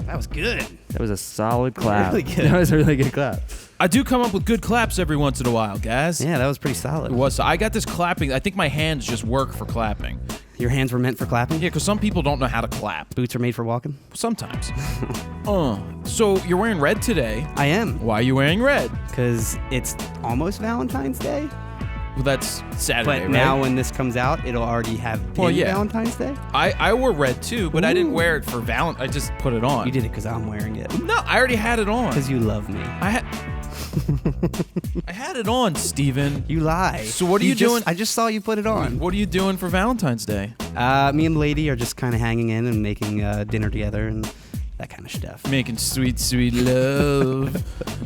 That was good. That was a solid clap. Really good. That was a really good clap. I do come up with good claps every once in a while, guys. Yeah, that was pretty solid. It was. I got this clapping. I think my hands just work for clapping. Your hands were meant for clapping? Yeah, because some people don't know how to clap. Boots are made for walking? Sometimes. So you're wearing red today. I am. Why are you wearing red? Because it's almost Valentine's Day. Well, that's Saturday, But now when this comes out, it'll already have been Valentine's Day? I wore red too, but I didn't wear it for Valentine. I just put it on. You did it because I'm wearing it. No, I already had it on. Because you love me. I had it on, Steven. You lie. So what are you doing? I just saw you put it on. What are you doing for Valentine's Day? Me and Lady are just kind of hanging in and making dinner together and that kind of stuff. Making sweet, sweet love.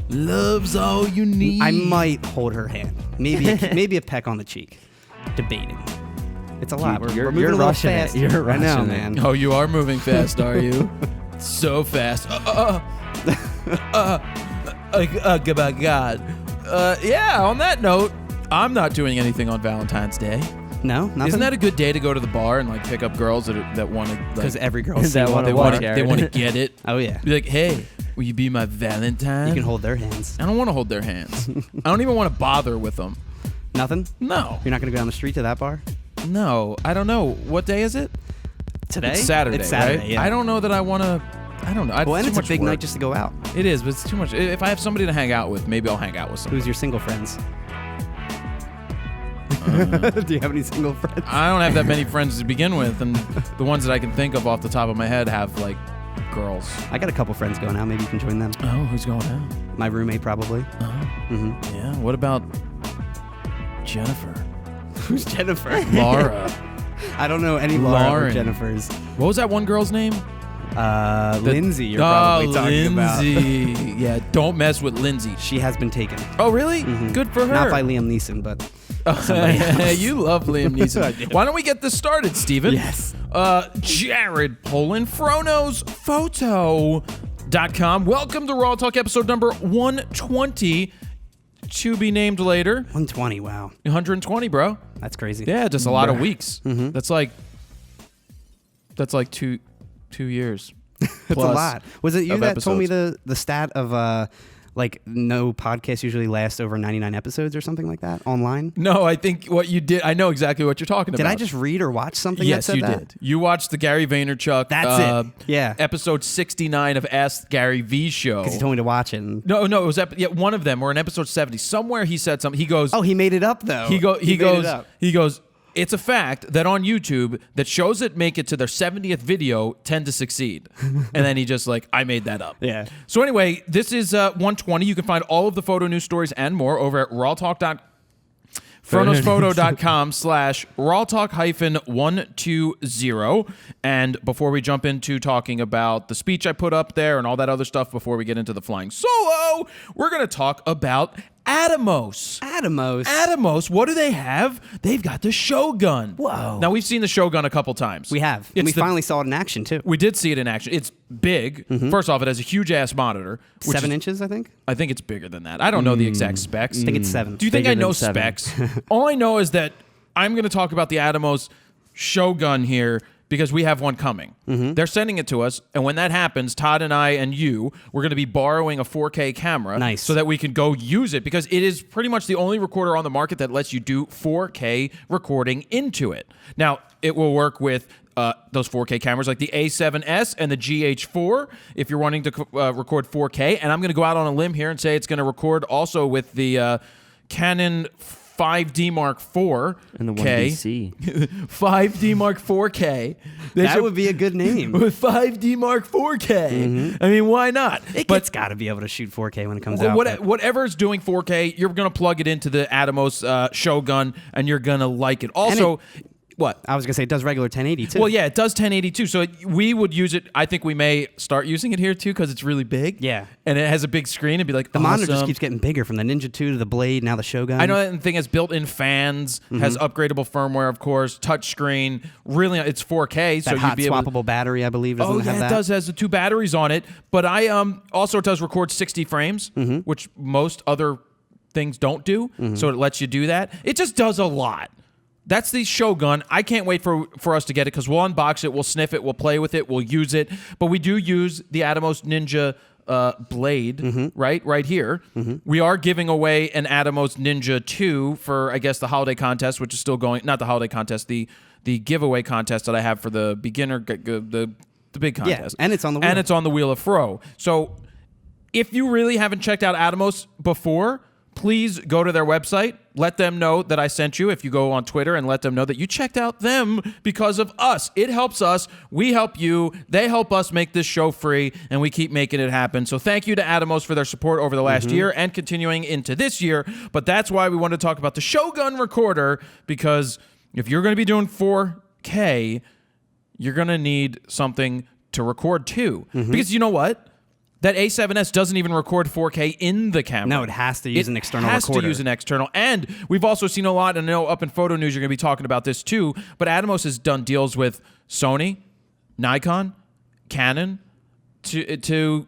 Love's all you need. I might hold her hand. Maybe a peck on the cheek. Debating. It's a lot. Dude, We're moving a little fast. You're right now, rushing man. Oh, you are moving fast, are you? So fast. Oh my God. Yeah, on that note, I'm not doing anything on Valentine's Day. No, nothing. Isn't that a good day to go to the bar and like pick up girls that want to? Because every girl that what they want to get it. Oh yeah. Be like, hey, will you be my Valentine? You can hold their hands. I don't want to hold their hands. I don't even want to bother with them. Nothing? No. You're not going to go down the street to that bar? No, I don't know. What day is it? Today? It's Saturday. It's Saturday, right? yeah. I don't know that I want to. I don't know. Well, and too it's a much big work. night just to go out. It is, but it's too much. If I have somebody to hang out with, maybe I'll hang out with somebody. Who's your single friends? Do you have any single friends? I don't have that many friends to begin with, and the ones that I can think of off the top of my head have like girls. I got a couple friends going out. Maybe you can join them. Oh, who's going out? My roommate probably. Yeah. What about Jennifer? Who's Jennifer? Laura. I don't know any Laura or Lauren. Jennifers. What was that one girl's name? Lindsay, you're probably talking Lindsay. about. Yeah, don't mess with Lindsay. She has been taken. Oh, really? Good for her. Not by Liam Neeson, but somebody else. You love Liam I Neeson. do. Why don't we get this started, Steven? Yes. Jared Polin, FronosPhoto.com. Welcome to RAWtalk episode number 120. To be named later. 120, wow. 120, bro. That's crazy. Yeah, just a lot of weeks. That's like 2 years. That's a lot. Was it you of that told me episodes. the stat of like no podcast usually lasts over 99 episodes or something like that online? No, I think what you did, I know exactly what you're talking Did about. I just read or watch something Yes, that said you that? did. You watched the Gary Vaynerchuk. That's it. Yeah. Episode 69 of Ask Gary V Show. Because he told me to watch it. And No, it was one of them. Or in episode 70, somewhere he said something. He goes. oh, he made it up though. He made goes. it up. He goes. It's a fact that on YouTube, that shows that make it to their 70th video tend to succeed. And then he just like, I made that up. Yeah. So anyway, this is 120. You can find all of the photo news stories and more over at rawtalk.com. FronosPhoto.com/rawtalk-120. And before we jump into talking about the speech I put up there and all that other stuff, before we get into the flying solo, we're going to talk about Atomos. Atomos, what do they have? They've got the Shogun. Whoa. Now, we've seen the Shogun a couple times. We have. And we finally saw it in action too. We did see it in action. It's big. First off, it has a huge-ass monitor. 7 inches, I think? I think it's bigger than that. I don't know the exact specs. I think it's 7. Do you think Bigger I know than 7. specs? All I know is that I'm going to talk about the Atomos Shogun here because we have one coming. They're sending it to us, and when that happens, Todd and I and you, we're going to be borrowing a 4K camera Nice. so that we can go use it because it is pretty much the only recorder on the market that lets you do 4K recording into it. Now, it will work with those 4K cameras like the A7S and the GH4 if you're wanting to record 4K. And I'm going to go out on a limb here and say it's going to record also with the Canon 5D Mark IV. And the K. 1DC. 5D Mark 4K. That would be a good name. With 5D Mark 4K. I mean, why not? It's got to be able to shoot 4K when it comes out. Whatever's doing 4K, you're going to plug it into the Atomos Shogun, and you're going to like it. Also, what? I was going to say it does regular 1080 too. Well, yeah, it does 1080 too. So we would use it. I think we may start using it here too because it's really big. Yeah. And it has a big screen. It'd be like The monitor just keeps getting bigger from the Ninja 2 to the Blade, now the Shogun. I know that thing has built-in fans, has upgradable firmward, of course, touch screen. Really, it's 4K, so That you'd hot be able swappable battery, I believe, doesn't Oh, have yeah, that. it does. It has the 2 batteries on it. But I also it does record 60 frames, which most other things don't do. So it lets you do that. It just does a lot. That's the Shogun. I can't wait for us to get it because we'll unbox it, we'll sniff it, we'll play with it, we'll use it. But we do use the Atomos Ninja Blade, right here. We are giving away an Atomos Ninja 2 for, I guess, the holiday contest, which is still going. Not the holiday contest, the giveaway contest that I have for the beginner, the big contest. Yeah, and it's on the wheel. And it's on the Wheel of Fro. So if you really haven't checked out Atomos before, please go to their website. Let them know that I sent you. If you go on Twitter and let them know that you checked out them because of us. It helps us. We help you. They help us make this show free, and we keep making it happen. So thank you to Atomos for their support over the last year and continuing into this year. But that's why we want to talk about the Shogun recorder, because if you're going to be doing 4K, you're going to need something to record to. Because you know what? That A7S doesn't even record 4K in the camera. No, it has to use an external recorder. It has to recorder. use an external. And we've also seen a lot, and I know up in photo news you're going to be talking about this too, but Atomos has done deals with Sony, Nikon, Canon to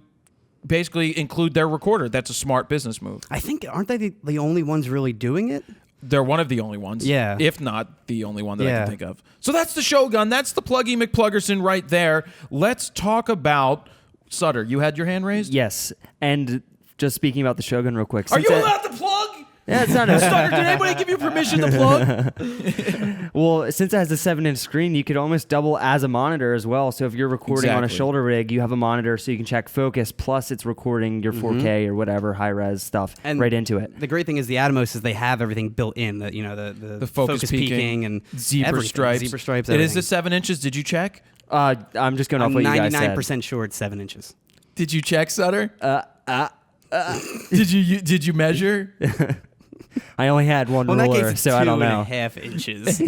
basically include their recorder. That's a smart business move. I think, aren't they the only ones really doing it? They're one of the only ones. Yeah. If not the only one that I can think of. So that's the Shogun. That's the Pluggy McPluggerson right there. Let's talk about... Sutter, you had your hand raised? Yes. And just speaking about the Shogun real quick. Are you allowed to plug? Yeah, it's not a... Sutter, did anybody give you permission to plug? Well, since it has a 7-inch screen, you could almost double as a monitor as well. So if you're recording on a shoulder rig, you have a monitor so you can check focus, plus it's recording your 4K or whatever high-res stuff right into it. The great thing is the Atomos is they have everything built in, the focus peaking and zebra stripes. Zebra stripes, It everything. is the 7 inches. Did you check? I'm just going off what you guys said. 99% sure it's 7 inches. Did you check, Sutter? Did you measure? I only had one Well, in that ruler, case, it's so I don't know. 2.5 inches.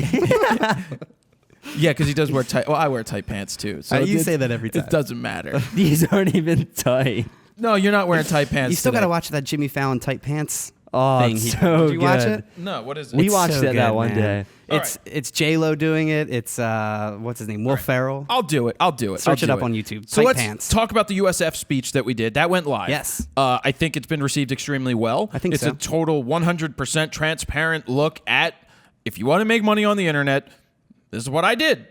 Yeah, because he does wear tight. Well, I wear tight pants too. So You say that every time. It doesn't matter. These aren't even tight. No, you're not wearing tight pants. You still today. got to watch that Jimmy Fallon tight pants Oh, thing. it's so Did you watch good. it? No, what is it? We It's watched so that good, one man. day. It's J-Lo doing it. It's what's his name? Will Ferrell. I'll do it. Search it up on YouTube. So Tight let's pants. talk about the USF speech that we did. That went live. Yes. I think it's been received extremely well. I think it's so. a total 100% transparent look at, if you want to make money on the internet, this is what I did.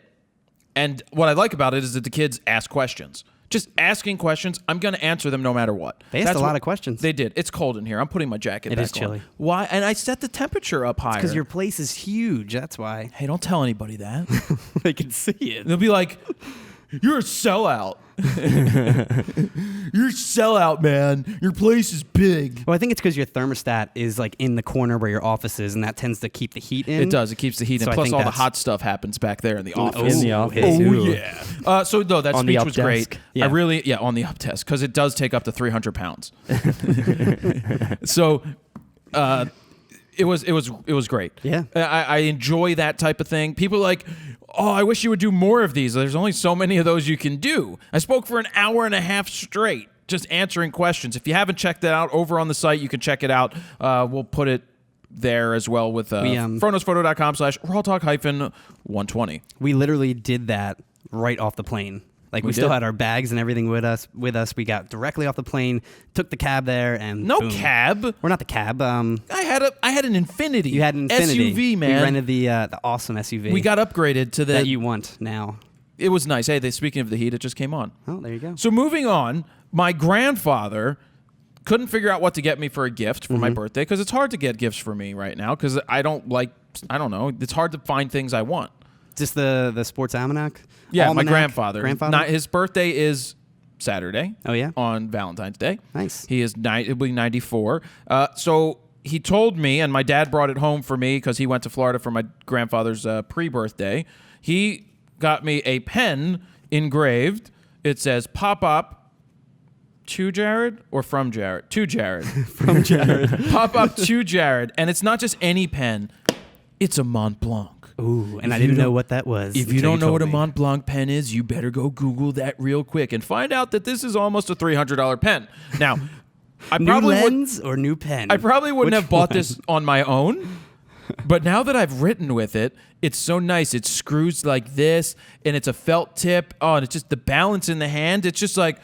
And what I like about it is that the kids ask questions. Just asking questions, I'm going to answer them no matter what. They asked a lot of questions. They did. It's cold in here. I'm putting my jacket back on. It is chilly. Why? And I set the temperature up higher. Because your place is huge. That's why. Hey, don't tell anybody that. They can see it. They'll be like, you're a sellout. You're a sellout, man. Your place is big. Well, I think it's because your thermostat is like in the corner where your office is, and that tends to keep the heat in. It does. It keeps the heat in. So I Plus, think all the that's- hot stuff happens back there in the office. In the office. Oh, Ooh. yeah. So, no, that On the speech up was great. desk. Yeah. I really, on the up desk, because it does take up to 300 pounds. So, it was great. Yeah. I enjoy that type of thing. People are like, oh, I wish you would do more of these. There's only so many of those you can do. I spoke for an hour and a half straight, just answering questions. If you haven't checked that out, over on the site, you can check it out. We'll put it there as well with fronosphoto.com/RAWtalk-120. We literally did that right off the plane. Like we still had our bags and everything with us. We got directly off the plane, took the cab there, and No boom. cab. We're not the cab. I had an Infinity. You had an Infinity SUV, man. We rented the awesome SUV. We got upgraded to that you want now. It was nice. Hey, speaking of the heat, it just came on. Oh, there you go. So moving on, my grandfather couldn't figure out what to get me for a gift for my birthday, because it's hard to get gifts for me right now because I don't know. It's hard to find things I want. Just the sports almanac. Yeah, Almanac? my grandfather. Grandfather. His birthday is Saturday. Oh, yeah? On Valentine's Day. Nice. He'll be 94. So he told me, and my dad brought it home for me because he went to Florida for my grandfather's pre-birthday. He got me a pen engraved. It says "Pop Up to Jared" or "From Jared." To Jared. From Jared. Pop Up to Jared, and it's not just any pen. It's a Mont Blanc. Ooh, and I didn't know what that was. If you don't know what a Mont Blanc pen is, you better go Google that real quick and find out that this is almost a $300 pen. Now, I new probably lens or new pen? I probably wouldn't Which have bought one? this on my own, but now that I've written with it, it's so nice. It screws like this, and it's a felt tip. Oh, and it's just the balance in the hand. It's just like,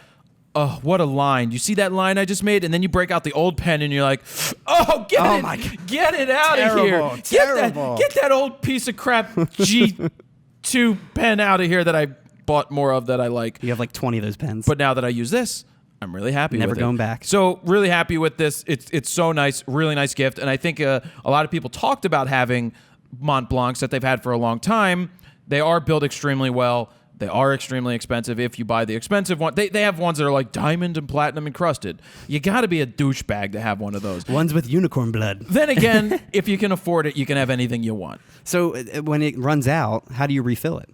Oh, what a line. You see that line I just made? And then you break out the old pen and you're like, oh, get it out of here. Terrible. Get that old piece of crap G2 pen out of here that I bought more of that I like. You have like 20 of those pens. But now that I use this, I'm really happy with it. Never going back. So really happy with this. It's so nice, really nice gift. And I think a lot of people talked about having Mont Blancs that they've had for a long time. They are built extremely well. They are extremely expensive if you buy the expensive one. They have ones that are like diamond and platinum encrusted. You got to be a douchebag to have one of those. Ones with unicorn blood. Then again, if you can afford it, you can have anything you want. So when it runs out, how do you refill it?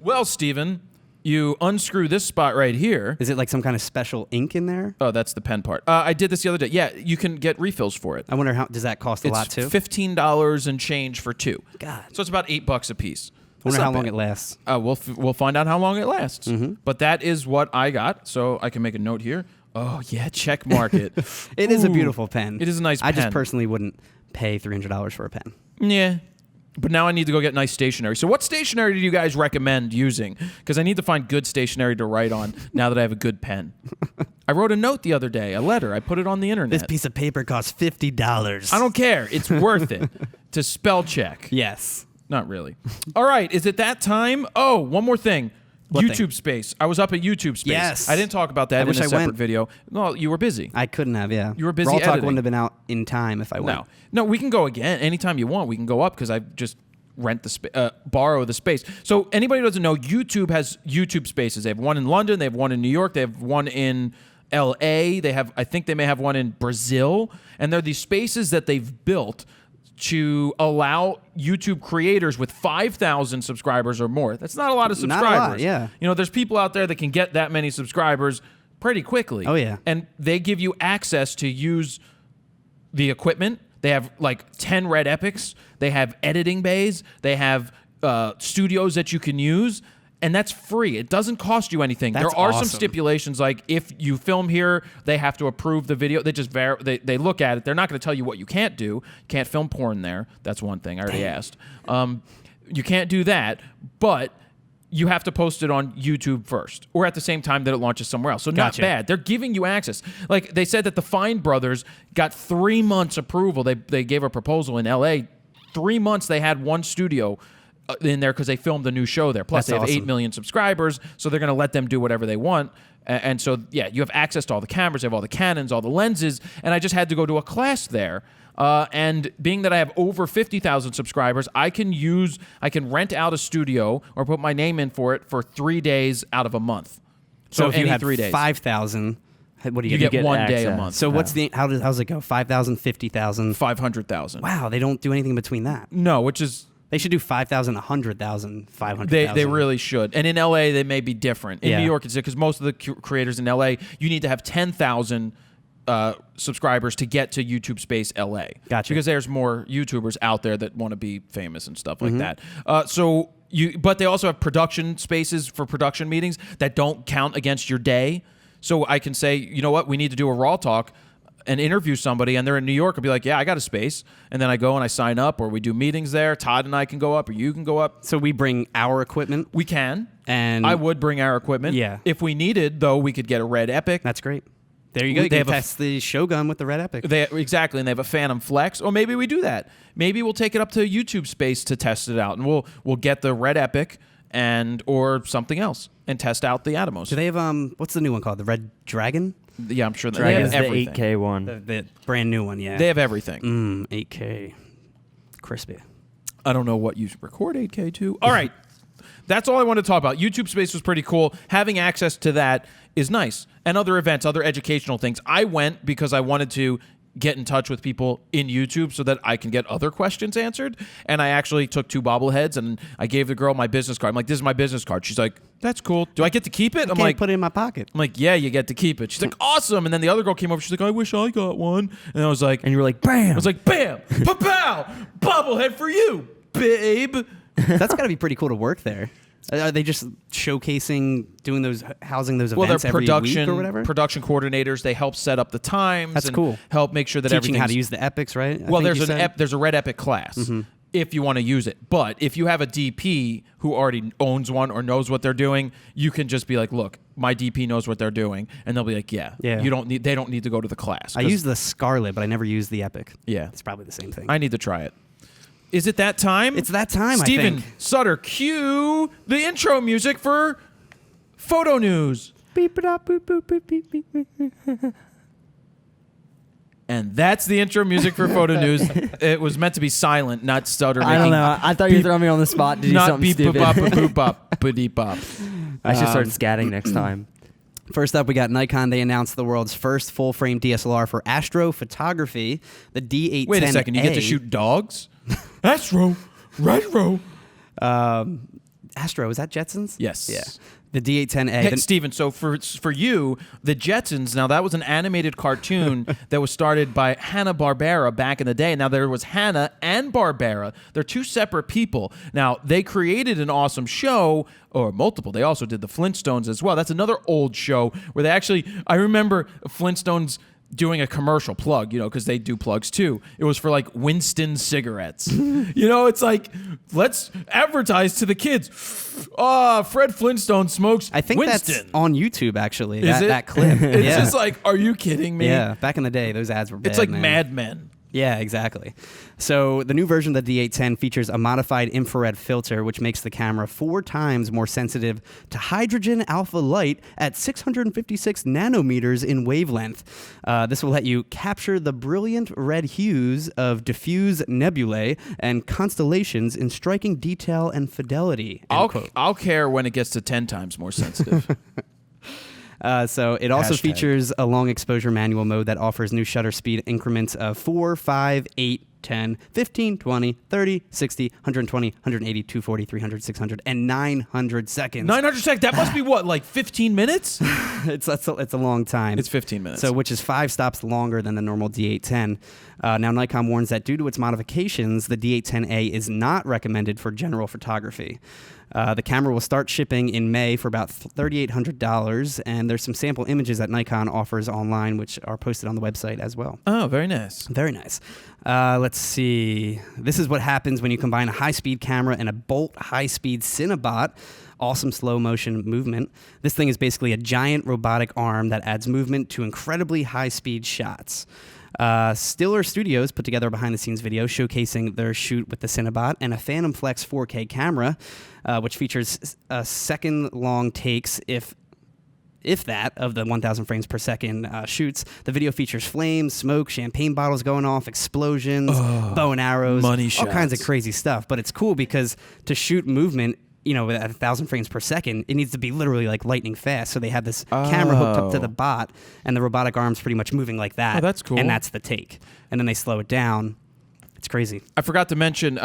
Well, Steven, you unscrew this spot right here. Is it like some kind of special ink in there? Oh, that's the pen part. I did this the other day. Yeah, you can get refills for it. I wonder does that cost a lot too? It's $15 and change for 2. God. So it's about $8 a piece. I wonder how long it lasts. We'll find out how long it lasts. But that is what I got, so I can make a note here. Oh yeah, check mark it. It is a beautiful pen. It is a nice pen. I just personally wouldn't pay $300 for a pen. Yeah. But now I need to go get nice stationery. So what stationery do you guys recommend using? Because I need to find good stationery to write on now that I have a good pen. I wrote a note the other day, a letter. I put it on the internet. This piece of paper costs $50. I don't care. It's worth it to spell check. Yes. Not really. All right. Is it that time? Oh, one more thing. What YouTube thing? Space. I was up at YouTube Space. Yes. I didn't talk about that in a separate went. video. No, you were busy. I couldn't have, yeah. You were busy RAWtalk editing. wouldn't have been out in time if I went. No, we can go again anytime you want. We can go up because I just borrow the space. So anybody who doesn't know, YouTube has YouTube Spaces. They have one in London. They have one in New York. They have one in LA. I think they may have one in Brazil. And they're these spaces that they've built to allow YouTube creators with 5,000 subscribers or more. That's not a lot of subscribers. Not a lot, yeah. You know, there's people out there that can get that many subscribers pretty quickly. Oh, yeah. And they give you access to use the equipment. They have like 10 red epics. They have editing bays. They have studios that you can use. And that's free. It doesn't cost you anything. That's there are awesome. some stipulations, like if you film here, they have to approve the video. They just they look at it. They're not going to tell you what you can't do. You can't film porn there. That's one thing I already asked. You can't do that, but you have to post it on YouTube first, or at the same time that it launches somewhere else. So not bad. They're giving you access. Like they said that the Fine brothers got 3 months approval. They gave a proposal in LA. 3 months they had one studio in there because they filmed a new show there. Plus, That's they have awesome. 8 million subscribers, so they're going to let them do whatever they want. And so, yeah, you have access to all the cameras, you have all the Canons, all the lenses, and I just had to go to a class there. And being that I have over 50,000 subscribers, I can rent out a studio or put my name in for it for 3 days out of a month. So if you had 3 days. 5,000, what do You get 1 day a month. So what's how's it go? 5,000, 50,000? 500,000. Wow, they don't do anything in between that. No, which is... They should do 5,000, 100,000, 500,000. They really should. And in LA, they may be different. In Yeah. New York, it's because most of the creators in LA, you need to have 10,000 subscribers to get to YouTube Space LA. Gotcha. Because there's more YouTubers out there that want to be famous and stuff like that. But they also have production spaces for production meetings that don't count against your day. So I can say, you know what, we need to do a RAWtalk and interview somebody, and they're in New York. I'll be like, yeah, I got a space. And then I go and I sign up, or we do meetings there. Todd and I can go up, or you can go up. So we bring our equipment. We can. And I would bring our equipment. Yeah. If we needed, though, we could get a Red Epic. That's great. There you go. You They can have test the Shogun with the Red Epic. Exactly, and they have a Phantom Flex. Or maybe we do that. Maybe we'll take it up to YouTube Space to test it out, and we'll get the Red Epic or something else and test out the Atomos. Do they have what's the new one called? The Red Dragon? Yeah, I'm sure they Dragon have is the everything. 8K one. The brand new one, yeah. They have everything. 8K. Crispy. I don't know what you record 8K to. All right. That's all I wanted to talk about. YouTube Space was pretty cool. Having access to that is nice. And other events, other educational things. I went because I wanted to get in touch with people in YouTube so that I can get other questions answered. And I actually took 2 bobbleheads and I gave the girl my business card. I'm like, this is my business card. She's like, that's cool. Do I get to keep it? I'm like, put it in my pocket. I'm like, yeah, you get to keep it. She's like, awesome. And then the other girl came over. She's like, I wish I got one. And I was like, And you were like, bam. I was like, bam, pow, bobblehead for you, babe. That's got to be pretty cool to work there. Are they just housing those events they're every week or whatever? production coordinators. They help set up the times. That's and cool. Help make sure that Teaching everything's... how to use the epics, right? Well, there's a Red Epic class. if you want to use it. But if you have a DP who already owns one or knows what they're doing, you can just be like, look, my DP knows what they're doing, and they'll be like, yeah. They don't need to go to the class. I use the Scarlet, but I never use the Epic. Yeah. It's probably the same thing. I need to try it. Is it that time? It's that time, Steven I think. Sutter, cue the intro music for Photo News. Beep it up, boop, boop, boop, beep, beep, beep. And that's the intro music for Photo News. It was meant to be silent, not stutter. I don't know. I thought you were throwing me on the spot to do not something beep stupid. bop boop bop beep bop. I should start scatting next time. First up, we got Nikon. They announced the world's first full-frame DSLR for astrophotography, the D810A. Wait a second, you get to shoot dogs? Astro, retro. Astro, is that Jetsons? Yes. Yeah. The D810A. Hey, Steven, so for you, the Jetsons, now that was an animated cartoon that was started by Hanna-Barbera back in the day. Now there was Hanna and Barbera. They're two separate people. Now they created an awesome show, or multiple. They also did the Flintstones as well. That's another old show where they actually, I remember Flintstones doing a commercial plug, because they do plugs too. It was for like Winston cigarettes. It's like, let's advertise to the kids. Fred Flintstone smokes I think Winston. that's on YouTube, actually. Is it? That clip. It's just like, are you kidding me? Yeah, back in the day, those ads were bad, It's like man. Mad Men. Yeah, exactly. So the new version of the D810 features a modified infrared filter, which makes the camera 4 times more sensitive to hydrogen alpha light at 656 nanometers in wavelength. This will let you capture the brilliant red hues of diffuse nebulae and constellations in striking detail and fidelity. I'll care when it gets to 10 times more sensitive. So it also Hashtag. features a long exposure manual mode that offers new shutter speed increments of 4, 5, 8, 10, 15, 20, 30, 60, 120, 180, 240, 300, 600, and 900 seconds. 900 seconds? That must be what, like 15 minutes? It's a long time. It's 15 minutes. So, which is 5 stops longer than the normal D810. Now, Nikon warns that due to its modifications, the D810A is not recommended for general photography. The camera will start shipping in May for about $3,800, and there's some sample images that Nikon offers online, which are posted on the website as well. Oh, very nice. Very nice. Let's see. This is what happens when you combine a high-speed camera and a Bolt high-speed Cinebot. Awesome slow motion movement. This thing is basically a giant robotic arm that adds movement to incredibly high-speed shots. Stiller Studios put together a behind-the-scenes video showcasing their shoot with the Cinebot and a Phantom Flex 4K camera, which features second-long takes, if that, of the 1,000 frames per second shoots. The video features flames, smoke, champagne bottles going off, explosions, bow and arrows, money all shots. kinds of crazy stuff. But it's cool because to shoot movement, at 1,000 frames per second, it needs to be literally like lightning fast. So they have this camera hooked up to the bot, and the robotic arm's pretty much moving like that. Oh, that's cool. And that's the take. And then they slow it down. It's crazy. I forgot to mention,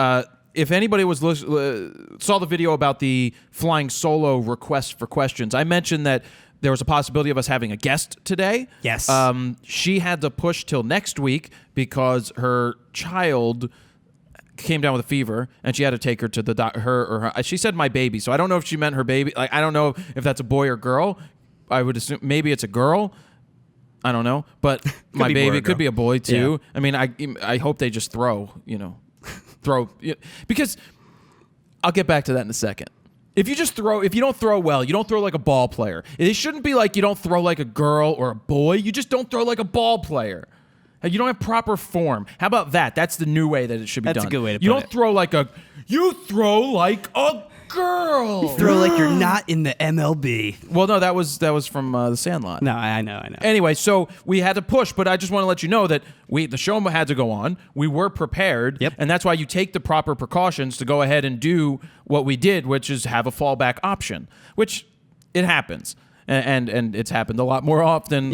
if anybody saw the video about the Flying Solo request for questions, I mentioned that there was a possibility of us having a guest today. Yes. She had to push till next week because her child came down with a fever, and she had to take her to the doctor. She said my baby, so I don't know if she meant her baby. Like, I don't know if that's a boy or girl. I would assume maybe it's a girl. I don't know, but my baby could be a boy too. Yeah. I mean, I hope they just throw, because I'll get back to that in a second. If you don't throw well, you don't throw like a ball player. It shouldn't be like you don't throw like a girl or a boy. You just don't throw like a ball player. You don't have proper form. How about that? That's the new way that it should be done. That's a good way to put it. You don't throw like you throw like a girl. You throw like you're not in the MLB. Well, no, that was from The Sandlot. No, I know. Anyway, so we had to push, but I just want to let you know that the show had to go on. We were prepared, Yep. And that's why you take the proper precautions to go ahead and do what we did, which is have a fallback option, which it happens. And it's happened a lot more often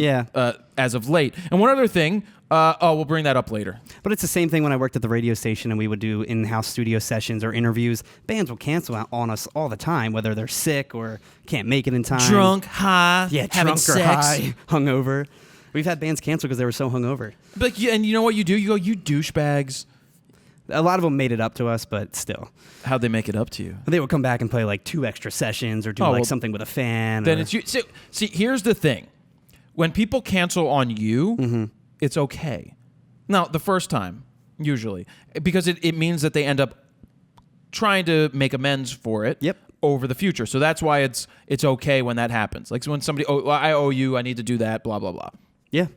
as of late. And one other thing, we'll bring that up later. But it's the same thing when I worked at the radio station and we would do in-house studio sessions or interviews. Bands will cancel on us all the time, whether they're sick or can't make it in time. Drunk, high, having drunk sex. or High, hungover. We've had bands cancel because they were so hungover. But and you know what you do? You go, you douchebags. A lot of them made it up to us, but still. How'd they make it up to you? They would come back and play like 2 extra sessions or do something with a fan. Then it's you. See, here's the thing. When people cancel on you, it's okay. Now, the first time, usually, because it means that they end up trying to make amends for it. Yep. Over the future. So that's why it's okay when that happens. Like when somebody, I owe you, I need to do that, blah, blah, blah. Yeah.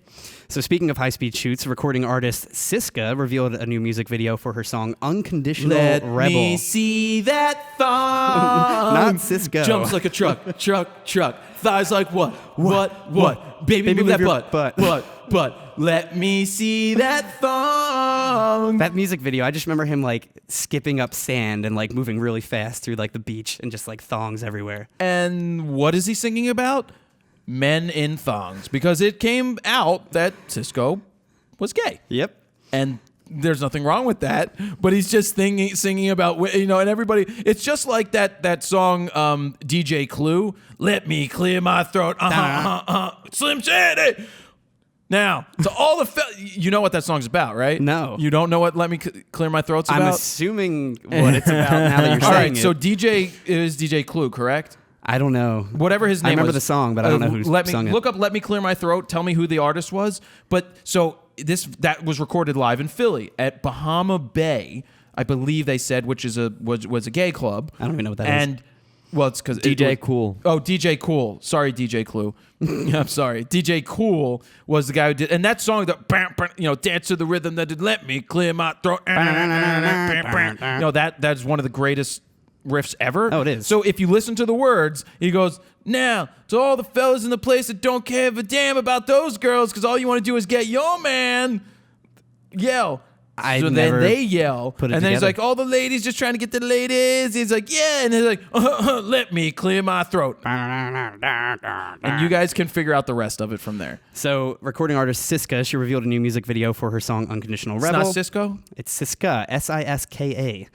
So speaking of high-speed shoots, recording artist Siska revealed a new music video for her song Unconditional Rebel. Let me see that thong. Not Cisco. Jumps like a truck, truck. Thighs like what? Baby move that butt. Let me see that thong. That music video, I just remember him like skipping up sand and like moving really fast through like the beach and just like thongs everywhere. And what is he singing about? Men in thongs, because it came out that Cisco was gay. Yep. And there's nothing wrong with that, but he's just singing about, and everybody, it's just like that song, DJ Clue, Let Me Clear My Throat, Slim Shady. Now, to all the you know what that song's about, right? No. You don't know what Let Me Clear My Throat's about? I'm assuming what it's about now that you're saying all right, it. so DJ is DJ Clue, correct? I don't know. Whatever his name was. I remember the song, but I don't know who sung it. Look up Let Me Clear My Throat. Tell me who the artist was. But so that was recorded live in Philly at Bahama Bay, I believe they said, which is was a gay club. I don't even know what that is. And well, it's because DJ Cool. Oh, DJ Cool. Sorry, DJ Clue. I'm sorry. DJ Cool was the guy who did, and that song, dance to the rhythm that did Let Me Clear My Throat. That's one of the greatest riffs ever. Oh, it is. So if you listen to the words, he goes, now, to all the fellas in the place that don't care a damn about those girls, because all you want to do is get your man, yell. So then they yell. And then he's like, all the ladies just trying to get the ladies. He's like, yeah. And he's like, let me clear my throat. And you guys can figure out the rest of it from there. So recording artist Siska, she revealed a new music video for her song Unconditional Rebel. It's not Cisco? It's Siska, S-I-S-K-A.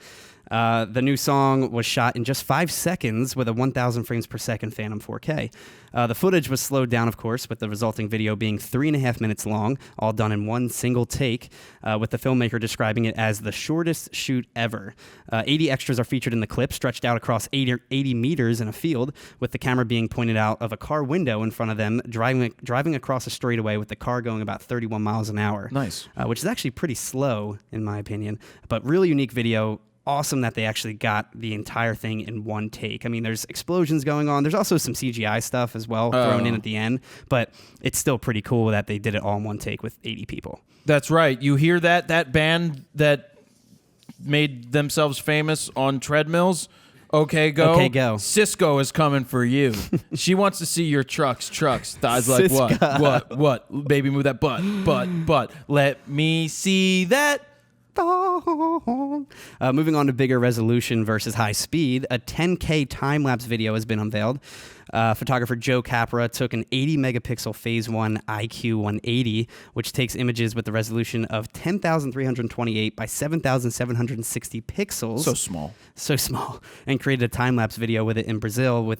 The new song was shot in just 5 seconds with a 1,000 frames per second Phantom 4K. The footage was slowed down, of course, with the resulting video being 3.5 minutes long, all done in one single take, with the filmmaker describing it as the shortest shoot ever. 80 extras are featured in the clip, stretched out across 80 meters in a field, with the camera being pointed out of a car window in front of them, driving across a straightaway with the car going about 31 miles an hour. Nice. Which is actually pretty slow, in my opinion, but really unique video. Awesome that they actually got the entire thing in one take. I mean, there's explosions going on. There's also some CGI stuff as well thrown in at the end, but it's still pretty cool that they did it all in one take with 80 people. That's right. You hear that band that made themselves famous on treadmills? Okay, go. Okay, go. Cisco is coming for you. She wants to see your trucks. Thighs like Siska. what? Baby, move that butt. Let me see that. Moving on to bigger resolution versus high speed, a 10K time-lapse video has been unveiled. Photographer Joe Capra took an 80 megapixel Phase 1 IQ 180, which takes images with the resolution of 10,328 by 7,760 pixels. So small. And created a time-lapse video with it in Brazil.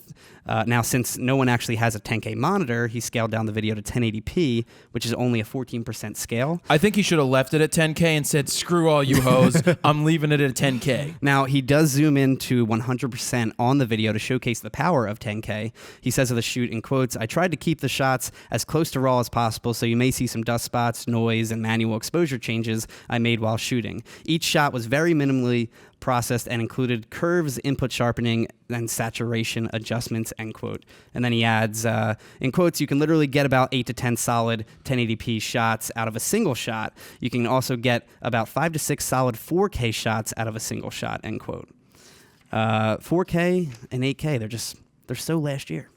Now, since no one actually has a 10K monitor, he scaled down the video to 1080p, which is only a 14% scale. I think he should have left it at 10K and said, screw all you hoes, I'm leaving it at 10K. Now, he does zoom in to 100% on the video to showcase the power of 10K. He says of the shoot, in quotes, I tried to keep the shots as close to RAW as possible, so you may see some dust spots, noise, and manual exposure changes I made while shooting. Each shot was very minimally processed and included curves, input sharpening, and saturation adjustments, end quote. And then he adds, in quotes, you can literally get about 8 to 10 solid 1080p shots out of a single shot. You can also get about 5 to 6 solid 4K shots out of a single shot, end quote. 4K and 8K, they're so last year.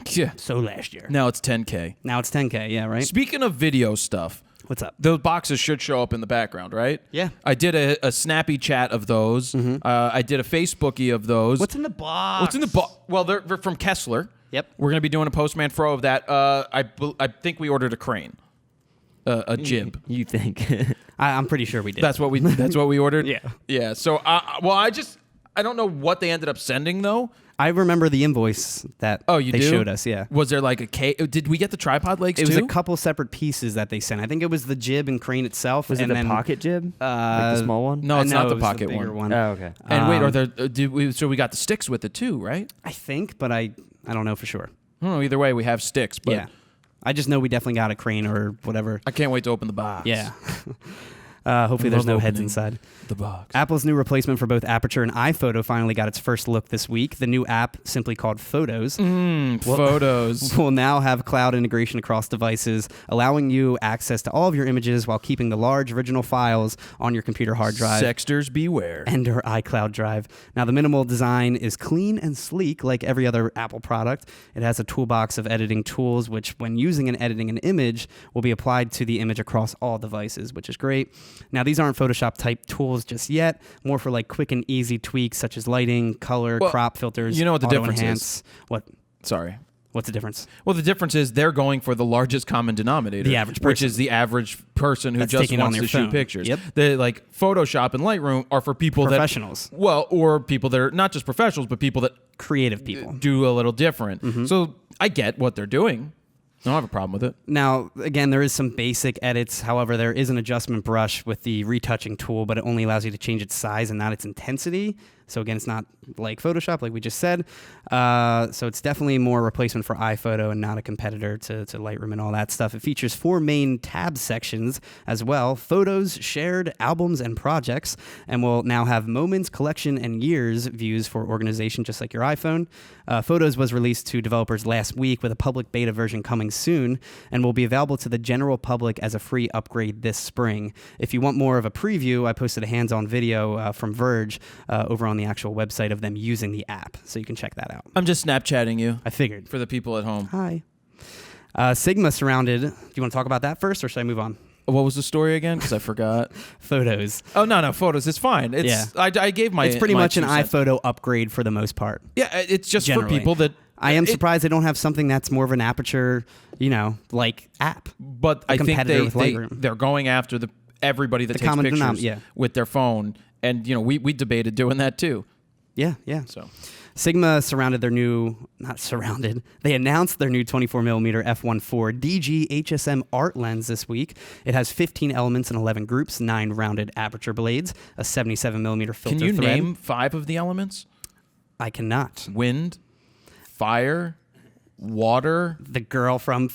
Yeah. So last year. Now it's 10K. Now it's 10K, yeah, right? Speaking of video stuff. What's up? Those boxes should show up in the background, right? Yeah. I did a snappy chat of those. Mm-hmm. I did a Facebookie of those. What's in the box? What's in the box? Well, they're from Kessler. Yep. We're going to be doing a Postman Fro of that. I think we ordered a crane. A jib. You think? I'm pretty sure we did. That's what we ordered? Yeah. Yeah. So, I don't know what they ended up sending, though. I remember the invoice that they showed us, yeah. Was there like a case? Did we get the tripod legs too? It was a couple separate pieces that they sent. I think it was the jib and crane itself. Was it a pocket jib? Like the small one? No, it's not the it was pocket the bigger one. Oh, okay. And wait, so we got the sticks with it too, right? I think, but I don't know for sure. I don't know. Either way, we have sticks. But yeah. I just know we definitely got a crane or whatever. I can't wait to open the box. Yeah. Hopefully there's no heads opening inside. The box. Apple's new replacement for both Aperture and iPhoto finally got its first look this week. The new app, simply called Photos, Photos. will now have cloud integration across devices, allowing you access to all of your images while keeping the large original files on your computer hard drive. Sexters beware. And or iCloud drive. Now, the minimal design is clean and sleek like every other Apple product. It has a toolbox of editing tools, which when using and editing an image will be applied to the image across all devices, which is great. Now, these aren't Photoshop type tools just yet, more for like quick and easy tweaks such as lighting, color, crop filters. You know what the difference enhance. is? What? Sorry. What's the difference? Well, the difference is they're going for the largest common denominator, The average which person. is the average person who That's just taking it on wants their to shoot phone. pictures. Yep. The like Photoshop and Lightroom are for people Professionals. or people that are not just professionals, but people that Creative people. do a little different. So I get what they're doing. I don't have a problem with it. Now, again, there is some basic edits. However, there is an adjustment brush with the retouching tool, but it only allows you to change its size and not its intensity. So again, it's not like Photoshop, like we just said. So it's definitely more a replacement for iPhoto and not a competitor to Lightroom and all that stuff. It features 4 main tab sections as well: photos, shared, albums, and projects, and will now have moments, collection, and years views for organization, just like your iPhone. Photos was released to developers last week with a public beta version coming soon and will be available to the general public as a free upgrade this spring. If you want more of a preview, I posted a hands-on video from Verge over on the actual website of them using the app, so you can check that out. I'm just Snapchatting you I figured. for the people at home. Hi. Sigma surrounded. Do you want to talk about that first, or should I move on? What was the story again? Because I forgot. Photos. Oh, no, Photos. It's fine. It's, Yeah. I gave my. It's pretty my much an 2 cents. iPhoto upgrade for the most part. Yeah, it's just Generally. for people that. I am surprised they don't have something that's more of an Aperture, like app. But I think competitor with Lightroom. they're going after everybody that takes common pictures with their phone. And, we debated doing that too. Yeah. So Sigma they announced their new 24mm f1.4 DG HSM art lens this week. It has 15 elements and 11 groups, 9 rounded aperture blades, a 77mm filter can you thread. name 5 of the elements? I cannot. Wind, fire, water, The girl from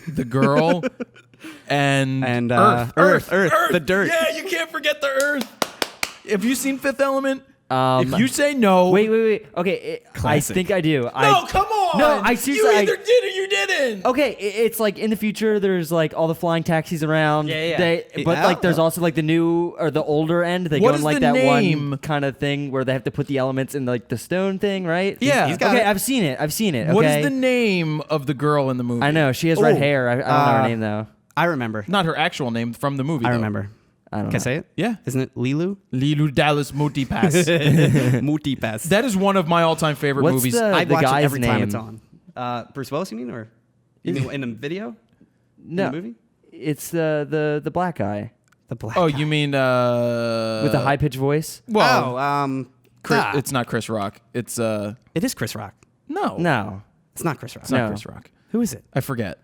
the girl, and Earth. Earth, the dirt. Yeah, you can't forget the Earth. Have you seen Fifth Element? If you say no, Wait. Okay, I Classic. think I do. No, come on. No, I seriously. You either did or you didn't. Okay, it's like in the future, there's like all the flying taxis around. Yeah. But like, there's also like the new or the older end. They What go is in like the that name? one kind of thing where they have to put the elements in like the stone thing, right? Yeah. He's got Okay, it. I've seen it. Okay. What is the name of the girl in the movie? I know she has red Oh, hair. I don't know her name though. I remember. Not her actual name from the movie. I though. remember. I don't Can I know. say it? Yeah. Isn't it Lilu? Lilu Dallas Multipass. Multipass. That is one of my all-time favorite What's movies. the- I'd watch it guy's every time name? it's on. Bruce Willis, you mean, or you mean in the video? No, In the movie? it's the black guy The black. Oh, guy. you mean with the high pitched voice. Well, Chris, ah. it's not Chris Rock. It's It is Chris Rock. no, No, It's not Chris Rock. it's not No. Chris Rock. Who is it? I forget.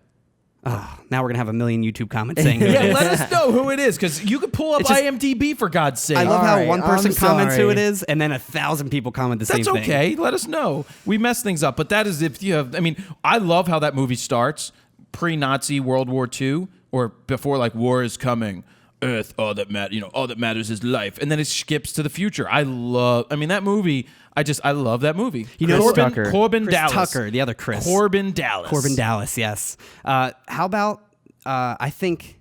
Oh, now we're gonna have a million YouTube comments saying who Yeah, it is. let us know who it is because you could pull up It's just- IMDb for God's sake. I love how Alright, one person I'm comments who sorry. it is, and then 1,000 people comment the That's same thing. okay. Let us know. We mess things up, but that is if you have. I mean, I love how that movie starts pre-Nazi World War II or before, like war is coming. Earth, all that matters is life, and then it skips to the future. I mean, that movie. I love that movie. You know, Chris Tucker. Corbin Chris Dallas. Tucker, the other Chris. Corbin Dallas. Corbin Dallas, yes. How about, I think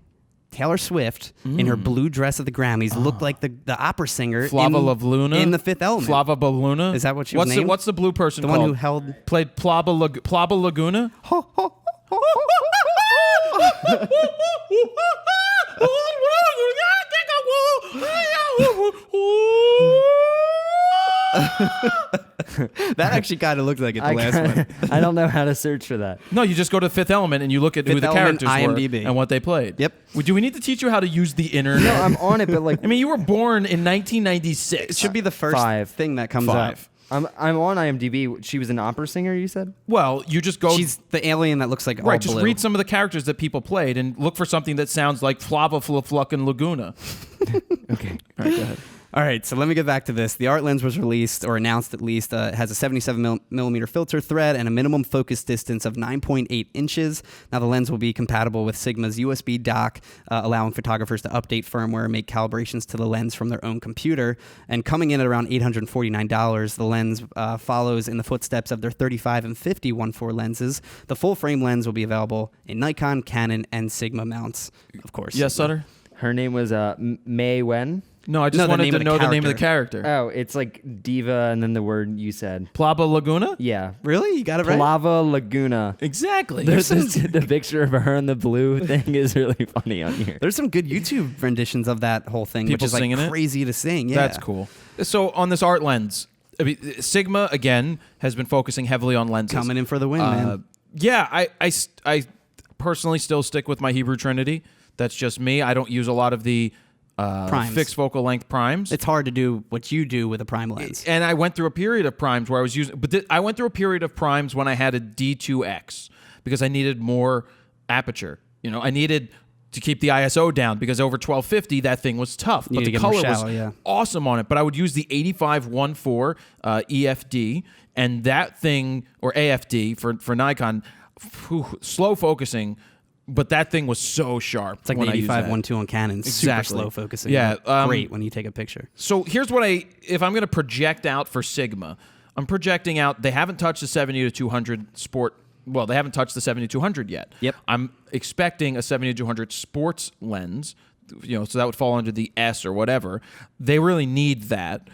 Taylor Swift in her blue dress at the Grammys looked like the opera singer Flava in, Luna in The Fifth Element. Flava Baluna. Is that what she was what's named? What's the blue person The called? one who held... Played Plaba Laguna. That actually kind of looked like it, the last one. I don't know how to search for that. No, you just go to Fifth Element and you look at who Fifth the Element, characters were IMDb. and what they played. Yep. Do we need to teach you how to use the internet? No, I'm on it, but like I mean, you were born in 1996. It should be the first 5. thing that comes 5. up. I'm on IMDb. She was an opera singer. You said. Well, you just go. She's the alien that looks like all right. Just blue. read some of the characters that people played and look for something that sounds like Flava Fluckin Laguna. Okay. All right, go ahead. All right, so let me get back to this. The ART lens was released, or announced at least. It has a 77 millimeter filter thread and a minimum focus distance of 9.8 inches. Now, the lens will be compatible with Sigma's USB dock, allowing photographers to update firmware and make calibrations to the lens from their own computer. And coming in at around $849, the lens follows in the footsteps of their 35 and 50 1.4 lenses. The full frame lens will be available in Nikon, Canon, and Sigma mounts, of course. Yes, Sutter? Her name was Mei Wen. No, I just wanted to know the name of the character. Oh, it's like Diva and then the word you said. Plava Laguna? Yeah. Really? You got it right? Plava Laguna. Exactly. The picture of her in the blue thing is really funny on here. There's some good YouTube renditions of that whole thing, People which is like singing it? crazy to sing. Yeah. That's cool. So on this ART lens, I mean, Sigma, again, has been focusing heavily on lenses. Coming in for the win, man. Yeah, I personally still stick with my Hebrew Trinity. That's just me. I don't use a lot of the fixed focal length primes. It's hard to do what you do with a prime lens. And I went through a period of primes where I was using, but I went through a period of primes when I had a D2X because I needed more aperture. You know, I needed to keep the ISO down because over 1250 that thing was tough, but the color was awesome on it. But I would use the 85-1.4 EFD, and that thing, or AFD for Nikon, slow focusing. But that thing was so sharp. It's like the 85-1.2 on Canon. Super slow focusing. Yeah. Great when you take a picture. So here's what if I'm going to project out for Sigma, I'm projecting out, they haven't touched the 70-200 sport. Well, they haven't touched the 70-200 yet. Yep. I'm expecting a 70-200 sports lens, you know, so that would fall under the S or whatever. They really need that.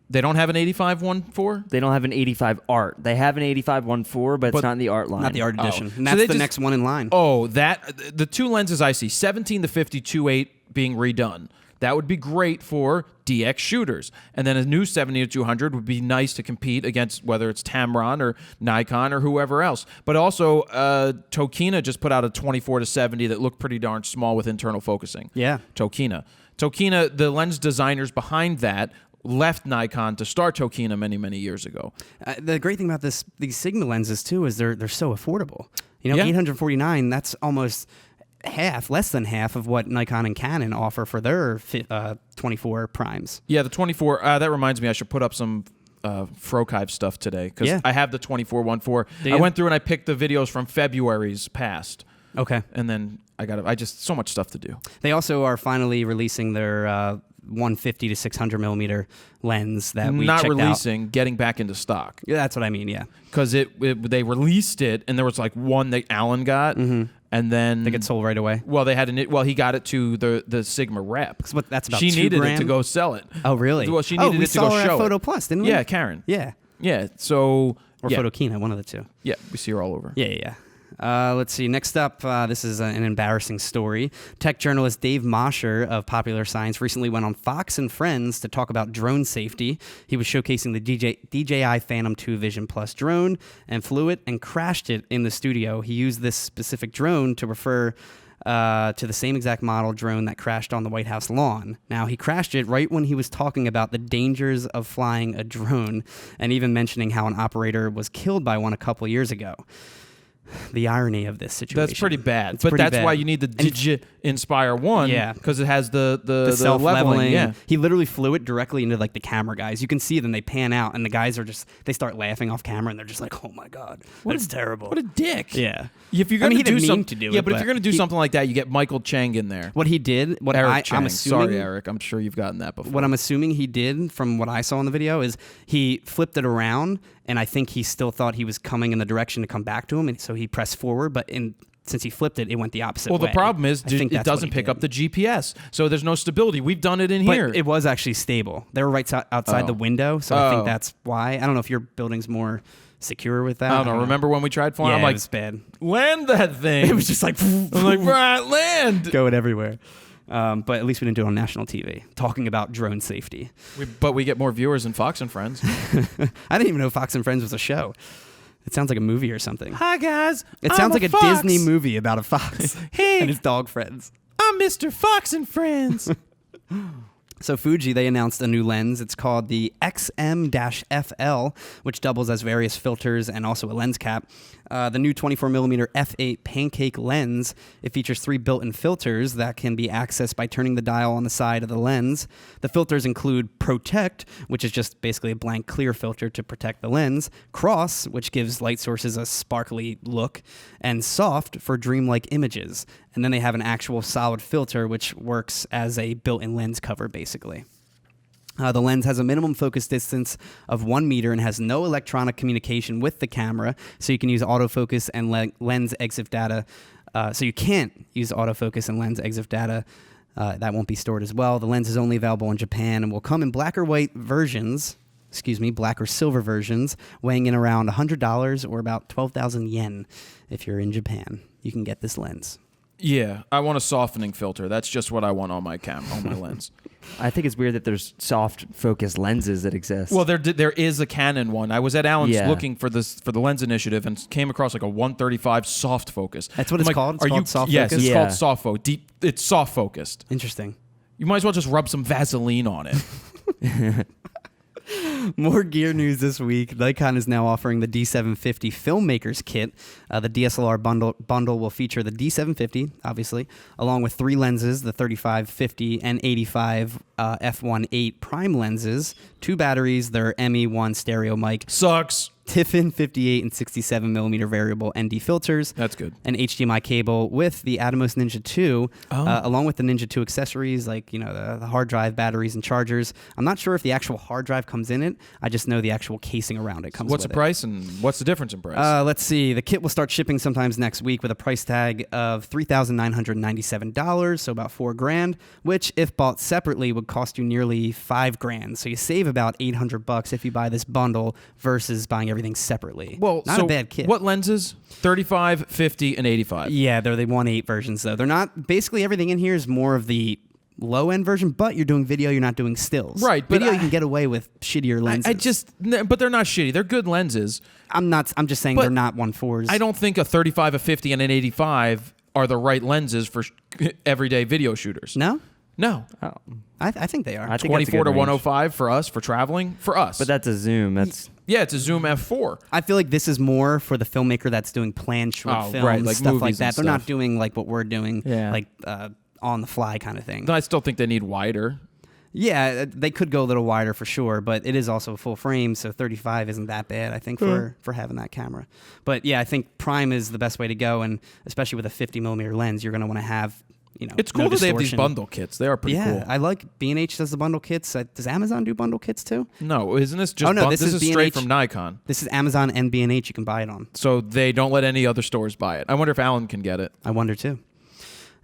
They don't have an 85-1.4? They don't have an 85 art. They have an 85-1.4, but it's not in the art line. Not the art edition. Oh. And that's the next one in line. Oh, the two lenses I see, 17-50 2.8 being redone. That would be great for DX shooters. And then a new 70-200 would be nice to compete against whether it's Tamron or Nikon or whoever else. But also, Tokina just put out a 24-70 that looked pretty darn small with internal focusing. Yeah. Tokina, the lens designers behind that left Nikon to start Tokina many, many years ago. The great thing about these Sigma lenses, too, is they're so affordable. You know, $849, that's almost less than half of what Nikon and Canon offer for their 24 primes. Yeah, the 24, that reminds me, I should put up some Frokive stuff today because I have the 24-1.4. I went through and I picked the videos from February's past. Okay. And then so much stuff to do. They also are finally releasing their 150 to 600 millimeter lens that we not checked releasing, out. Getting back into stock. Yeah, that's what I mean. Yeah, because they released it and there was like one that Alan got, and then they get sold right away. Well, he got it to the Sigma rep. That's about she $2,000. Needed it to go sell it. Oh, really? Well, she needed it to go show it. We saw her at Photo Plus, didn't we? Yeah, Karen. Yeah. So or Photokina, one of the two. Yeah, we see her all over. Yeah. Let's see. Next up, this is an embarrassing story. Tech journalist Dave Mosher of Popular Science recently went on Fox and Friends to talk about drone safety. He was showcasing the DJI Phantom 2 Vision Plus drone and flew it and crashed it in the studio. He used this specific drone to refer to the same exact model drone that crashed on the White House lawn. Now, he crashed it right when he was talking about the dangers of flying a drone and even mentioning how an operator was killed by one a couple years ago. The irony of this situation. That's pretty bad. That's why you need the Digi-Inspire 1. Yeah. Because it has the self-leveling. Yeah. He literally flew it directly into like the camera guys. You can see them, they pan out, and the guys they start laughing off camera, and they're just like, oh my God, that's terrible. What a dick. Yeah. If you're going to do something to do but if you're going to do something like that, you get Michael Chang in there. What he did, I'm assuming. Sorry, Eric. I'm sure you've gotten that before. What I'm assuming he did, from what I saw in the video, is he flipped it around, and I think he still thought he was coming in the direction to come back to him, and so he pressed forward, but since he flipped it, it went the opposite way. Well, the problem is it doesn't pick up the GPS, so there's no stability. We've done it here. It was actually stable. They were right outside the window, so I think that's why. I don't know if your building's more secure with that. I don't know. Remember when we tried flying? Yeah, I'm like, it was bad. Land that thing. It was just like, I'm like, right, land. Going everywhere. But at least we didn't do it on national TV, talking about drone safety. But we get more viewers than Fox and Friends. I didn't even know Fox and Friends was a show. It sounds like a movie or something. Hi, guys. It sounds like a Disney movie about a fox and his dog friends. I'm Mr. Fox and Friends. So Fuji, they announced a new lens. It's called the XM-FL, which doubles as various filters and also a lens cap. The new 24mm f8 pancake lens, it features 3 built-in filters that can be accessed by turning the dial on the side of the lens. The filters include Protect, which is just basically a blank clear filter to protect the lens, Cross, which gives light sources a sparkly look, and Soft for dreamlike images. And then they have an actual solid filter, which works as a built-in lens cover, basically. The lens has a minimum focus distance of 1 meter and has no electronic communication with the camera, so you can use autofocus and lens EXIF data. So you can't use autofocus and lens EXIF data. That won't be stored as well. The lens is only available in Japan and will come in black or silver versions, weighing in around $100 or about 12,000 yen. If you're in Japan, you can get this lens. Yeah, I want a softening filter. That's just what I want on my on my lens. I think it's weird that there's soft focus lenses that exist. Well, there is a Canon one. I was at Allen's looking for the lens initiative and came across like a 135 soft focus. That's what it's called? It's called soft yes, focus? it's called soft focus. It's soft focused. Interesting. You might as well just rub some Vaseline on it. More gear news this week. Nikon is now offering the D750 Filmmakers Kit. The DSLR bundle will feature the D750, obviously, along with 3 lenses, the 35, 50, and 85 f1.8 prime lenses, 2 batteries, their ME1 stereo mic. Sucks. Tiffin 58 and 67mm variable ND filters. That's good. An HDMI cable with the Atomos Ninja 2, along with the Ninja 2 accessories like the hard drive, batteries, and chargers. I'm not sure if the actual hard drive comes in it. I just know the actual casing around it comes with it. What's the price and what's the difference in price? Let's see. The kit will start shipping sometimes next week with a price tag of $3,997, so about $4,000, which if bought separately would cost you nearly $5,000. So you save about $800 if you buy this bundle versus buying everything separately. Well, not a bad kit. What lenses? 35, 50, and 85. Yeah, they're the 1.8 versions though. They're not. Basically, everything in here is more of the low-end version, but you're doing video, you're not doing stills. Right, but video you can get away with shittier lenses. But they're not shitty. They're good lenses. I'm just saying they're not 1.4s. I don't think a 35, a 50, and an 85 are the right lenses for everyday video shooters. No? No. Oh. I think they are. I think 24 to range. 105 for us, for traveling, for us. But that's a zoom. That's it's a zoom f4. I feel like this is more for the filmmaker that's doing planned short films, right, like stuff like movies and that. They're not stuff. doing like what we're doing, Yeah. like on the fly kind of thing. I still think they need wider. Yeah, they could go a little wider for sure, but it is also full frame, so 35 isn't that bad, I think, for having that camera. But yeah, I think prime is the best way to go, and especially with a 50mm lens, you're going to want to have, It's cool no that they have these distortion. bundle kits. They are pretty cool. I like B&H does the bundle kits. Does Amazon do bundle kits too? No, isn't this just no, this is straight B&H. from Nikon. This is Amazon and B&H. You can buy it on. So they don't let any other stores buy it. I wonder if Allen can get it. I wonder too.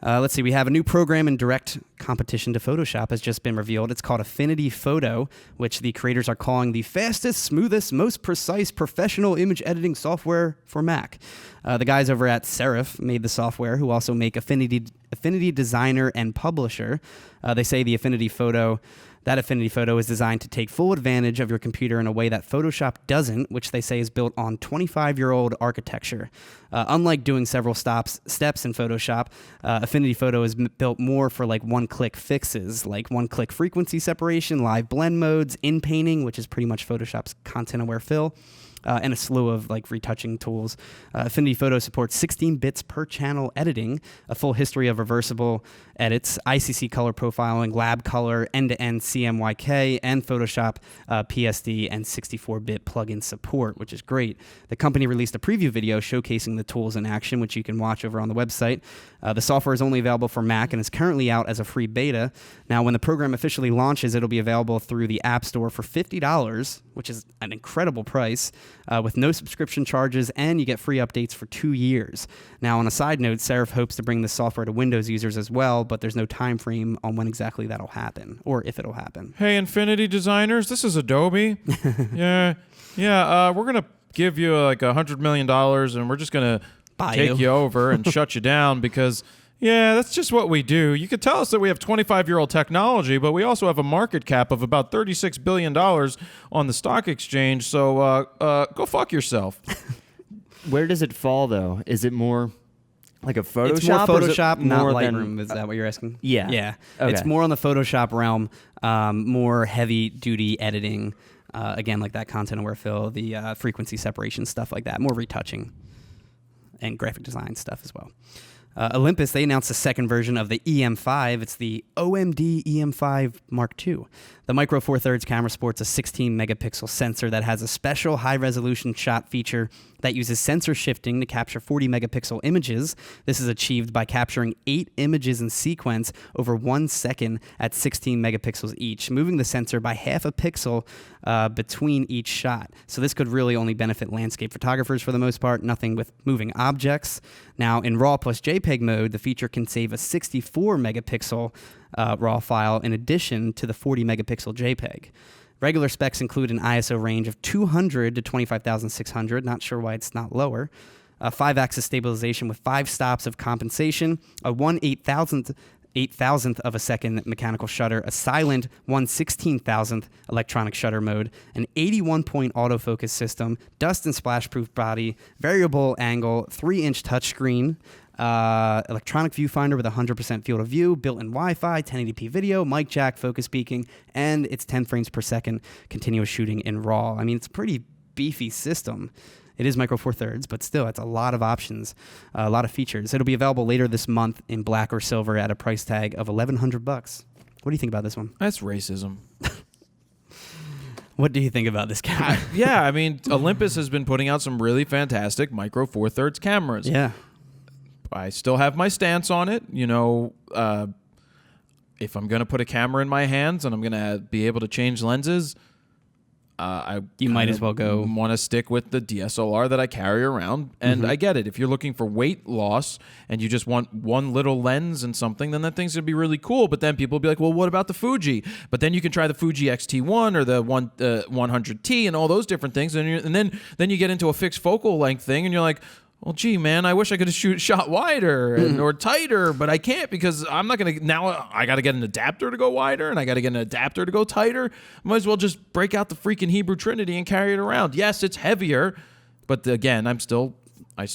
Let's see. We have a new program in direct competition to Photoshop has just been revealed. It's called Affinity Photo, which the creators are calling the fastest, smoothest, most precise professional image editing software for Mac. The guys over at Serif made the software, who also make Affinity Designer and Publisher. They say the Affinity Photo is designed to take full advantage of your computer in a way that Photoshop doesn't, which they say is built on 25-year-old architecture. Unlike doing several steps in Photoshop, Affinity Photo is built more for like one-click fixes, like one-click frequency separation, live blend modes, in-painting, which is pretty much Photoshop's content-aware fill, and a slew of like retouching tools. Affinity Photo supports 16 bits per channel editing, a full history of reversible edits, ICC color profiling, lab color, end-to-end CMYK, and Photoshop PSD and 64-bit plugin support, which is great. The company released a preview video showcasing the tools in action, which you can watch over on the website. The software is only available for Mac and is currently out as a free beta. Now, when the program officially launches, it'll be available through the App Store for $50, which is an incredible price, with no subscription charges, and you get free updates for 2 years. Now, on a side note, Serif hopes to bring this software to Windows users as well, but there's no time frame on when exactly that'll happen, or if it'll happen. Hey, Infinity designers, this is Adobe. We're going to give you like $100 million, and we're just going to take you over and shut you down because... Yeah, that's just what we do. You could tell us that we have 25-year-old technology, but we also have a market cap of about $36 billion on the stock exchange, so go fuck yourself. Where does it fall, though? Is it more like a Photoshop? It's more Photoshop, not more Lightroom. Is that what you're asking? Yeah. Yeah. Okay. It's more on the Photoshop realm, more heavy-duty editing, again, like that content-aware fill, the frequency separation, stuff like that, more retouching. and graphic design stuff as well. Olympus, they announced the second version of the EM5. It's the OMD EM5 Mark II. The Micro Four Thirds camera sports a 16 megapixel sensor that has a special high resolution shot feature that uses sensor shifting to capture 40 megapixel images. This is achieved by capturing 8 images in sequence over 1 second at 16 megapixels each, moving the sensor by half a pixel between each shot. So this could really only benefit landscape photographers for the most part, nothing with moving objects. Now, in RAW plus JPEG mode, the feature can save a 64 megapixel RAW file in addition to the 40 megapixel JPEG. Regular specs include an ISO range of 200 to 25,600, not sure why it's not lower, a 5-axis stabilization with 5 stops of compensation, a 1/8,000th of a second mechanical shutter, a silent 1/16,000th electronic shutter mode, an 81-point autofocus system, dust and splash-proof body, variable angle, 3-inch touchscreen, electronic viewfinder with 100% field of view, built-in Wi-Fi, 1080p video, mic jack, focus peaking, and it's 10 frames per second continuous shooting in RAW. I mean, it's a pretty beefy system. It is Micro Four Thirds, but still, it's a lot of options, a lot of features. It'll be available later this month in black or silver at a price tag of $1,100. What do you think about this one? That's racism. What do you think about this camera? Yeah, I mean, Olympus has been putting out some really fantastic Micro Four Thirds cameras. Yeah. I still have my stance on it. You know, if I'm going to put a camera in my hands and I'm going to be able to change lenses, you might as well go. Want to stick with the DSLR that I carry around. And I get it. If you're looking for weight loss and you just want one little lens and something, then that thing's going to be really cool. But then people will be like, well, what about the Fuji? But then you can try the Fuji X-T1 or the 100T and all those different things. And then you get into a fixed focal length thing and you're like, well, gee, man, I wish I could have shot wider or tighter, but I can't because I'm not going to. Now I got to get an adapter to go wider and I got to get an adapter to go tighter. Might as well just break out the freaking Hebrew Trinity and carry it around. Yes, it's heavier, but again, I still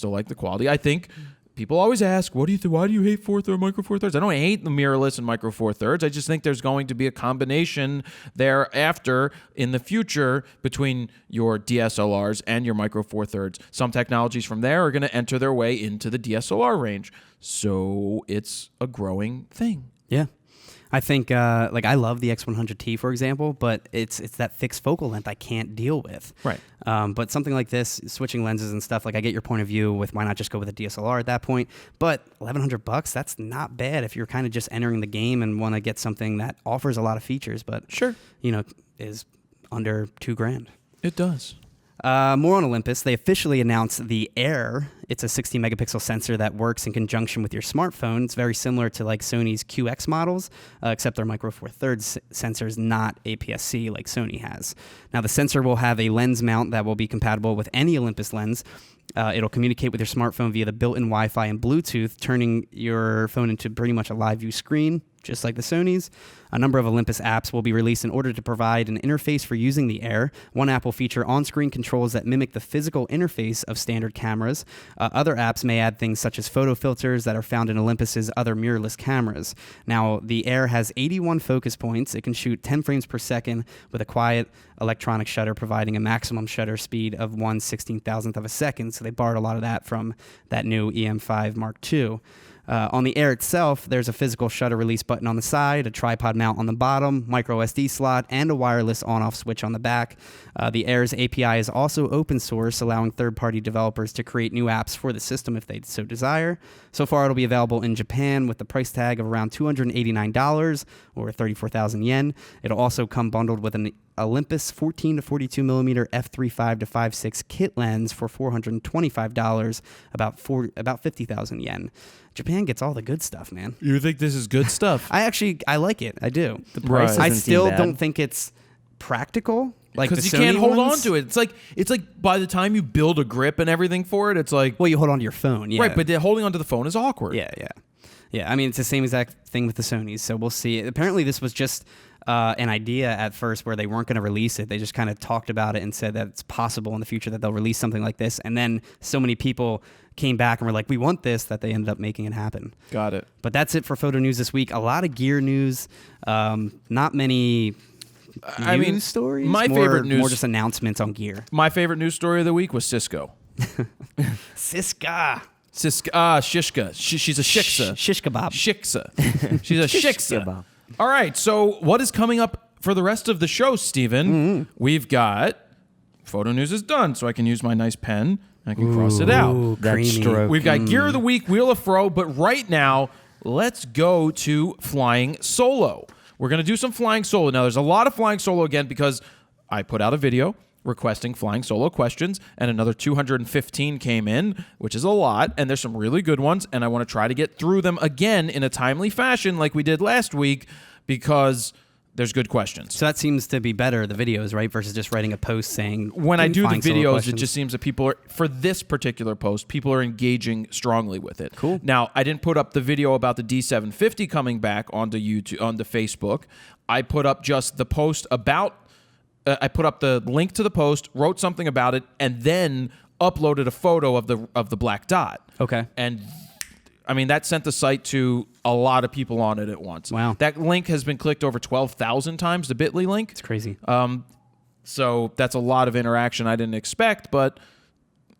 like the quality. I think people always ask, why do you hate Micro Four Thirds? I don't hate the mirrorless and Micro Four Thirds. I just think there's going to be a combination thereafter in the future between your DSLRs and your Micro Four Thirds. Some technologies from there are going to enter their way into the DSLR range. So it's a growing thing. Yeah. I think, I love the X100T, for example, but it's that fixed focal length I can't deal with. Right. But something like this, switching lenses and stuff, I get your point of view with why not just go with a DSLR at that point. But $1,100, that's not bad if you're kind of just entering the game and want to get something that offers a lot of features, but sure, is under $2,000. It does. More on Olympus. They officially announced the Air. It's a 16 megapixel sensor that works in conjunction with your smartphone. It's very similar to Sony's QX models, except their Micro Four Thirds sensor is not APS-C like Sony has. Now, the sensor will have a lens mount that will be compatible with any Olympus lens. It'll communicate with your smartphone via the built-in Wi-Fi and Bluetooth, turning your phone into pretty much a live view screen, just like the Sony's. A number of Olympus apps will be released in order to provide an interface for using the Air. One app will feature on-screen controls that mimic the physical interface of standard cameras. Other apps may add things such as photo filters that are found in Olympus's other mirrorless cameras. Now, the Air has 81 focus points. It can shoot 10 frames per second with a quiet electronic shutter, providing a maximum shutter speed of 1/16,000th of a second. So they borrowed a lot of that from that new EM5 Mark II. On the Air itself, there's a physical shutter release button on the side, a tripod mount on the bottom, micro SD slot, and a wireless on-off switch on the back. The Air's API is also open source, allowing third-party developers to create new apps for the system if they so desire. So far, it'll be available in Japan with the price tag of around $289 or 34,000 yen. It'll also come bundled with an Olympus 14 to 42 millimeter f3.5 to 5.6 kit lens for $425, about 50,000 yen. Japan gets all the good stuff, man. You think this is good stuff? I like it. I do. The price I doesn't still seem bad. don't think it's practical. Because you can't hold on to it. It's like by the time you build a grip and everything for it, it's like, well, you hold on to your phone, yeah. Right, but holding onto the phone is awkward. Yeah. I mean, it's the same exact thing with the Sonys. So we'll see. Apparently, this was just an idea at first where they weren't going to release it. They just kind of talked about it and said that it's possible in the future that they'll release something like this. And then so many people came back and were like, we want this, that they ended up making it happen. Got it. But that's it for photo news this week. A lot of gear news. Not many news stories. More just announcements on gear. My favorite news story of the week was Cisco. Cisco. Shishka. She's a shiksa. Shish kebab. Shiksa. She's a shiksa. kebab. All right. So what is coming up for the rest of the show, Steven? We've got photo news is done, so I can use my nice pen. I can cross it out. That stroke. We've got Gear of the Week, Wheel of Fro, but right now, let's go to Flying Solo. We're going to do some Flying Solo. Now, there's a lot of Flying Solo again because I put out a video requesting Flying Solo questions, and another 215 came in, which is a lot, and there's some really good ones, and I want to try to get through them again in a timely fashion like we did last week because there's good questions. So that seems to be better, the videos, right? Versus just writing a post saying... When I do the Flying Solo videos, questions. it just seems that people are, for this particular post, people are engaging strongly with it. Cool. Now, I didn't put up the video about the D750 coming back onto YouTube, onto Facebook. I put up just the post about... I put up the link to the post, wrote something about it, and then uploaded a photo of the black dot. Okay. And I mean, that sent the site to a lot of people on it at once. Wow. That link has been clicked over 12,000 times, the Bitly link. It's crazy. So that's a lot of interaction I didn't expect, but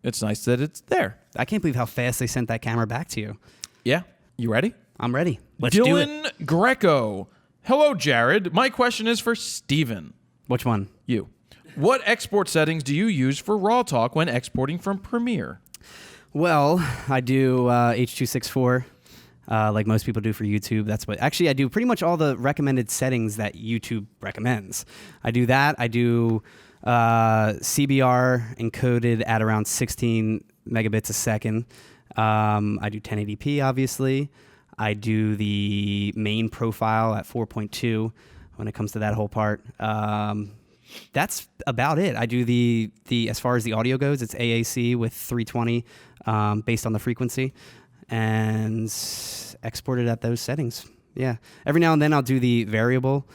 it's nice that it's there. I can't believe how fast they sent that camera back to you. Yeah. You ready? I'm ready. Let's do it. Dylan Greco. Hello, Jared. My question is for Steven. Which one? You. What export settings do you use for RAWtalk when exporting from Premiere? Well, I do H.264, like most people do for YouTube. That's what actually I do. Pretty much all the recommended settings that YouTube recommends. I do that. I do CBR encoded at around 16 megabits a second. I do 1080p, obviously. I do the main profile at 4.2 when it comes to that whole part. That's about it. I do the as far as the audio goes, it's AAC with 320 based on the frequency and exported at those settings. Yeah. Every now and then I'll do the variable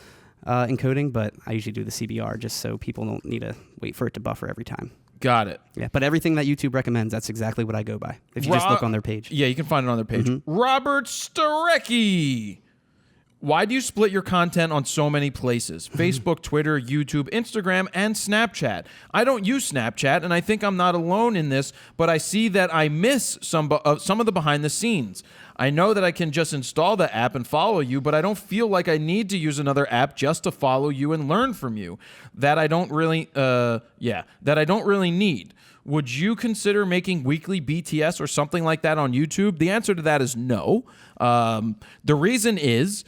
encoding, but I usually do the CBR just so people don't need to wait for it to buffer every time. Got it. Yeah, but everything that YouTube recommends, that's exactly what I go by. If you just look on their page. Yeah, you can find it on their page. Mm-hmm. Robert Starecki. Why do you split your content on so many places? Facebook, Twitter, YouTube, Instagram, and Snapchat. I don't use Snapchat, and I think I'm not alone in this, but I see that I miss some of the behind the scenes. I know that I can just install the app and follow you, but I don't feel like I need to use another app just to follow you and learn from you. That I don't really need. Would you consider making weekly BTS or something like that on YouTube? The answer to that is no. The reason is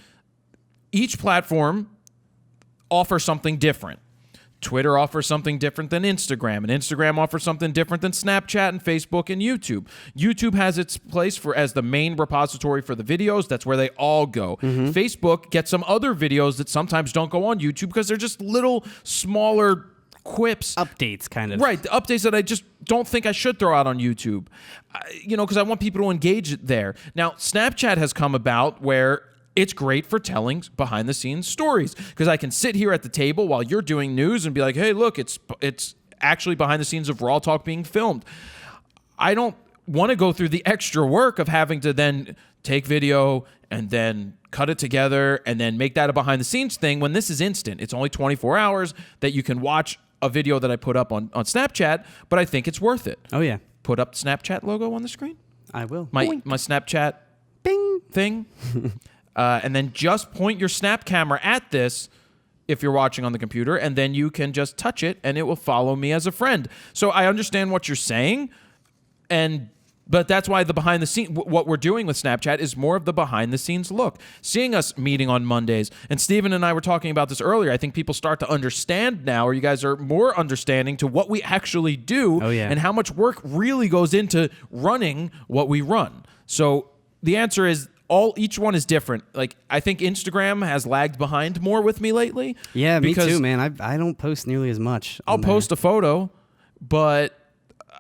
each platform offers something different. Twitter offers something different than Instagram, and Instagram offers something different than Snapchat and Facebook and YouTube. YouTube has its place as the main repository for the videos. That's where they all go. Mm-hmm. Facebook gets some other videos that sometimes don't go on YouTube because they're just little, smaller quips. Updates, kind of. Right, the updates that I just don't think I should throw out on YouTube. Because I want people to engage there. Now, Snapchat has come about where it's great for telling behind-the-scenes stories because I can sit here at the table while you're doing news and be like, hey, look, it's actually behind the scenes of RAWtalk being filmed. I don't want to go through the extra work of having to then take video and then cut it together and then make that a behind-the-scenes thing when this is instant. It's only 24 hours that you can watch a video that I put up on Snapchat, but I think it's worth it. Oh, yeah. Put up Snapchat logo on the screen. I will. My Snapchat Bing. thing. And then just point your snap camera at this if you're watching on the computer, and then you can just touch it, and it will follow me as a friend. So I understand what you're saying, but that's why the behind the scenes, what we're doing with Snapchat is more of the behind the scenes look. Seeing us meeting on Mondays, and Steven and I were talking about this earlier, I think people start to understand now, or you guys are more understanding to what we actually do and how much work really goes into running what we run. So the answer is each one is different. Like, I think Instagram has lagged behind more with me lately. Yeah, me too, man. I don't post nearly as much. I'll post a photo, but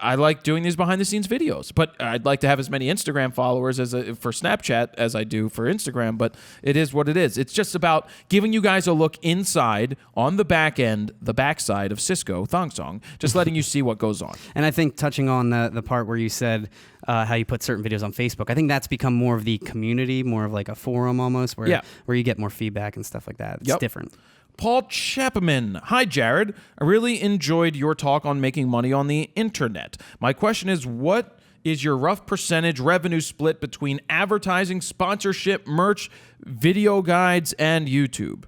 I like doing these behind the scenes videos. But I'd like to have as many Instagram followers for Snapchat as I do for Instagram, but it is what it is. It's just about giving you guys a look inside on the back end, the backside of Cisco Thong Song, just letting you see what goes on. And I think touching on the part where you said how you put certain videos on Facebook, I think that's become more of the community, more of like a forum almost, where you get more feedback and stuff like that. It's different. Paul Chapman. Hi, Jared. I really enjoyed your talk on making money on the internet. My question is, what is your rough percentage revenue split between advertising, sponsorship, merch, video guides, and YouTube?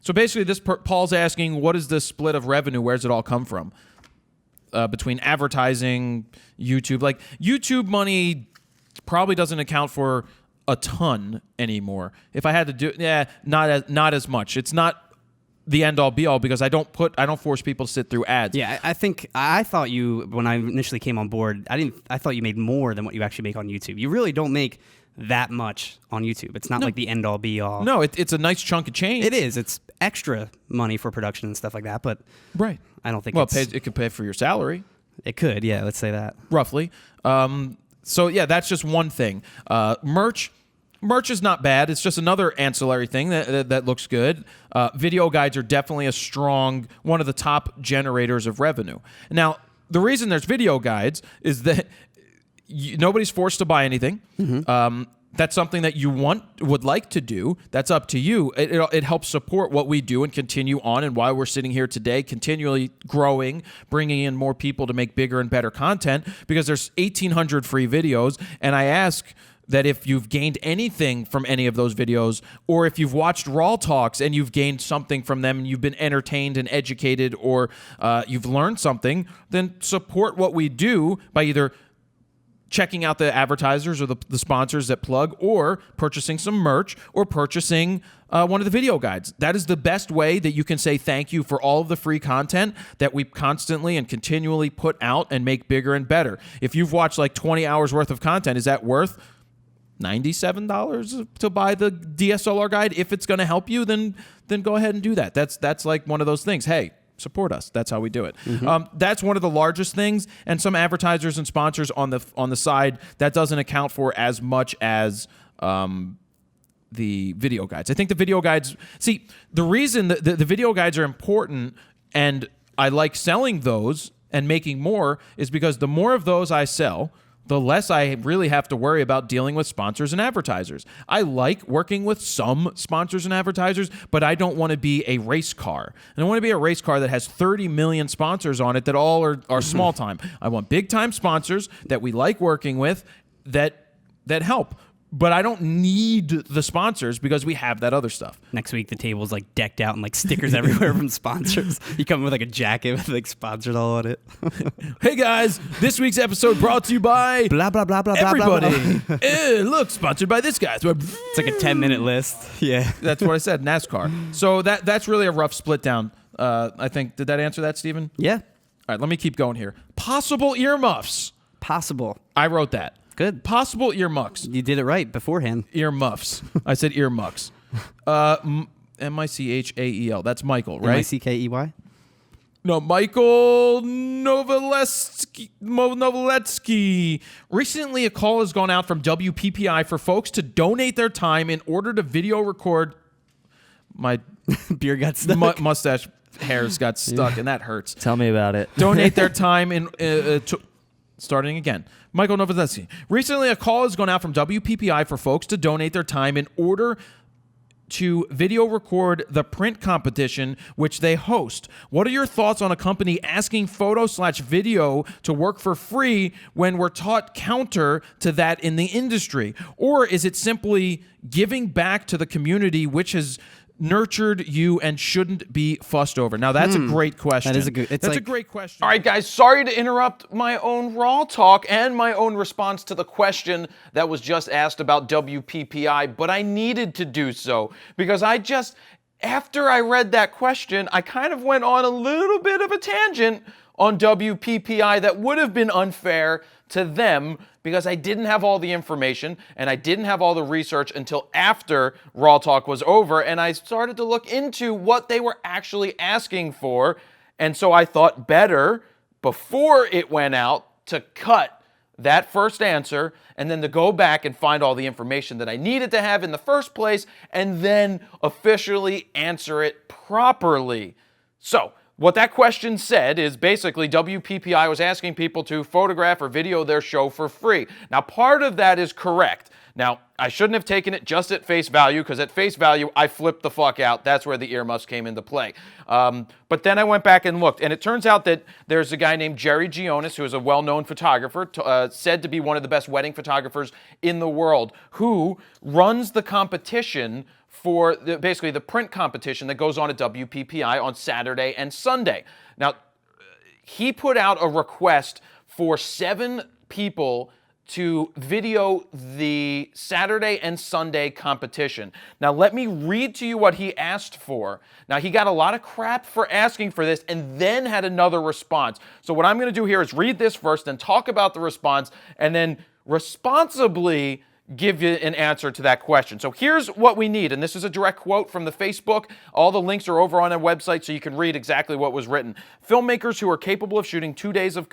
So basically, Paul's asking, what is the split of revenue? Where does it all come from? Between advertising, YouTube. Like, YouTube money probably doesn't account for a ton anymore. If I had to do, not as much. It's not the end all be all because I don't force people to sit through ads. Yeah, I thought you, when I initially came on board, I thought you made more than what you actually make on YouTube. You really don't make that much on YouTube. It's not like the end all be all. No, it's a nice chunk of change. It is. It's extra money for production and stuff like that, but right. I don't think it could pay for your salary. It could, yeah, let's say that. Roughly. So yeah, that's just one thing. Merch is not bad. It's just another ancillary thing that looks good. Video guides are definitely one of the top generators of revenue. Now, the reason there's video guides is that nobody's forced to buy anything. Mm-hmm. That's something that you would like to do. That's up to you. It helps support what we do and continue on, and why we're sitting here today, continually growing, bringing in more people to make bigger and better content, because there's 1,800 free videos, and I ask that if you've gained anything from any of those videos, or if you've watched RAWtalks and you've gained something from them and you've been entertained and educated, or you've learned something, then support what we do by either checking out the advertisers or the sponsors that plug, or purchasing some merch, or purchasing one of the video guides. That is the best way that you can say thank you for all of the free content that we constantly and continually put out and make bigger and better. If you've watched like 20 hours worth of content, is that worth $97 to buy the DSLR guide? If it's going to help you, then go ahead and do that. That's like one of those things. Hey, support us. That's how we do it. Mm-hmm. That's one of the largest things, and some advertisers and sponsors on the side that doesn't account for as much as the video guides. I think the video guides. See, the reason that the video guides are important, and I like selling those and making more, is because the more of those I sell, the less I really have to worry about dealing with sponsors and advertisers. I like working with some sponsors and advertisers, but I don't want to be a race car. And I want to be a race car that has 30 million sponsors on it that all are small time. I want big time sponsors that we like working with that help. But I don't need the sponsors because we have that other stuff. Next week, the table's like decked out and like stickers everywhere from sponsors. You come with like a jacket with like sponsors all on it. Hey guys, this week's episode brought to you by blah, blah, blah, blah, everybody. Blah, blah. Look, sponsored by this guy. It's like a 10-minute list. Yeah. That's what I said, NASCAR. So that's really a rough split down. I think, did that answer that, Steven? Yeah. All right, let me keep going here. Possible earmuffs. Possible. I wrote that. Good. Possible earmuffs. You did it right beforehand. Earmuffs. I said earmuffs. Michael. That's Michael, right? Mickey? No, Michael Noveletsky. Recently, a call has gone out from WPPI for folks to donate their time in order to video record. My beard got stuck. Mustache hairs got stuck, and that hurts. Tell me about it. Donate their time in... Starting again. Michael Noveletsky. Recently, a call has gone out from WPPI for folks to donate their time in order to video record the print competition which they host. What are your thoughts on a company asking photo/video to work for free when we're taught counter to that in the industry? Or is it simply giving back to the community which has nurtured you and shouldn't be fussed over? Now, that's a great question. That is a great question. All right, guys, sorry to interrupt my own RAWtalk and my own response to the question that was just asked about WPPI, but I needed to do so because after I read that question, I kind of went on a little bit of a tangent on WPPI that would have been unfair to them because I didn't have all the information and I didn't have all the research until after RAWtalk was over, and I started to look into what they were actually asking for, and so I thought better before it went out to cut that first answer and then to go back and find all the information that I needed to have in the first place and then officially answer it properly. So, what that question said is basically WPPI was asking people to photograph or video their show for free. Now, part of that is correct. Now, I shouldn't have taken it just at face value, because at face value, I flipped the fuck out. That's where the earmuffs came into play. But then I went back and looked, and it turns out that there's a guy named Jerry Gionis, who is a well-known photographer, said to be one of the best wedding photographers in the world, who runs the competition for basically the print competition that goes on at WPPI on Saturday and Sunday. Now, he put out a request for 7 people to video the Saturday and Sunday competition. Now, let me read to you what he asked for. Now, he got a lot of crap for asking for this and then had another response. So what I'm going to do here is read this first and talk about the response and then responsibly give you an answer to that question. So here's what we need, and this is a direct quote from the Facebook. All the links are over on our website, so you can read exactly what was written. Filmmakers who are capable of shooting 2 days of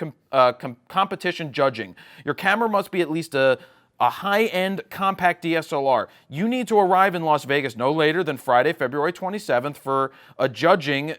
competition judging. Your camera must be at least a high-end compact DSLR. You need to arrive in Las Vegas no later than Friday, February 27th for a judging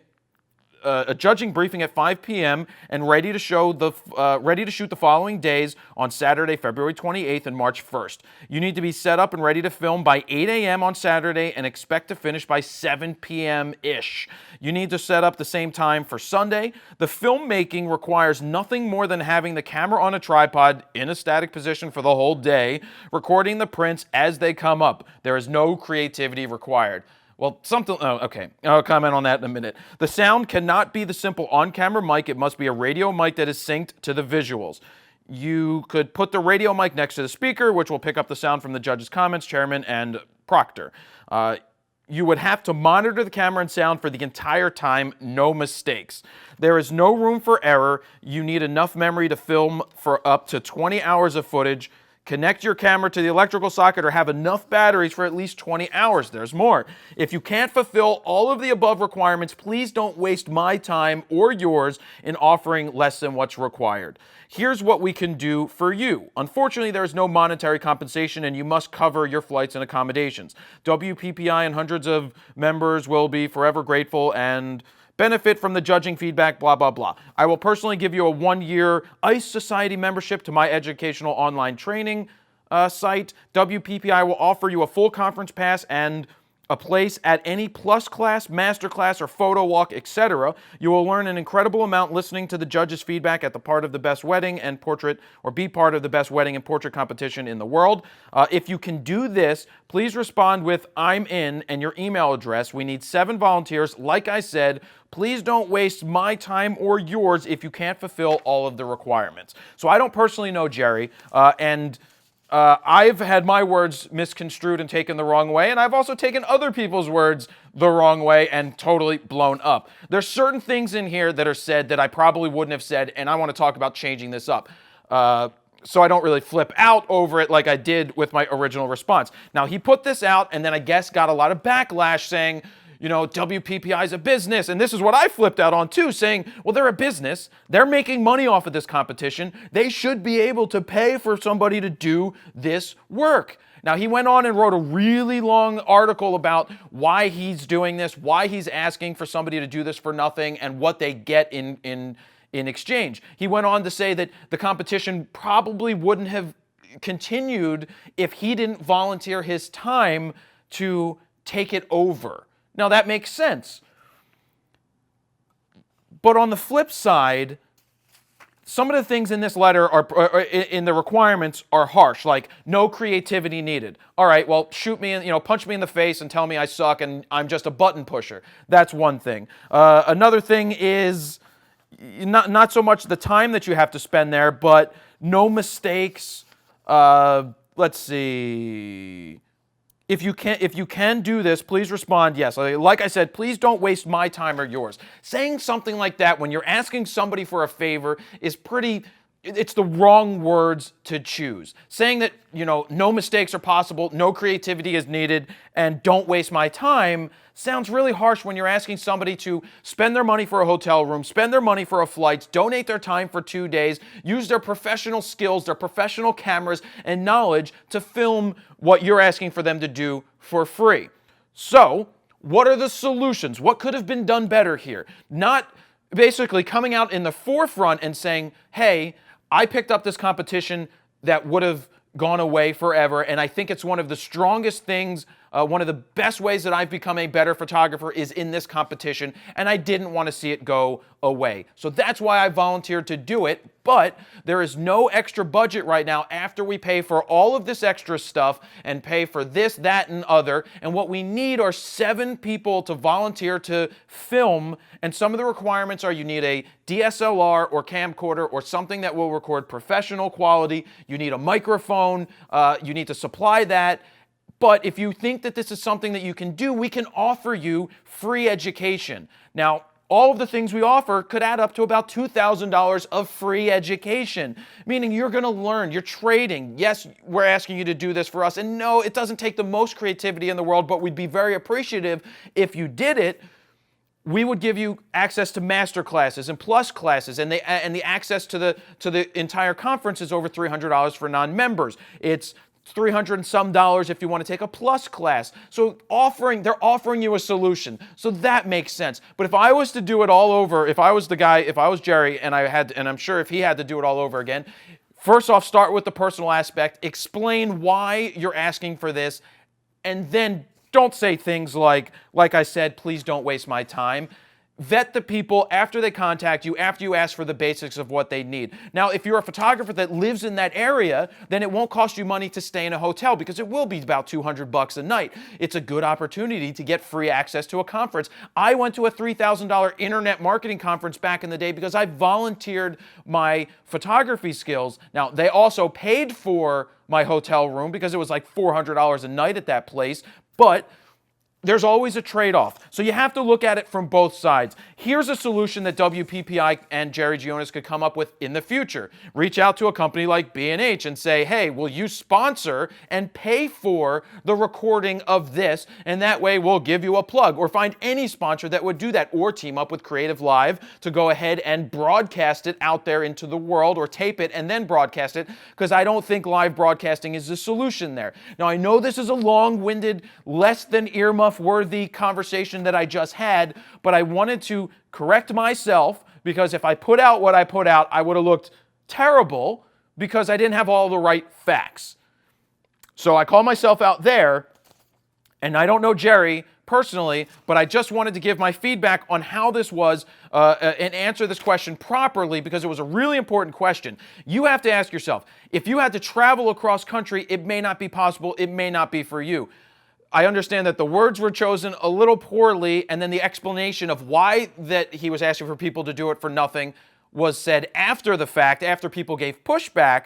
briefing at 5 p.m. and ready to shoot the following days on Saturday, February 28th and March 1st. You need to be set up and ready to film by 8 a.m. on Saturday and expect to finish by 7 p.m.-ish. You need to set up the same time for Sunday. The filmmaking requires nothing more than having the camera on a tripod in a static position for the whole day, recording the prints as they come up. There is no creativity required. Well, okay, I'll comment on that in a minute. The sound cannot be the simple on-camera mic. It must be a radio mic that is synced to the visuals. You could put the radio mic next to the speaker, which will pick up the sound from the judges' comments, chairman, and proctor. You would have to monitor the camera and sound for the entire time, no mistakes. There is no room for error. You need enough memory to film for up to 20 hours of footage. Connect your camera to the electrical socket or have enough batteries for at least 20 hours. There's more. If you can't fulfill all of the above requirements, please don't waste my time or yours in offering less than what's required. Here's what we can do for you. Unfortunately, there is no monetary compensation and you must cover your flights and accommodations. WPPI and hundreds of members will be forever grateful and benefit from the judging feedback, blah, blah, blah. I will personally give you a 1-year ICE Society membership to my educational online training site. WPPI will offer you a full conference pass and a place at any plus class, master class, or photo walk, etc. You will learn an incredible amount listening to the judges' feedback at the part of the best wedding and portrait, or be part of the best wedding and portrait competition in the world. If you can do this, please respond with "I'm in" and your email address. We need 7 volunteers. Like I said, please don't waste my time or yours if you can't fulfill all of the requirements. So I don't personally know Jerry, and I've had my words misconstrued and taken the wrong way, and I've also taken other people's words the wrong way and totally blown up. There's certain things in here that are said that I probably wouldn't have said, and I want to talk about changing this up. So I don't really flip out over it like I did with my original response. Now, he put this out, and then I guess got a lot of backlash saying, you know, WPPI is a business, and this is what I flipped out on too, saying, well, they're a business. They're making money off of this competition. They should be able to pay for somebody to do this work. Now, he went on and wrote a really long article about why he's doing this, why he's asking for somebody to do this for nothing, and what they get in exchange. He went on to say that the competition probably wouldn't have continued if he didn't volunteer his time to take it over. Now, that makes sense. But on the flip side, some of the things in this letter are in the requirements are harsh, like no creativity needed. All right, well, shoot me, punch me in the face and tell me I suck and I'm just a button pusher. That's one thing. Another thing is not so much the time that you have to spend there, but no mistakes. Let's see. If you can do this, please respond yes. Like I said, please don't waste my time or yours. Saying something like that when you're asking somebody for a favor is it's the wrong words to choose. Saying that, no mistakes are possible, no creativity is needed, and don't waste my time sounds really harsh when you're asking somebody to spend their money for a hotel room, spend their money for a flight, donate their time for 2 days, use their professional skills, their professional cameras, and knowledge to film what you're asking for them to do for free. So, what are the solutions? What could have been done better here? Not basically coming out in the forefront and saying, hey, I picked up this competition that would have gone away forever, and I think it's one of the strongest things, one of the best ways that I've become a better photographer is in this competition, and I didn't want to see it go away. So that's why I volunteered to do it, but there is no extra budget right now after we pay for all of this extra stuff and pay for this, that, and other, and what we need are 7 people to volunteer to film, and some of the requirements are you need a DSLR or camcorder or something that will record professional quality, you need a microphone, you need to supply that. But if you think that this is something that you can do, we can offer you free education. Now, all of the things we offer could add up to about $2,000 of free education, meaning you're going to learn, you're trading. Yes, we're asking you to do this for us, and no, it doesn't take the most creativity in the world, but we'd be very appreciative if you did it. We would give you access to master classes and plus classes, and the access to the entire conference is over $300 for non-members. It's $300 and some if you want to take a plus class. So they're offering you a solution. So that makes sense. But if I was to do it all over, if I was Jerry, and I'm sure if he had to do it all over again, first off, start with the personal aspect, explain why you're asking for this, and then don't say things like I said, please don't waste my time. Vet the people after they contact you, after you ask for the basics of what they need. Now, if you're a photographer that lives in that area, then it won't cost you money to stay in a hotel because it will be about $200 a night. It's a good opportunity to get free access to a conference. I went to a $3,000 internet marketing conference back in the day because I volunteered my photography skills. Now, they also paid for my hotel room because it was like $400 a night at that place, but there's always a trade-off. So you have to look at it from both sides. Here's a solution that WPPI and Jerry Gionis could come up with in the future. Reach out to a company like B&H and say, hey, will you sponsor and pay for the recording of this? And that way we'll give you a plug. Or find any sponsor that would do that. Or team up with Creative Live to go ahead and broadcast it out there into the world, or tape it and then broadcast it, because I don't think live broadcasting is the solution there. Now, I know this is a long-winded, less than earmuff-worthy conversation that I just had, but I wanted to correct myself, because if I put out what I put out, I would have looked terrible because I didn't have all the right facts. So I call myself out there, and I don't know Jerry personally, but I just wanted to give my feedback on how this was and answer this question properly, because it was a really important question. You have to ask yourself, if you had to travel across country, it may not be possible, it may not be for you. I understand that the words were chosen a little poorly, and then the explanation of why that he was asking for people to do it for nothing was said after the fact, after people gave pushback.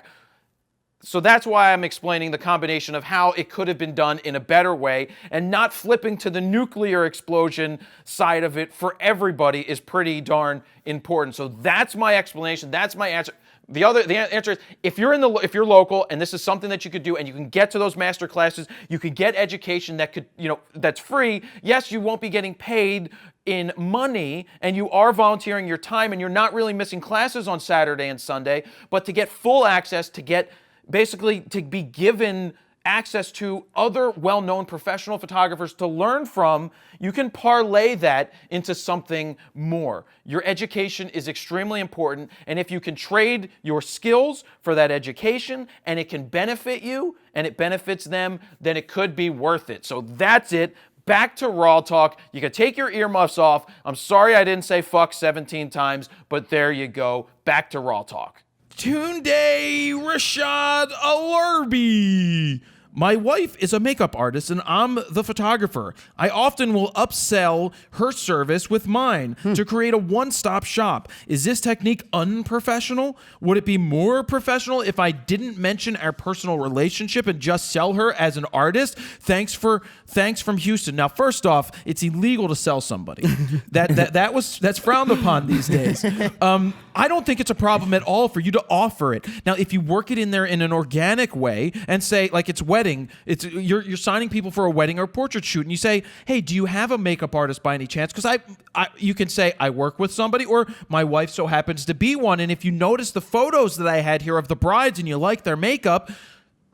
So that's why I'm explaining the combination of how it could have been done in a better way, and not flipping to the nuclear explosion side of it for everybody is pretty darn important. So that's my explanation. That's my answer. The answer is, if you're local and this is something that you could do and you can get to those master classes, you can get education that could, that's free. Yes, you won't be getting paid in money, and you are volunteering your time, and you're not really missing classes on Saturday and Sunday, but to get full access, to be given access to other well-known professional photographers to learn from, you can parlay that into something more. Your education is extremely important, and if you can trade your skills for that education, and it can benefit you, and it benefits them, then it could be worth it. So that's it. Back to RAWtalk. You can take your earmuffs off. I'm sorry I didn't say fuck 17 times, but there you go. Back to RAWtalk. Tunde Rashad Alarbi. My wife is a makeup artist and I'm the photographer. I often will upsell her service with mine to create a one-stop shop. Is this technique unprofessional? Would it be more professional if I didn't mention our personal relationship and just sell her as an artist? Thanks from Houston. Now, first off, it's illegal to sell somebody. That's frowned upon these days. I don't think it's a problem at all for you to offer it. Now, if you work it in there in an organic way and say, like, it's wedding, you're signing people for a wedding or a portrait shoot, and you say, hey, do you have a makeup artist by any chance? Because you can say, I work with somebody, or my wife so happens to be one, and if you notice the photos that I had here of the brides and you like their makeup,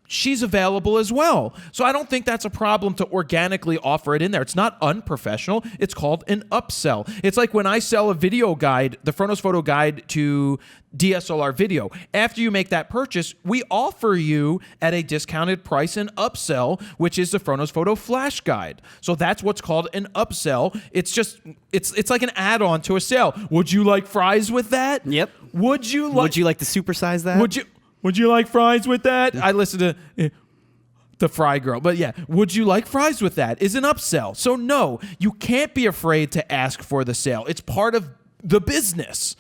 she's available as well. So I don't think that's a problem to organically offer it in there. It's not unprofessional. It's called an upsell. It's like when I sell a video guide, the Front Photo Guide to DSLR video. After you make that purchase, we offer you at a discounted price an upsell, which is the Front Photo Flash Guide. So that's what's called an upsell. It's like an add-on to a sale. Would you like fries with that? Yep. Would you like to supersize that? Would you like fries with that? I listen to the Fry Girl. But yeah, would you like fries with that? Is an upsell. So no, you can't be afraid to ask for the sale. It's part of the business.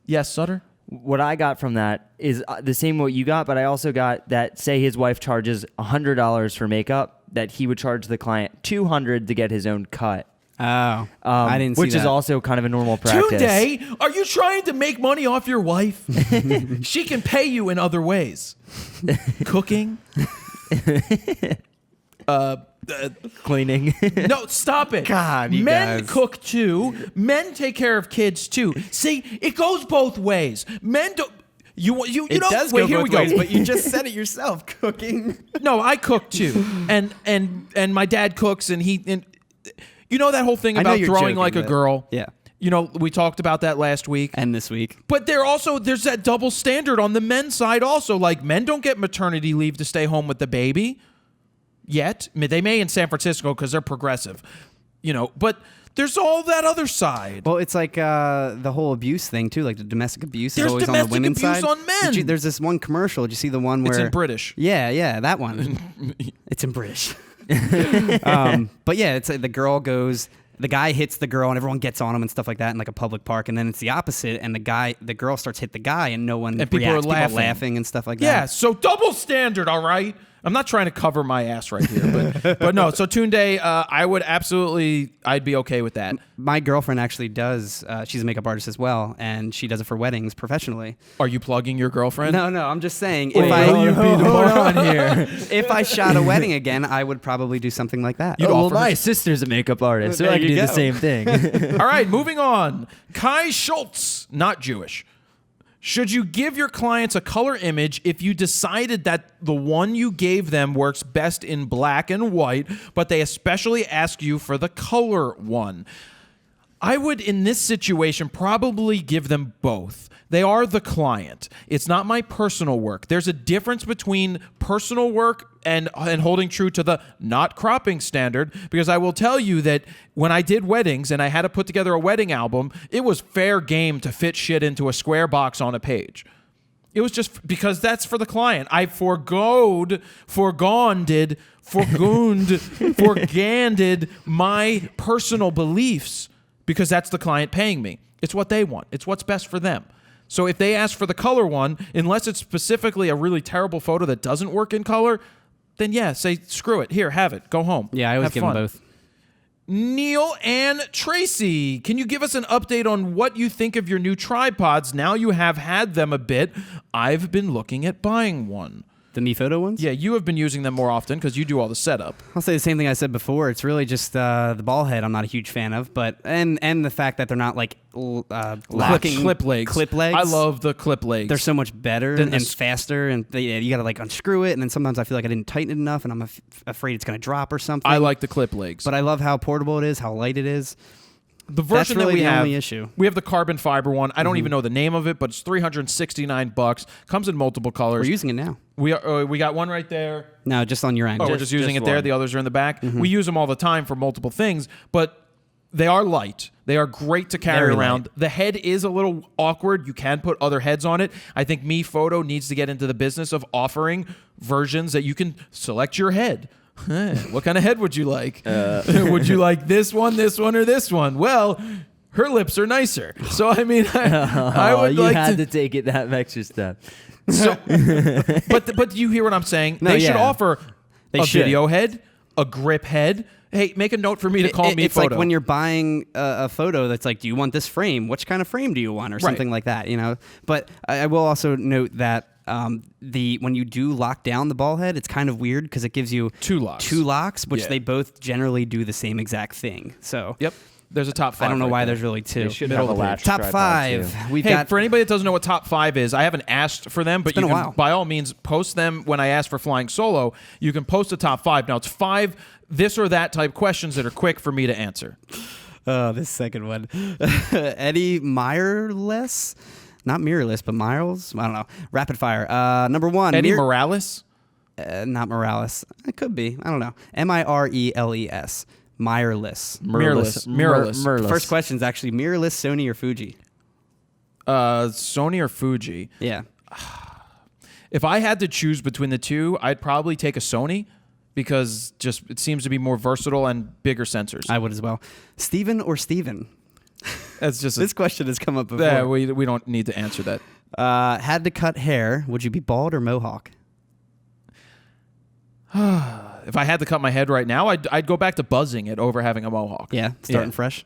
Yes, Sutter? What I got from that is the same what you got, but I also got that, say his wife charges $100 for makeup, that he would charge the client $200 to get his own cut. Oh, I didn't see which that. is also kind of a normal practice. Tunde, are you trying to make money off your wife? She can pay you in other ways. Cooking. Cleaning. No, stop it. God, you Men guys. cook too. Men take care of kids too. See, it goes both ways. Men don't. It does wait, go here both we go. ways, but you just said it yourself, cooking. No, I cook too, and my dad cooks, and you know that whole thing I know about you're throwing joking, like a but- girl. Yeah. You know, we talked about that last week. And this week. But there's that double standard on the men's side also. Like, men don't get maternity leave to stay home with the baby yet. I mean, they may in San Francisco because they're progressive, you know. But there's all that other side. Well, it's like the whole abuse thing too, like the domestic abuse There's is always on the domestic women's abuse side. on men. There's this one commercial. Did you see the one where It's in British. Yeah, that one. It's in British. But yeah, it's like the girl goes. The guy hits the girl and everyone gets on him and stuff like that in like a public park, and then it's the opposite, and the girl starts hit the guy and no one And people are reacts. laughing. Laughing and stuff like that. Yeah, so double standard, all right? I'm not trying to cover my ass right here, but no. So Tunde, I'd be okay with that. My girlfriend actually does. She's a makeup artist as well, and she does it for weddings professionally. Are you plugging your girlfriend? No, I'm just saying. Wait, hold on here. If I shot a wedding again, I would probably do something like that. Well, offer her- my sister's a makeup artist, so There I can you do the go. same thing. All right, moving on. Kai Schultz, not Jewish. Should you give your clients a color image if you decided that the one you gave them works best in black and white, but they especially ask you for the color one? I would, in this situation, probably give them both. They are the client. It's not my personal work. There's a difference between personal work and holding true to the not cropping standard, because I will tell you that when I did weddings and I had to put together a wedding album, it was fair game to fit shit into a square box on a page. It was just because that's for the client. I forganded my personal beliefs because that's the client paying me. It's what they want. It's what's best for them. So if they ask for the color one, unless it's specifically a really terrible photo that doesn't work in color, then yeah, say, screw it. Here, have it. Go home. Yeah, I always Have give fun. them both. Neil and Tracy, can you give us an update on what you think of your new tripods now you have had them a bit? I've been looking at buying one. The Me Photo ones? Yeah, you have been using them more often because you do all the setup. I'll say the same thing I said before. It's really just the ball head I'm not a huge fan of, but and the fact that they're not like locking Clip legs. Clip legs. I love the clip legs. They're so much better Then and this- faster, and you got to like unscrew it, and then sometimes I feel like I didn't tighten it enough, and I'm afraid it's going to drop or something. I like the clip legs. But I love how portable it is, how light it is. The version really that we the have, only issue. we have the carbon fiber one. I don't even know the name of it, but it's $369. Comes in multiple colors. We're using it now. We got one right there. No, just on your end. Oh, we're just using it there. one. The others are in the back. We use them all the time for multiple things, but they are light. They are great to carry Very around. light. The head is a little awkward. You can put other heads on it. I think Me Photo needs to get into the business of offering versions that you can select your head. What kind of head would you like? Would you like this one, or this one? Well, her lips are nicer. So, I mean, I would you like had to. to take it that extra step. So, but do you hear what I'm saying? No, They should yeah. offer They a should. video head, a grip head. Hey, make a note for me to call Me It's Photo. like when you're buying a photo that's like, do you want this frame? Which kind of frame do you want? Or something like that, you know? But I will also note that when you do lock down the ball head, it's kind of weird because it gives you Two locks. which Yeah. they both generally do the same exact thing. So Yep. There's a top 5. I don't know right why there. there's really two. They should have a latch Top tripod, 5. too. We've Hey, got for anybody that doesn't know what top 5 is, I haven't asked for them, but been you a can, while. by all means, post them when I ask for Flying Solo. You can post a top 5. Now, it's 5 this or that type questions that are quick for me to answer. Oh, this second one. Eddie Mireless? Not mirrorless, but Miles? I don't know. Rapid fire. Number 1. Eddie Morales? Not Morales. It could be. I don't know. Mireles. Mireless. Mirrorless. First question is actually mirrorless, Sony or Fuji? Sony or Fuji? Yeah. If I had to choose between the two, I'd probably take a Sony because just it seems to be more versatile and bigger sensors. I would as well. Steven or Steven? That's just This question has come up before. yeah. We don't need to answer that. Had to cut hair. Would you be bald or mohawk? If I had to cut my head right now, I'd go back to buzzing it over having a mohawk. Yeah, starting fresh.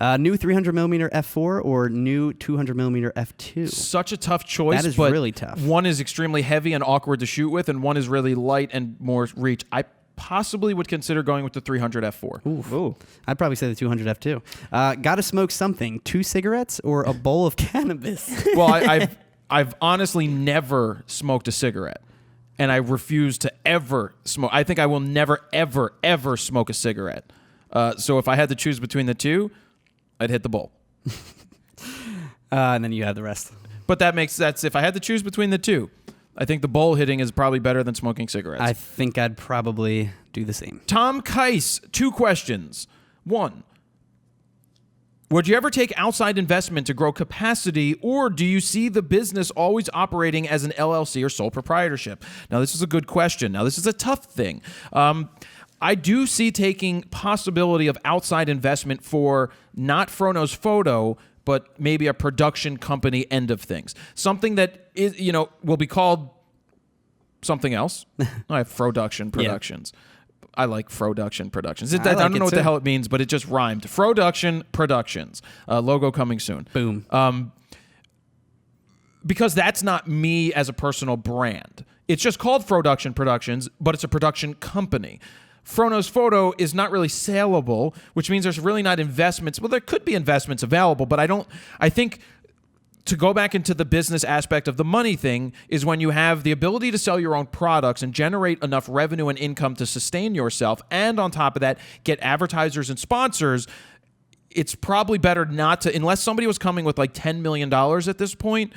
New 300mm f4 or new 200mm f2? Such a tough choice. That is but really tough. One is extremely heavy and awkward to shoot with, and one is really light and more reach. I possibly would consider going with the 300 f4. Ooh. I'd probably say the 200 f2. Gotta smoke something. 2 cigarettes or a bowl of cannabis? Well, I've honestly never smoked a cigarette, and I refuse to ever smoke. I think I will never, ever, ever smoke a cigarette. So if I had to choose between the two, I'd hit the bowl. And then you have the rest. But that's if I had to choose between the two, I think the bowl hitting is probably better than smoking cigarettes. I think I'd probably do the same. Tom Keiss, 2 questions. 1, would you ever take outside investment to grow capacity, or do you see the business always operating as an LLC or sole proprietorship? Now, this is a good question. Now, this is a tough thing. I do see taking possibility of outside investment for not Atomos Photo, but maybe a production company end of things. Something that is, will be called something else. I have Froduction Productions. I like Froduction Productions. I don't know what the hell it means, but it just rhymed. Froduction Productions. Logo coming soon. Boom. Because that's not me as a personal brand. It's just called Froduction Productions, but it's a production company. Atomos Photo is not really saleable, which means there's really not investments. Well, there could be investments available, but I think to go back into the business aspect of the money thing is when you have the ability to sell your own products and generate enough revenue and income to sustain yourself, and on top of that, get advertisers and sponsors. It's probably better not to, unless somebody was coming with like $10 million at this point,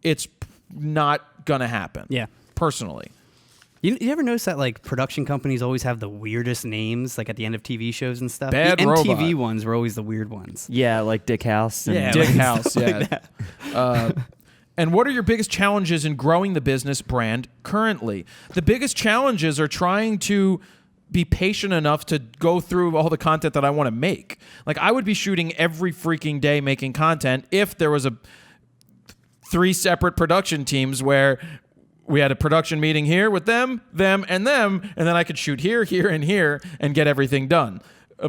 it's not going to happen. Yeah. Personally. You ever notice that like production companies always have the weirdest names, like at the end of TV shows and stuff? Bad the MTV Robot. ones were always the weird ones. Yeah, like Dick House. And Yeah. Dick like House, stuff yeah. like that. And what are your biggest challenges in growing the business brand currently? The biggest challenges are trying to be patient enough to go through all the content that I want to make. Like, I would be shooting every freaking day making content if there was 3 separate production teams where we had a production meeting here with them, and then I could shoot here, and here, and get everything done.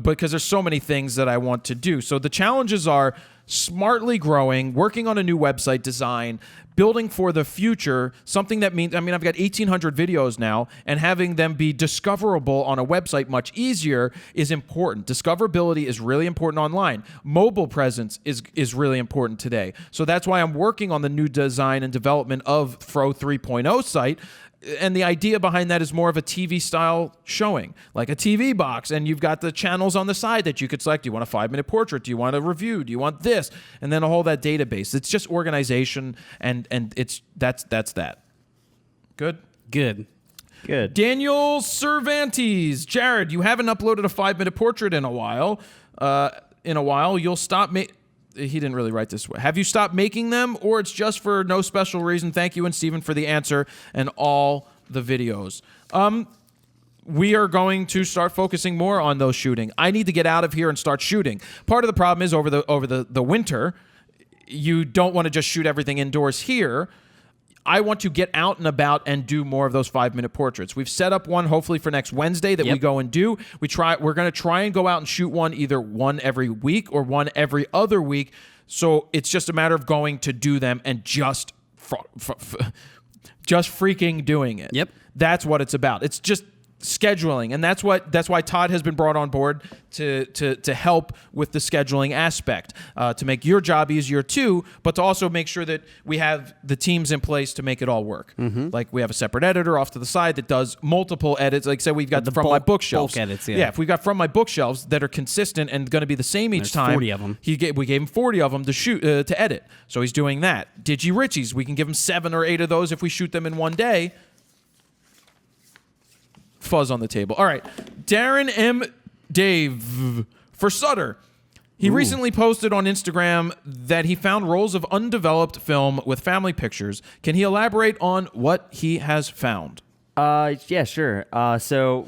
Because there's so many things that I want to do. So the challenges are smartly growing, working on a new website design, building for the future, something that means, I've got 1,800 videos now, and having them be discoverable on a website much easier is important. Discoverability is really important online. Mobile presence is really important today. So that's why I'm working on the new design and development of Fro 3.0 site. And the idea behind that is more of a TV style showing, like a TV box, and you've got the channels on the side that you could select. Do you want a 5-minute portrait? Do you want a review? Do you want this? And then a whole that database. It's just organization, and that's that. Good? Good. Daniel Cervantes. Jared, you haven't uploaded a 5-minute portrait in a while. You'll stop he didn't really write this way. Have you stopped making them, or it's just for no special reason? Thank you, and Steven, for the answer and all the videos. We are going to start focusing more on those shooting. I need to get out of here and start shooting. Part of the problem is over the winter, you don't want to just shoot everything indoors here. I want to get out and about and do more of those 5-minute portraits. We've set up one hopefully for next Wednesday that we go and do. We're going to try and go out and shoot either one every week or one every other week. So it's just a matter of going to do them and just freaking doing it. Yep. That's what it's about. It's just scheduling, and that's why Todd has been brought on board to help with the scheduling aspect, to make your job easier too, but to also make sure that we have the teams in place to make it all work. Like we have a separate editor off to the side that does multiple edits. Like say we've got The from bulk- my bookshelves. bulk edits, yeah. If we got from my bookshelves that are consistent and going to be the same each There's time, 40 of them. we gave him 40 of them to shoot to edit. So he's doing that. Digi Richies, we can give him 7 or 8 of those if we shoot them in one day. Fuzz on the table. All right. Darren M. Dave for Sutter. He recently posted on Instagram that he found rolls of undeveloped film with family pictures. Can he elaborate on what he has found? Yeah, sure. So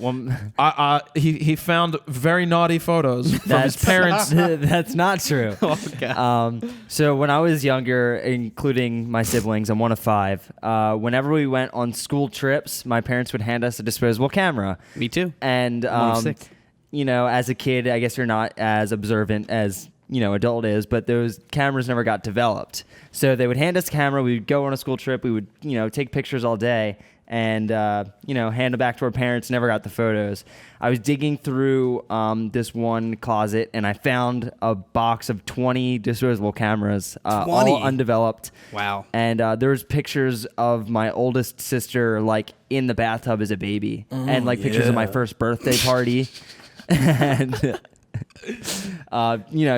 He found very naughty photos from his parents. That's not true. Okay. So when I was younger, including my siblings, I'm one of 5. Whenever we went on school trips, my parents would hand us a disposable camera. Me too. And One of 6. you know, as a kid, I guess you're not as observant as adult is, but those cameras never got developed. So they would hand us a camera. We would go on a school trip. We would take pictures all day. And, hand them back to our parents, never got the photos. I was digging through this one closet, and I found a box of 20 disposable cameras, 20? all undeveloped. Wow. And there was pictures of my oldest sister, like, in the bathtub as a baby. And, like, pictures of my first birthday party. And...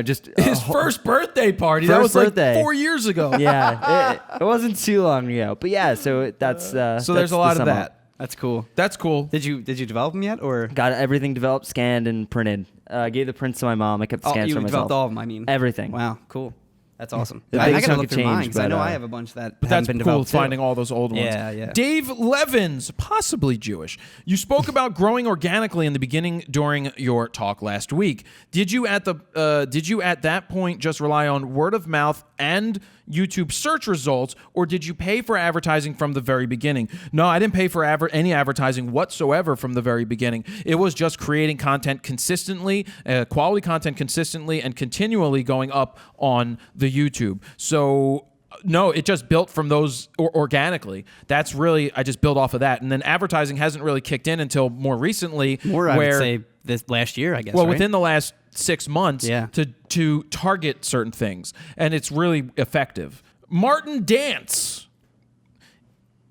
just His first birthday party. That First was birthday. like 4 years ago. yeah, it wasn't too long ago, but yeah. So that's So there's a lot of that. That's cool. That's cool. Did you develop them yet, or Got everything developed, scanned, and printed. Gave the prints to my mom. I kept the scans you for myself. developed all of them? I mean, Everything. Wow, cool. That's awesome. The I biggest gotta chunk look of through mine change, 'cause I know but, I have a bunch that But haven't that's been cool, developed too. finding all those old ones. Yeah, yeah. Dave Levins, possibly Jewish. You spoke about growing organically in the beginning during your talk last week. Did you at that point just rely on word of mouth and YouTube search results, or did you pay for advertising from the very beginning? No, I didn't pay for any advertising whatsoever from the very beginning. It was just creating content consistently, quality content consistently, and continually going up on the YouTube. So no, it just built from those organically. That's really, I just built off of that. And then advertising hasn't really kicked in until more recently. I would say this last year, I guess. Well, right? within the last 6 months, Yeah. to target certain things, and it's really effective. Martin Dance.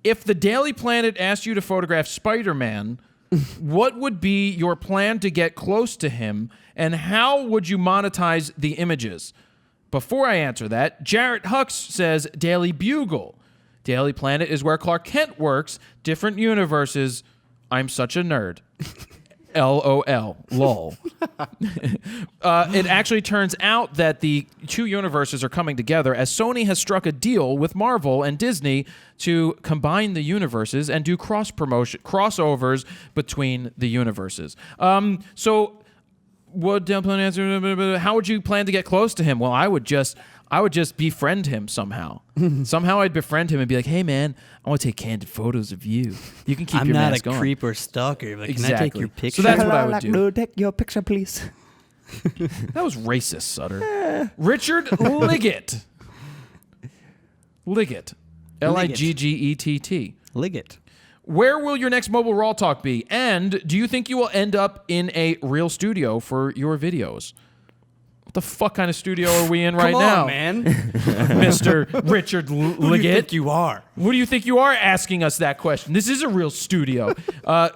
If the Daily Planet asked you to photograph Spider-Man, what would be your plan to get close to him, and how would you monetize the images? Before I answer that, Jarrett Hux says Daily Bugle. Daily Planet is where Clark Kent works. Different universes. I'm such a nerd. LOL. Lol. It actually turns out that the 2 universes are coming together as Sony has struck a deal with Marvel and Disney to combine the universes and do crossovers between the universes. So would answer, how would you plan to get close to him? Well, I would just befriend him somehow. Somehow I'd befriend him and be like, hey, man, I want to take candid photos of you. You can keep I'm your not mask a on. creep or stalker. But Exactly. Can I take your picture? So that's what I would do. No, take your picture, please. That was racist, Sutter. Richard Liggett. Liggett. Liggett. Liggett. Where will your next mobile RAWtalk be? And do you think you will end up in a real studio for your videos? What the fuck kind of studio are we in right Come now? on, man. Mr. Richard Who do you Liggett? think you are? What do you think you are asking us that question? This is a real studio.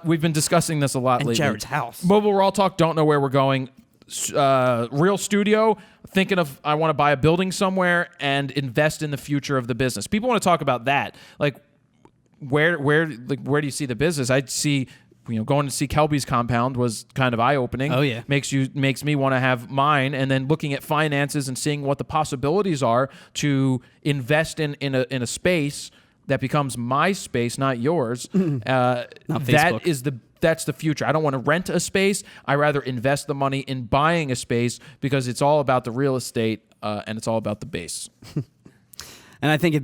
We've been discussing this a lot And lately. Jared's house. Mobile RAWtalk, don't know where we're going. Real studio, thinking of I want to buy a building somewhere and invest in the future of the business. People want to talk about that. Like, where do you see the business? I'd see, going to see Kelby's compound was kind of eye-opening. Oh, yeah. Makes me want to have mine, and then looking at finances and seeing what the possibilities are to invest in a space that becomes my space, not yours. Not Facebook. That's the future. I don't want to rent a space. I rather invest the money in buying a space because it's all about the real estate and it's all about the base. And I think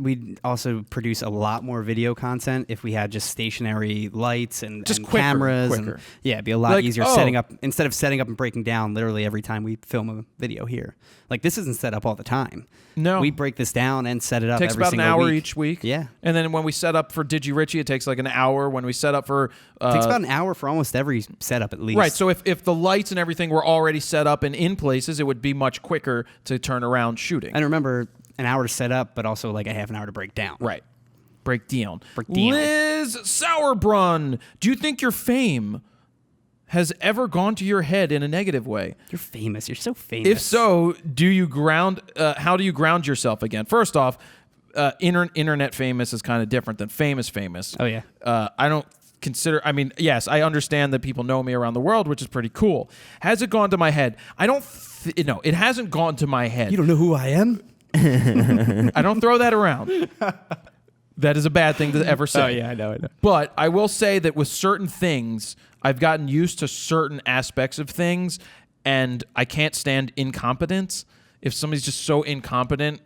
we'd also produce a lot more video content if we had just stationary lights and quicker, cameras. quicker. And, yeah, it'd be a lot easier oh. setting up, instead of setting up and breaking down literally every time we film a video here. Like, this isn't set up all the time. No. We break this down and set it up Takes every about an single hour week. each week. Yeah. And then when we set up for Digi Richie, it takes like an hour. When we set up for... It takes about an hour for almost every setup at least. Right, so if the lights and everything were already set up and in places, it would be much quicker to turn around shooting. And remember, an hour to set up, but also like a half an hour to break down. Right. Break down. Break down. Liz Sauerbrunn, do you think your fame has ever gone to your head in a negative way? You're famous. You're so famous. If so, how do you ground yourself again? First off, internet famous is kind of different than famous. Oh, yeah. I don't consider, I mean, yes, I understand that people know me around the world, which is pretty cool. Has it gone to my head? I don't, no, it hasn't gone to my head. You don't know who I am? I don't throw that around. That is a bad thing to ever say. Oh, yeah, I know. But I will say that with certain things, I've gotten used to certain aspects of things, and I can't stand incompetence. If somebody's just so incompetent,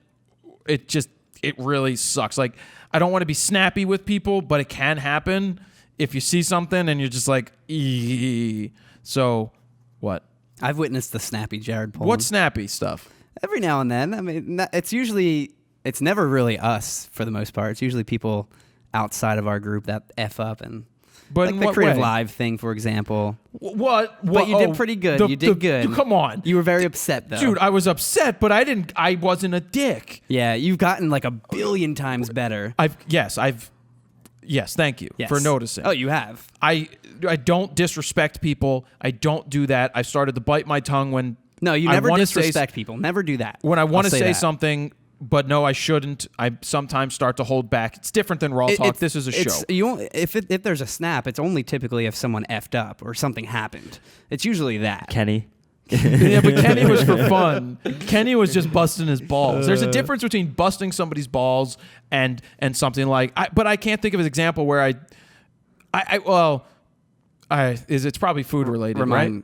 it really sucks. Like, I don't want to be snappy with people, but it can happen if you see something and you're just like, eee. So, what? I've witnessed the snappy Jared Pullman. What snappy stuff? Every now and then. I mean, it's never really us for the most part. It's usually people outside of our group that F up and But like in the what Creative way? Live thing, for example. What? But you did pretty good. You did good. Come on. You were very upset though. Dude, I was upset, but I wasn't a dick. Yeah, you've gotten like a billion times better. Yes, thank you Yes. for noticing. Oh, you have. I don't disrespect people. I don't do that. I started to bite my tongue when No, you I never wanna disrespect people. Never do that. when I want to I'll say that. something, but no, I shouldn't. I sometimes start to hold back. It's different than RAWtalk. This is a show. If there's a snap, it's only typically if someone effed up or something happened. It's usually that. Kenny. Yeah, but Kenny was for fun. Kenny was just busting his balls. There's a difference between busting somebody's balls and something like. But I can't think of an example where it's probably food related, right?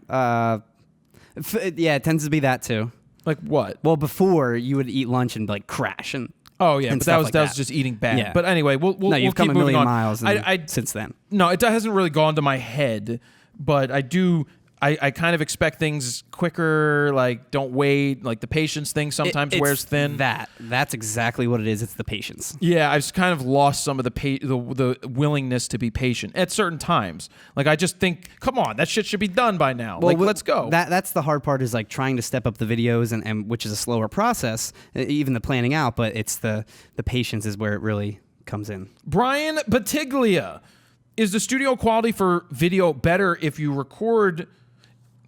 Yeah, it tends to be that too. Like what? Well, before you would eat lunch and like crash and. Oh yeah, and but that was stuff like just eating bad. Yeah. But anyway, we'll you've keep come a moving million on. miles since then. No, it hasn't really gone to my head, but I do. I kind of expect things quicker. Like, don't wait. Like the patience thing sometimes It's wears thin. That's exactly what it is. It's the patience. Yeah, I've kind of lost some of the willingness to be patient at certain times. Like I just think, come on, that shit should be done by now. Well, let's go. That's the hard part, is like trying to step up the videos and which is a slower process, even the planning out. But it's the patience is where it really comes in. Brian Batiglia, is the studio quality for video better if you record?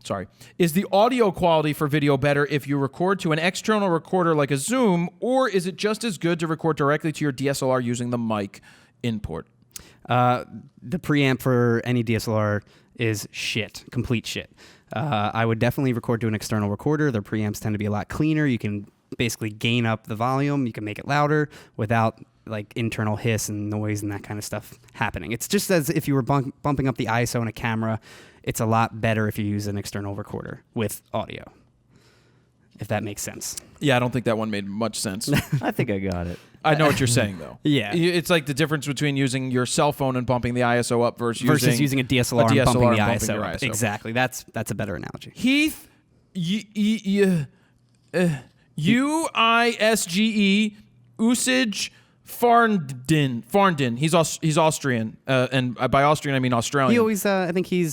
Sorry. Is the audio quality for video better if you record to an external recorder like a Zoom, or is it just as good to record directly to your DSLR using the mic input? The preamp for any DSLR is shit, complete shit. I would definitely record to an external recorder. Their preamps tend to be a lot cleaner. You can basically gain up the volume. You can make it louder without like internal hiss and noise and that kind of stuff happening. It's just as if you were bumping up the ISO in a camera. It's a lot better if you use an external recorder with audio, if that makes sense. Yeah, I don't think that one made much sense. I think I got it. I know what you're saying, though. Yeah. It's like the difference between using your cell phone and bumping the ISO up versus using a DSLR, and bumping the ISO your up. ISO. Exactly. That's a better analogy. Heath, UISGE, Usage, Farnden. He's Austrian, and by Austrian I mean Australian. He always, I think he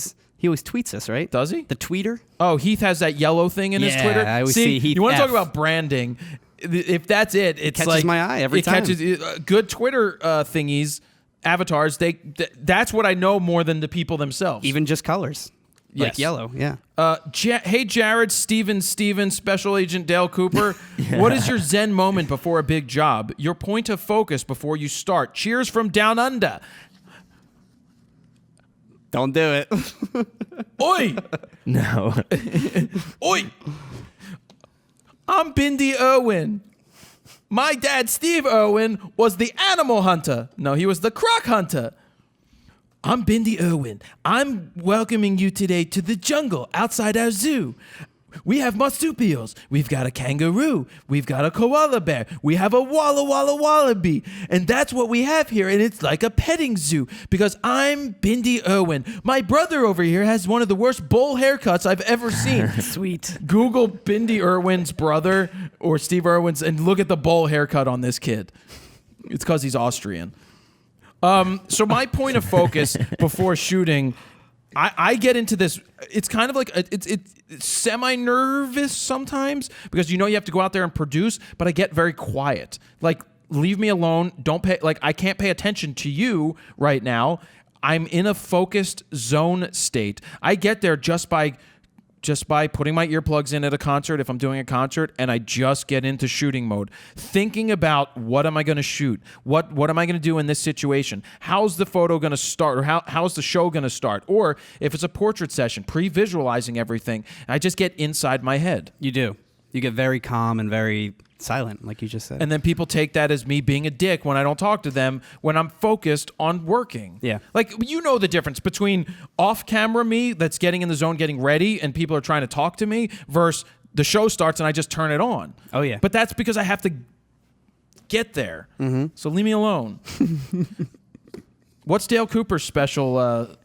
always tweets us, right? Does he? The tweeter? Oh, Heath has that yellow thing in his Yeah, Twitter. I always see Heath You want to F. talk about branding? If that's it, it's catches like my eye every time. Catches good Twitter thingies, avatars. That's what I know more than the people themselves. Even just colors. Yes. Like yellow, yeah. Hey, Jared, Steven, Special Agent Dale Cooper. What is your Zen moment before a big job? Your point of focus before you start. Cheers from down under. Don't do it. Oi! No. Oi! I'm Bindi Irwin. My dad, Steve Irwin, was the animal hunter. No, he was the croc hunter. I'm Bindi Irwin. I'm welcoming you today to the jungle outside our zoo. We have marsupials. We've got a kangaroo. We've got a koala bear. We have a walla walla wallaby. And that's what we have here. And it's like a petting zoo because I'm Bindi Irwin. My brother over here has one of the worst bowl haircuts I've ever seen. Sweet. Google Bindi Irwin's brother or Steve Irwin's and look at the bowl haircut on this kid. It's because he's Austrian. So my point of focus before shooting, I get into this. It's kind of like it's semi-nervous sometimes because you have to go out there and produce, but I get very quiet. Like, leave me alone. Don't pay. Like, I can't pay attention to you right now. I'm in a focused zone state. I get there just by putting my earplugs in at a concert if I'm doing a concert, and I just get into shooting mode, thinking about what am I going to shoot? What am I going to do in this situation? How's the photo going to start? Or how's the show going to start? Or if it's a portrait session, pre-visualizing everything, I just get inside my head. You do. You get very calm and very silent, like you just said. And then people take that as me being a dick when I don't talk to them when I'm focused on working. Yeah. Like, the difference between off-camera me that's getting in the zone, getting ready, and people are trying to talk to me versus the show starts and I just turn it on. Oh, yeah. But that's because I have to get there. Mm-hmm. So leave me alone. What's Dale Cooper's special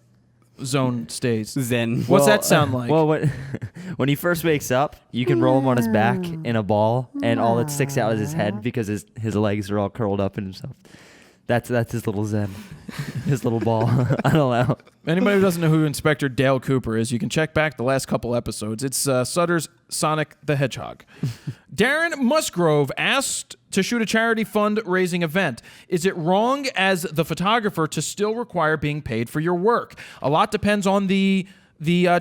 zone stays? Zen. What's that sound like? Well, when he first wakes up, you can roll him on his back in a ball, and all that sticks out is his head because his legs are all curled up in himself. That's his little zen, his little ball. I don't know. Anybody who doesn't know who Inspector Dale Cooper is, you can check back the last couple episodes. It's Sutter's Sonic the Hedgehog. Darren Musgrove asked to shoot a charity fundraising event. Is it wrong as the photographer to still require being paid for your work? A lot depends on the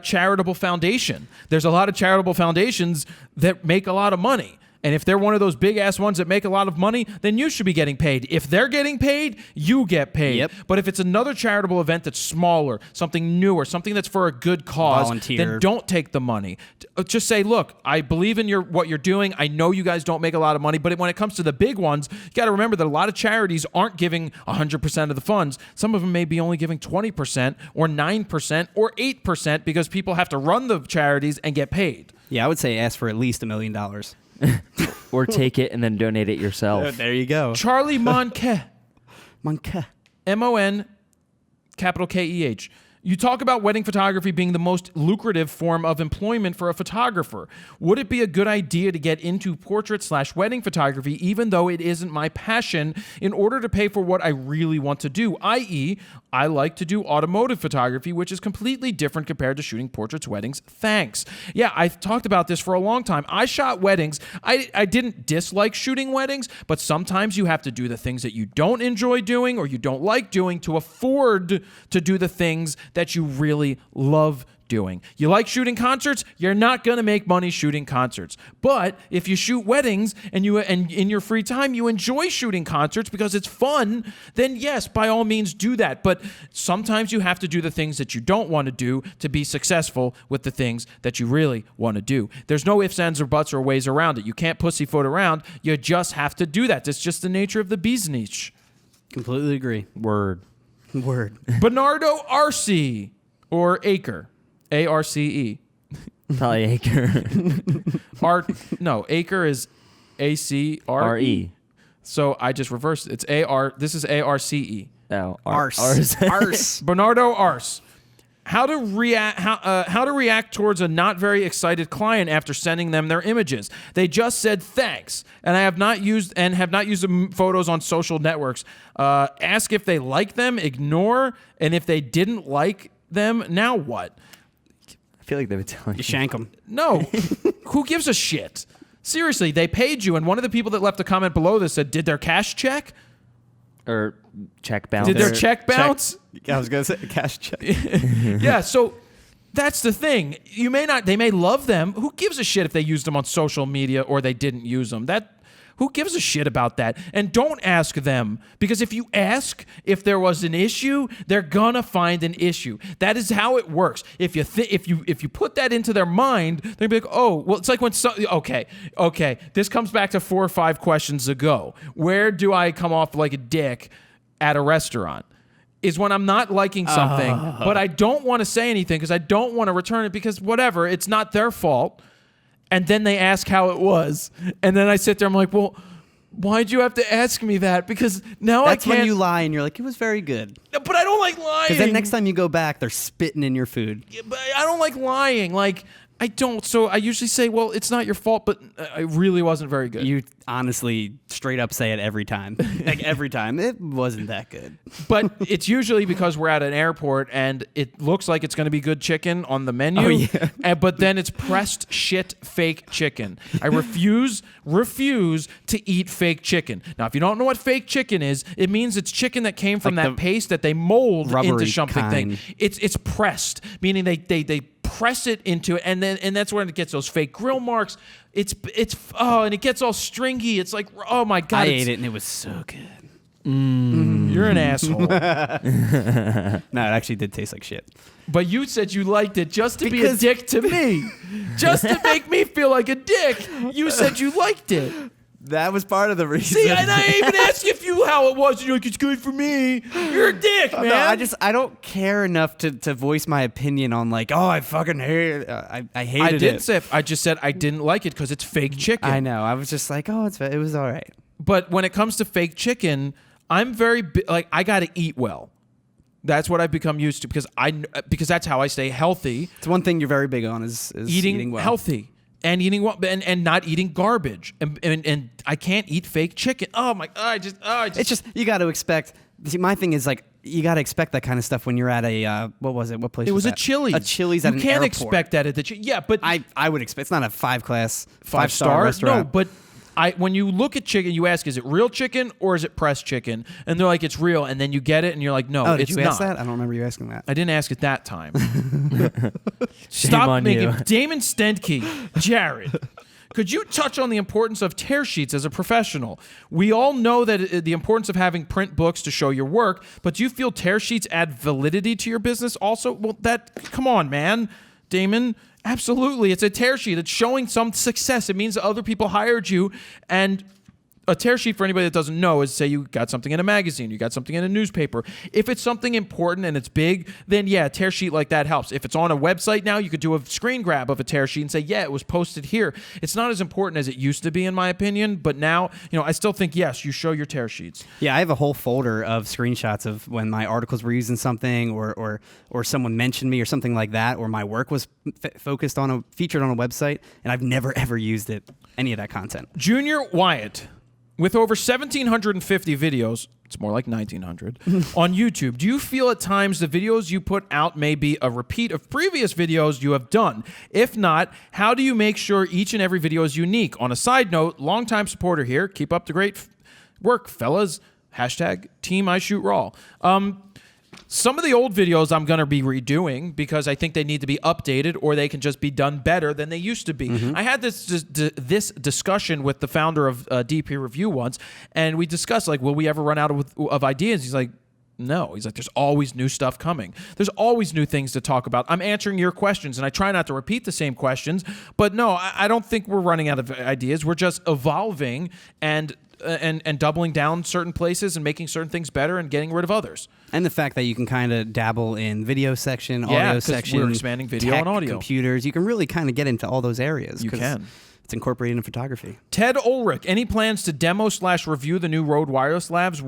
charitable foundation. There's a lot of charitable foundations that make a lot of money. And if they're one of those big-ass ones that make a lot of money, then you should be getting paid. If they're getting paid, you get paid. Yep. But if it's another charitable event that's smaller, something newer, something that's for a good cause, Volunteer. then don't take the money. Just say, look, I believe in what you're doing. I know you guys don't make a lot of money, but when it comes to the big ones, you got to remember that a lot of charities aren't giving 100% of the funds. Some of them may be only giving 20% or 9% or 8% because people have to run the charities and get paid. Yeah, I would say ask for at least $1 million. Or take it and then donate it yourself. There you go. Charlie Monke. Monke. M-O-N, capital K-E-H. You talk about wedding photography being the most lucrative form of employment for a photographer. Would it be a good idea to get into portrait/wedding photography even though it isn't my passion in order to pay for what I really want to do, i.e., I like to do automotive photography, which is completely different compared to shooting portraits, weddings. Thanks. Yeah, I've talked about this for a long time. I shot weddings. I didn't dislike shooting weddings, but sometimes you have to do the things that you don't enjoy doing or you don't like doing to afford to do the things that you really love doing. You like shooting concerts? You're not going to make money shooting concerts. But if you shoot weddings and in your free time you enjoy shooting concerts because it's fun, then yes, by all means do that. But sometimes you have to do the things that you don't want to do to be successful with the things that you really want to do. There's no ifs, ands, or buts or ways around it. You can't pussyfoot around. You just have to do that. That's just the nature of the bee's niche. Completely agree. Word. Bernardo Arce, or Acre. A-R-C-E. Probably Acre. Acre is A-C-R-E. R-E. So I just reversed it. It's A-R. This is A-R-C-E. Oh, Arse. Arse. Bernardo Arce. How to react towards a not very excited client after sending them their images. They just said thanks, and have not used the photos on social networks. Ask if they like them, ignore, and if they didn't like them, now what? I feel like they would tell you. You shank them. No. Who gives a shit? Seriously, they paid you, and one of the people that left a comment below this said, did their cash check? Or check bounce. Did their check bounce? I was going to say cash check. Yeah, so that's the thing. They may love them. Who gives a shit if they used them on social media or they didn't use them? Who gives a shit about that? And don't ask them, because if you ask if there was an issue, they're gonna find an issue. That is how it works. If you put that into their mind, they'll be like, oh, well, it's like when okay. This comes back to 4 or 5 questions ago. Where do I come off like a dick at a restaurant? Is when I'm not liking something, but I don't want to say anything because I don't want to return it because whatever, it's not their fault. and then they ask how it was, and then I sit there, I'm like, well, why'd you have to ask me that? Because now That's I can't. when you lie and you're like, it was very good. But I don't like lying. Because then next time you go back, they're spitting in your food. Yeah, but I don't like lying. Like, I don't. So I usually say, well, it's not your fault, but it really wasn't very good. You honestly straight up say it every time. Like every time. It wasn't that good. But it's usually because we're at an airport and it looks like it's going to be good chicken on the menu. Oh, yeah. But then it's pressed shit fake chicken. I refuse to eat fake chicken. Now, if you don't know what fake chicken is, it means it's chicken that came from Like that paste that they mold into rubbery something. kind. It's pressed, meaning they press it into it, and that's when it gets those fake grill marks. And it gets all stringy. It's like, oh my God. I ate it and it was so good. You're an asshole. No, it actually did taste like shit. But you said you liked it just to be a Because- dick to me. Just to make me feel like a dick. You said you liked it. That was part of the reason. See, and I even asked you how it was, and you're like, it's good for me. You're a dick, man. No, I don't care enough to voice my opinion on like, oh, I fucking hate it. I hated I it. didn't say, I just said I didn't like it because it's fake chicken. I know. I was just like, oh, it was all right. But when it comes to fake chicken, I'm very, like, I got to eat well. That's what I've become used to because that's how I stay healthy. It's one thing you're very big on is eating well. healthy. And eating well, and not eating garbage, and I can't eat fake chicken. Oh my! It's just you got to expect. See, my thing is like you got to expect that kind of stuff when you're at a what was it? What place? It was a that? Chili's. A Chili's at an You can't airport. expect that at the yeah, but I would expect it's not a five-star five-star restaurant. No, but when you look at chicken, you ask, is it real chicken or is it pressed chicken? And they're like, it's real, and then you get it, and you're like, no, oh, did it's you not. ask that? I don't remember you asking that. I didn't ask it that time. Shame on making you. Damon Stentke, Jared. Could you touch on the importance of tear sheets as a professional? We all know that the importance of having print books to show your work, but do you feel tear sheets add validity to your business also? Well, come on, man, Damon. Absolutely. It's a tear sheet. It's showing some success. It means that other people hired you, and a tear sheet, for anybody that doesn't know, is say you got something in a magazine, you got something in a newspaper. If it's something important and it's big, then yeah, a tear sheet like that helps. If it's on a website now, you could do a screen grab of a tear sheet and say, yeah, it was posted here. It's not as important as it used to be, in my opinion, but now, I still think, yes, you show your tear sheets. Yeah, I have a whole folder of screenshots of when my articles were using something or someone mentioned me or something like that, or my work was featured on a website, and I've never, ever used any of that content. Junior Wyatt. With over 1,750 videos, it's more like 1,900, on YouTube, do you feel at times the videos you put out may be a repeat of previous videos you have done? If not, how do you make sure each and every video is unique? On a side note, longtime supporter here, keep up the great work, fellas. Hashtag Team I Shoot Raw. Some of the old videos I'm going to be redoing because I think they need to be updated or they can just be done better than they used to be. I had this discussion with the founder of DP Review once, and we discussed, like, will we ever run out of ideas? He's like, no. He's like, there's always new stuff coming. There's always new things to talk about. I'm answering your questions, and I try not to repeat the same questions, but no, I don't think we're running out of ideas. We're just evolving and doubling down certain places and making certain things better and getting rid of others. And the fact that you can kind of dabble in video section, audio section, we're expanding video tech, and audio. computers. You can really kind of get into all those areas. You 'cause can. It's incorporated in photography. Ted Ulrich, any plans to demo/review the new Rode wireless labs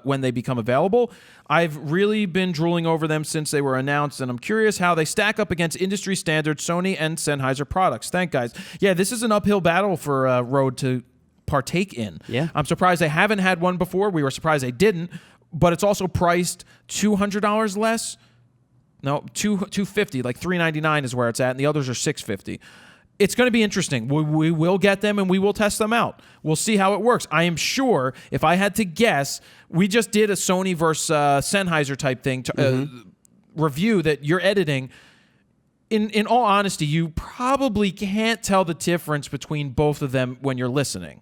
when they become available? I've really been drooling over them since they were announced, and I'm curious how they stack up against industry standard Sony and Sennheiser products. Thank guys. Yeah, this is an uphill battle for Rode to partake in. Yeah. I'm surprised they haven't had one before. We were surprised they didn't, but it's also priced $200 less. No, $250, like $399 is where it's at, and the others are $650. It's going to be interesting. We will get them and we will test them out. We'll see how it works. I am sure, if I had to guess, we just did a Sony versus Sennheiser type thing review that you're editing. In all honesty, you probably can't tell the difference between both of them when you're listening.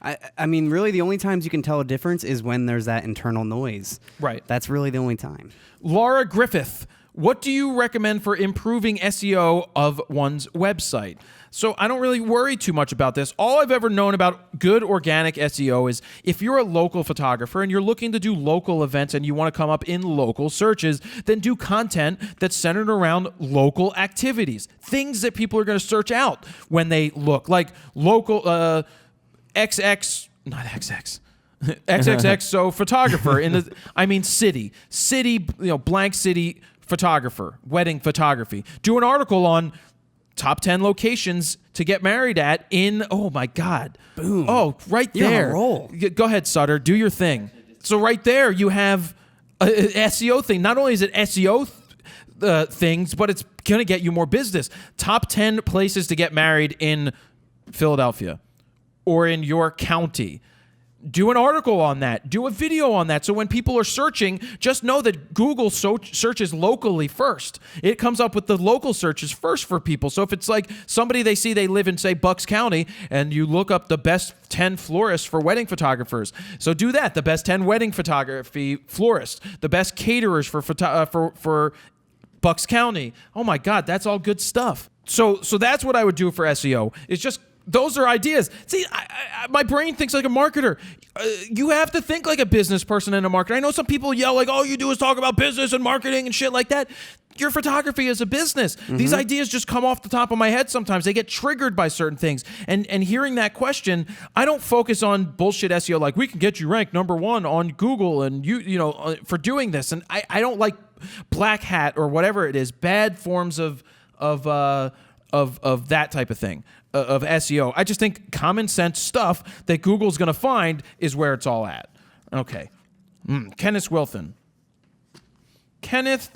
I mean, really, the only times you can tell a difference is when there's that internal noise. Right. That's really the only time. Laura Griffith. What do you recommend for improving SEO of one's website? So I don't really worry too much about this. All I've ever known about good organic SEO is if you're a local photographer and you're looking to do local events and you want to come up in local searches, then do content that's centered around local activities, things that people are going to search out when they look, like local XXX, so photographer in the, city, blank city photographer, wedding photography. Do an article on top 10 locations to get married at in, oh my God. Boom. Oh, right You're there. on a roll. Go ahead, Sutter, do your thing. So right there you have a SEO thing. Not only is it SEO things, but it's going to get you more business. Top 10 places to get married in Philadelphia or in your county. Do an article on that. Do a video on that. So when people are searching, just know that Google searches locally first. It comes up with the local searches first for people. So if it's like somebody they see, they live in, say, Bucks County, and you look up the best 10 florists for wedding photographers. So do that. The best 10 wedding photography florists. The best caterers for Bucks County. Oh my God, that's all good stuff. So that's what I would do for SEO. It's just, those are ideas. See, my brain thinks like a marketer. You have to think like a business person and a marketer. I know some people yell like, all you do is talk about business and marketing and shit like that. Your photography is a business. Mm-hmm. These ideas just come off the top of my head sometimes. They get triggered by certain things. And hearing that question, I don't focus on bullshit SEO like we can get you ranked #1 on Google and you know for doing this. And I don't like black hat or whatever it is, bad forms of that type of thing. Of SEO. I just think common sense stuff that Google's going to find is where it's all at. Okay. Kenneth Wilson. Kenneth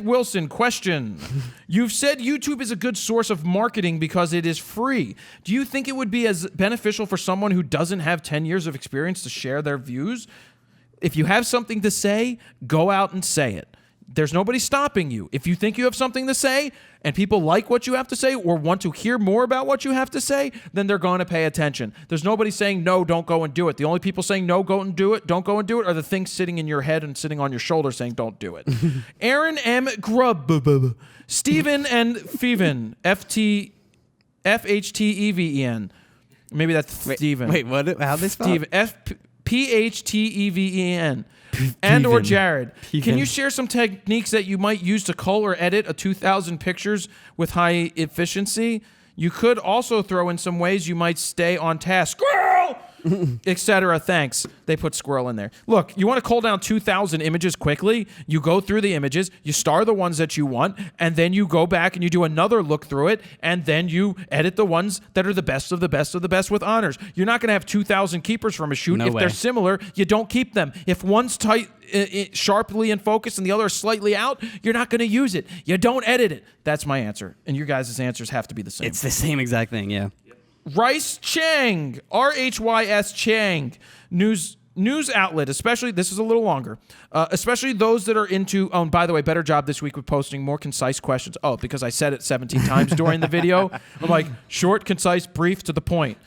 Wilson, question. You've said YouTube is a good source of marketing because it is free. Do you think it would be as beneficial for someone who doesn't have 10 years of experience to share their views? If you have something to say, go out and say it. There's nobody stopping you. If you think you have something to say and people like what you have to say or want to hear more about what you have to say, then they're going to pay attention. There's nobody saying, no, don't go and do it. The only people saying, no, go and do it, don't go and do it, are the things sitting in your head and sitting on your shoulder saying, don't do it. Aaron M. Grubb. Stephen and Feven. F-H-T-E-V-E-N. Maybe that's Stephen. Wait, what? How'd they spell it? P-H-T-E-V-E-N. And or Jared, can you share some techniques that you might use to cull or edit a 2,000 pictures with high efficiency? You could also throw in some ways you might stay on task. Squirrel! Etc. Thanks. They put squirrel in there. Look, you want to cull down 2,000 images quickly? You go through the images, you star the ones that you want, and then you go back and you do another look through it, and then you edit the ones that are the best of the best of the best with honors. You're not going to have 2,000 keepers from a shoot. No if way. they're similar, you don't keep them. If one's tight, sharply in focus and the other is slightly out, you're not going to use it. You don't edit it. That's my answer. And your guys' answers have to be the same. It's the same exact thing, yeah. Rice Chang, R-H-Y-S Chang, news outlet, especially, this is a little longer, especially those that are into, oh, and by the way, better job this week with posting more concise questions. Oh, because I said it 17 times during the video. I'm like, short, concise, brief, to the point.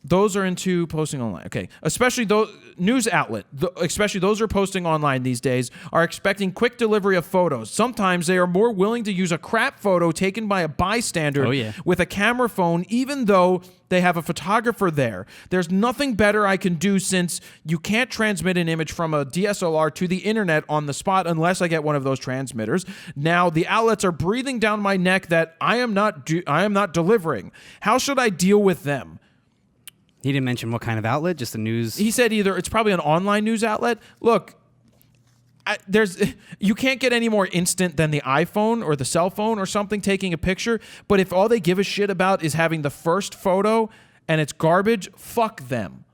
Those are into posting online. Okay. Especially those news outlet, especially those who are posting online these days, are expecting quick delivery of photos. Sometimes they are more willing to use a crap photo taken by a bystander with a camera phone, even though they have a photographer there. There's nothing better I can do since you can't transmit an image from a DSLR to the internet on the spot unless I get one of those transmitters. Now the outlets are breathing down my neck that I am not delivering. How should I deal with them? He didn't mention what kind of outlet, just the news. He said either it's probably an online news outlet. Look, you can't get any more instant than the iPhone or the cell phone or something taking a picture. But if all they give a shit about is having the first photo and it's garbage, fuck them.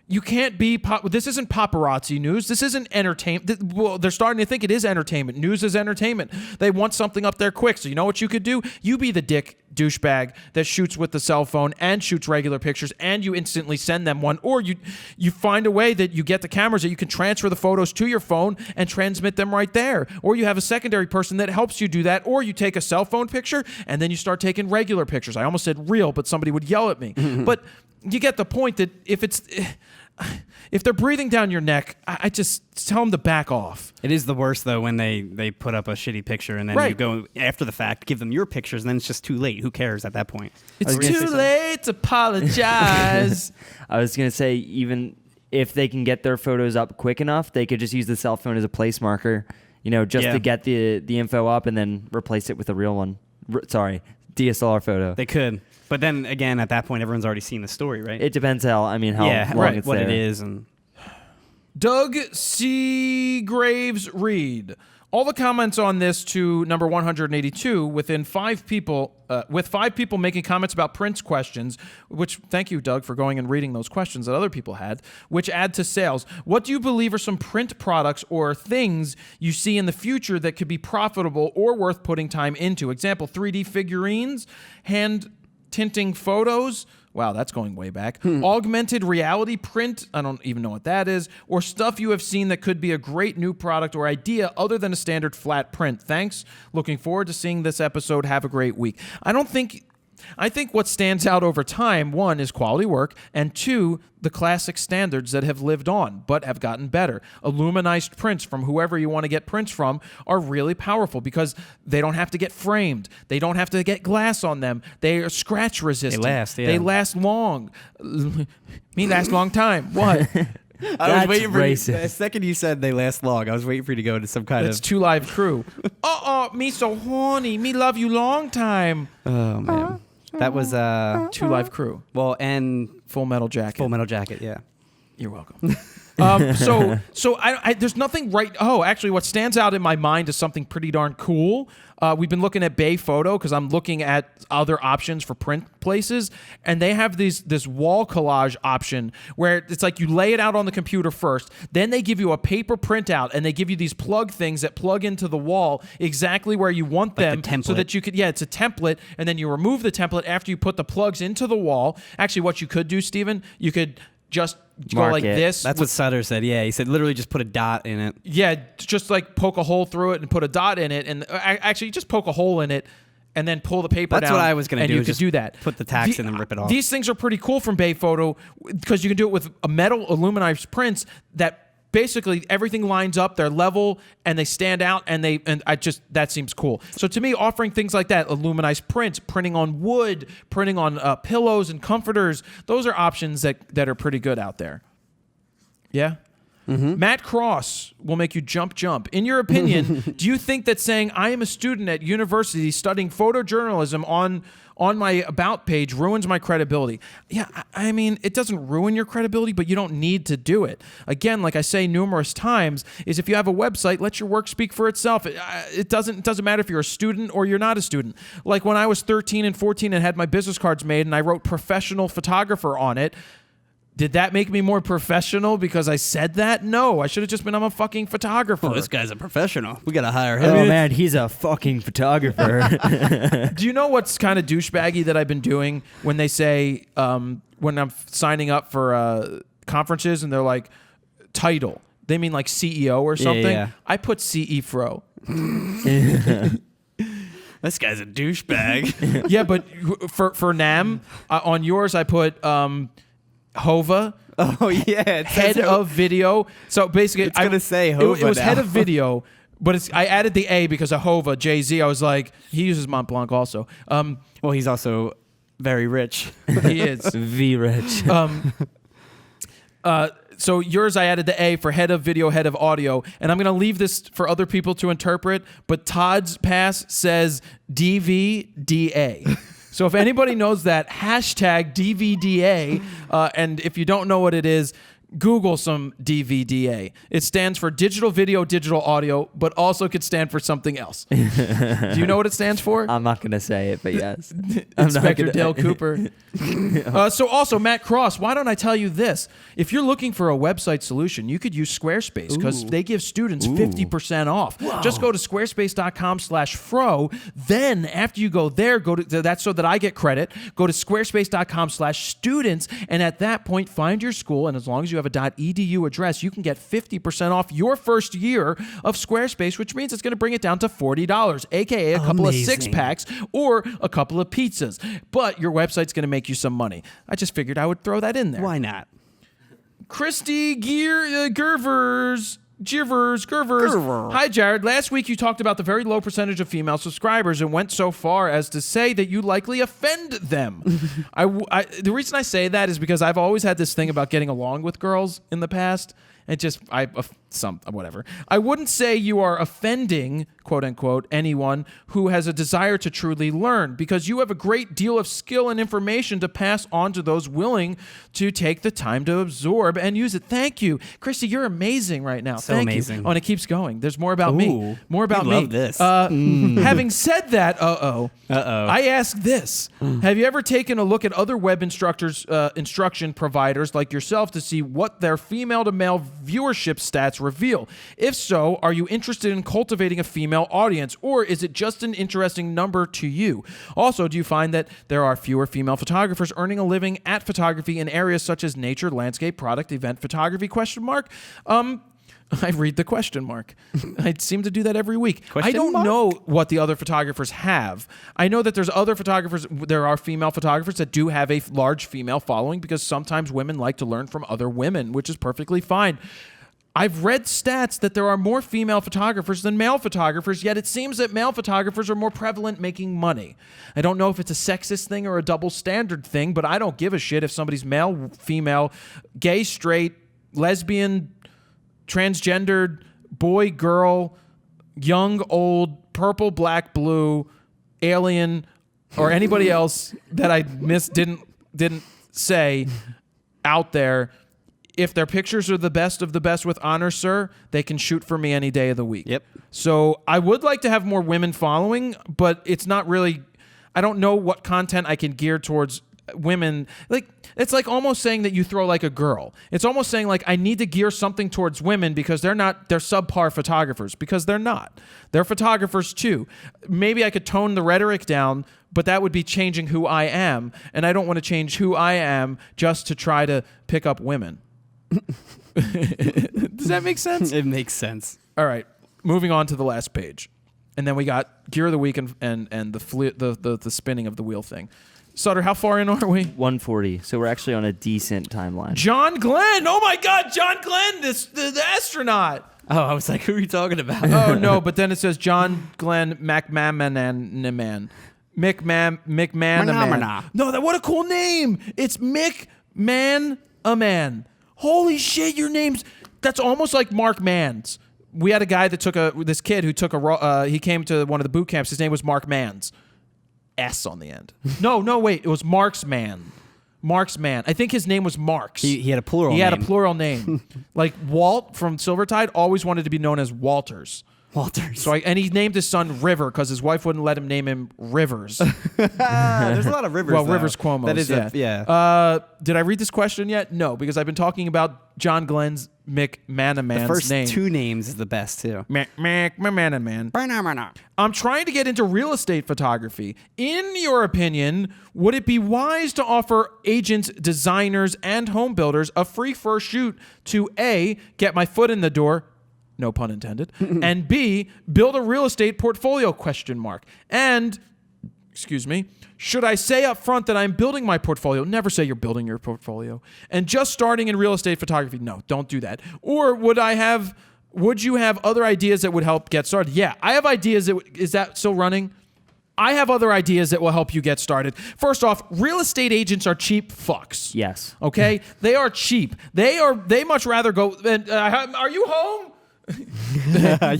You can't be, this isn't paparazzi news. This isn't entertainment. Well, they're starting to think it is entertainment. News is entertainment. They want something up there quick. So you know what you could do? You be the douchebag that shoots with the cell phone and shoots regular pictures and you instantly send them one. Or you find a way that you get the cameras that you can transfer the photos to your phone and transmit them right there. Or you have a secondary person that helps you do that. Or you take a cell phone picture and then you start taking regular pictures. I almost said real, but somebody would yell at me. But you get the point that if it's... if they're breathing down your neck, I just tell them to back off. It is the worst, though, when they put up a shitty picture and then you go after the fact, give them your pictures, and then it's just too late. Who cares at that point? It's too late to apologize. I was going to say, even if they can get their photos up quick enough, they could just use the cell phone as a place marker, just to get the info up and then replace it with a real one. DSLR photo. They could. But then, again, at that point, everyone's already seen the story, right? It depends how long it's what there. it is. And Doug Seagraves Reed. All the comments on this to number 182 with 5 people making comments about Prince questions, which, thank you, Doug, for going and reading those questions that other people had, which add to sales. What do you believe are some print products or things you see in the future that could be profitable or worth putting time into? Example, 3D figurines, hand tinting photos. Wow, that's going way back. Augmented reality print, I don't even know what that is, or stuff you have seen that could be a great new product or idea other than a standard flat print. Thanks. Looking forward to seeing this episode. Have a great week. I think what stands out over time, 1, is quality work, and 2, the classic standards that have lived on but have gotten better. Aluminized prints from whoever you want to get prints from are really powerful because they don't have to get framed. They don't have to get glass on them. They are scratch resistant. They last, yeah. They last long. Me last long time. What? I was waiting for racist. you. The second you said they last long, I was waiting for you to go into some kind It's of... 2 Live Crew. Me so horny. Me love you long time. Oh, man. That was... 2 Live Crew. Well, and... Full Metal Jacket. Full Metal Jacket, yeah. You're welcome. So there's nothing right. Oh, actually, what stands out in my mind is something pretty darn cool. We've been looking at Bay Photo because I'm looking at other options for print places, and they have this wall collage option where it's like you lay it out on the computer first, then they give you a paper printout, and they give you these plug things that plug into the wall exactly where you want them, the template. so that you could. Yeah, it's a template, and then you remove the template after you put the plugs into the wall. Actually, what you could do, Steven, you could just go Mark like it. this. That's what Sutter said, yeah. He said literally just put a dot in it. Yeah, just like poke a hole through it and put a dot in it, and actually just poke a hole in it and then pull the paper down. That's what I was going to do. And you is could just do that. Put the tacks in and rip it off. These things are pretty cool from Bay Photo because you can do it with a metal aluminized prints that basically everything lines up, they're level, and they stand out, that seems cool. So to me, offering things like that, aluminized prints, printing on wood, printing on pillows and comforters, those are options that are pretty good out there. Yeah? Mm-hmm. Matt Cross will make you jump. In your opinion, do you think that saying I am a student at university studying photojournalism on my about page ruins my credibility? Yeah, I mean, it doesn't ruin your credibility, but you don't need to do it. Again, like I say numerous times, is if you have a website, let your work speak for itself. It doesn't matter if you're a student or you're not a student. Like when I was 13 and 14 and had my business cards made and I wrote professional photographer on it, did that make me more professional because I said that? No, I should have just been, I'm a fucking photographer. Oh, this guy's a professional. We got to hire him. Oh, man, he's a fucking photographer. Do you know what's kind of douchebaggy that I've been doing when they say, when I'm signing up for conferences and they're like, title, they mean like CEO or something? Yeah. I put CE Fro. This guy's a douchebag. Yeah, but for NAM, on yours I put Hova. Oh, yeah. It Head says of video. So basically, It's gonna say Hova It was now. head of video, but I added the A because of Hova, Jay-Z. I was like, he uses Mont Blanc also. Well, he's also very rich. He is. V-Rich. So yours, I added the A for head of video, head of audio, and I'm gonna leave this for other people to interpret. But Todd's pass says DVDA. So if anybody knows that, hashtag DVDA, and if you don't know what it is, Google some DVDA. It stands for digital video, digital audio, but also could stand for something else. Do you know what it stands for? I'm not going to say it, but yes. Inspector Dale Cooper. So also, Matt Cross, why don't I tell you this? If you're looking for a website solution, you could use Squarespace because they give students 50% off. Whoa. Just go to squarespace.com/fro. Then after you go there, that's so that I get credit. Go to squarespace.com/students. And at that point, find your school. And as long as you have a .edu address, you can get 50% off your first year of Squarespace, which means it's going to bring it down to $40, aka a couple of 6-packs or a couple of pizzas. But your website's going to make you some money. I just figured I would throw that in there. Why not? Christy Gervers. Hi, Jared. Last week you talked about the very low percentage of female subscribers and went so far as to say that you likely offend them. The reason I say that is because I've always had this thing about getting along with girls in the past. And whatever. I wouldn't say you are offending, quote unquote, anyone who has a desire to truly learn, because you have a great deal of skill and information to pass on to those willing to take the time to absorb and use it. Thank you. Christy, you're amazing right now. So Thank amazing. you. Oh, and it keeps going. There's more about me. More about me. Love this. Having said that, I ask this. Have you ever taken a look at other web instruction providers like yourself to see what their female to male viewership stats reveal? If so, are you interested in cultivating a female audience, or is it just an interesting number to you? Also, do you find that there are fewer female photographers earning a living at photography in areas such as nature, landscape, product, event photography? ? I read the question mark. I seem to do that every week. I don't know what the other photographers have. I know that there are female photographers that do have a large female following, because sometimes women like to learn from other women, which is perfectly fine. I've read stats that there are more female photographers than male photographers, yet it seems that male photographers are more prevalent making money. I don't know if it's a sexist thing or a double standard thing, but I don't give a shit if somebody's male, female, gay, straight, lesbian, transgendered, boy, girl, young, old, purple, black, blue, alien, or anybody else that I didn't say out there. If their pictures are the best of the best with honor, sir, they can shoot for me any day of the week. Yep. So I would like to have more women following, but it's not really, I don't know what content I can gear towards women. Like, it's like almost saying that you throw like a girl. It's almost saying like I need to gear something towards women because they're subpar photographers, because they're not. They're photographers too. Maybe I could tone the rhetoric down, but that would be changing who I am, and I don't want to change who I am just to try to pick up women. Does that make sense? It makes sense. All right, moving on to the last page, and then we got gear of the week and the spinning of the wheel thing. Sutter, how far in are we? 140. So we're actually on a decent timeline. John Glenn. Oh my God, John Glenn, the astronaut. Oh, I was like, who are you talking about? Oh no, but then it says John Glenn McManaman. McManaman. No, what a cool name. It's McManaman. Holy shit, your name's, that's almost like Mark Mans. We had a guy that this kid who he came to one of the boot camps. His name was Mark Mans. S on the end. No, wait, it was Marksman. I think his name was Marks. He had a plural name. He had a plural name. Like Walt from Silvertide always wanted to be known as Walters. So and he named his son River because his wife wouldn't let him name him Rivers. There's a lot of Rivers. Well, though. Rivers Cuomo's. That is yeah. Did I read this question yet? No, because I've been talking about John Glenn's McManaman's The first name. two names is the best too. McManaman. I'm trying to get into real estate photography. In your opinion, would it be wise to offer agents, designers, and home builders a free first shoot to A, get my foot in the door, no pun intended, and B, build a real estate portfolio ? And, excuse me, should I say up front that I'm building my portfolio? Never say you're building your portfolio. And just starting in real estate photography? No, don't do that. Or would you have other ideas that would help get started? Yeah, I have ideas. Is that still running? I have other ideas that will help you get started. First off, real estate agents are cheap fucks. Yes. Okay? They are cheap. They much rather go, are you home?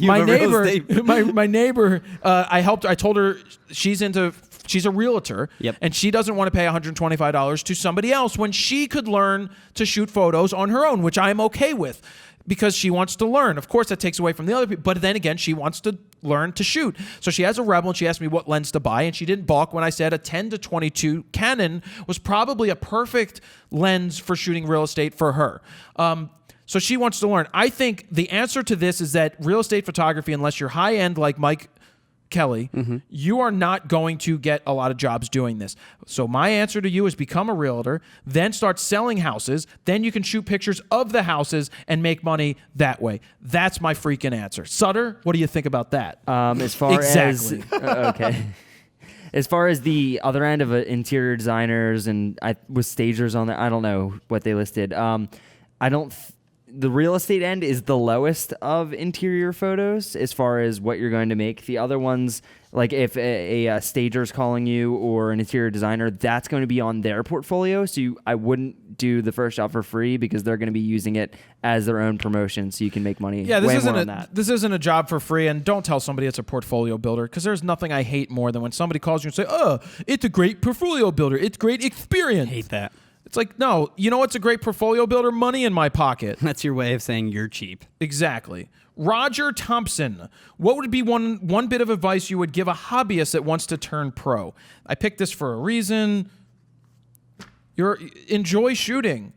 My neighbor, I told her she's a realtor. Yep. And she doesn't want to pay $125 to somebody else when she could learn to shoot photos on her own, which I'm okay with because she wants to learn. Of course, that takes away from the other people, but then again, she wants to learn to shoot. So she has a Rebel and she asked me what lens to buy, and she didn't balk when I said a 10-22 Canon was probably a perfect lens for shooting real estate for her. So she wants to learn. I think the answer to this is that real estate photography, unless you're high-end like Mike Kelly, you are not going to get a lot of jobs doing this. So my answer to you is become a realtor, then start selling houses, then you can shoot pictures of the houses and make money that way. That's my freaking answer. Sutter, what do you think about that? As far Exactly. as... okay. As far as the other end of interior dezigers and with stagers on there, I don't know what they listed. the real estate end is the lowest of interior photos as far as what you're going to make. The other ones, like if a stager's calling you or an interior designer, that's going to be on their portfolio. So I wouldn't do the first shot for free because they're going to be using it as their own promotion, so you can make money. Yeah, this isn't a job for free, and don't tell somebody it's a portfolio builder, because there's nothing I hate more than when somebody calls you and say, "Oh, it's a great portfolio builder. It's great experience." Hate that. It's like, no, you know what's a great portfolio builder? Money in my pocket. That's your way of saying you're cheap. Exactly. Roger Thompson, what would be one bit of advice you would give a hobbyist that wants to turn pro? I picked this for a reason. Enjoy shooting.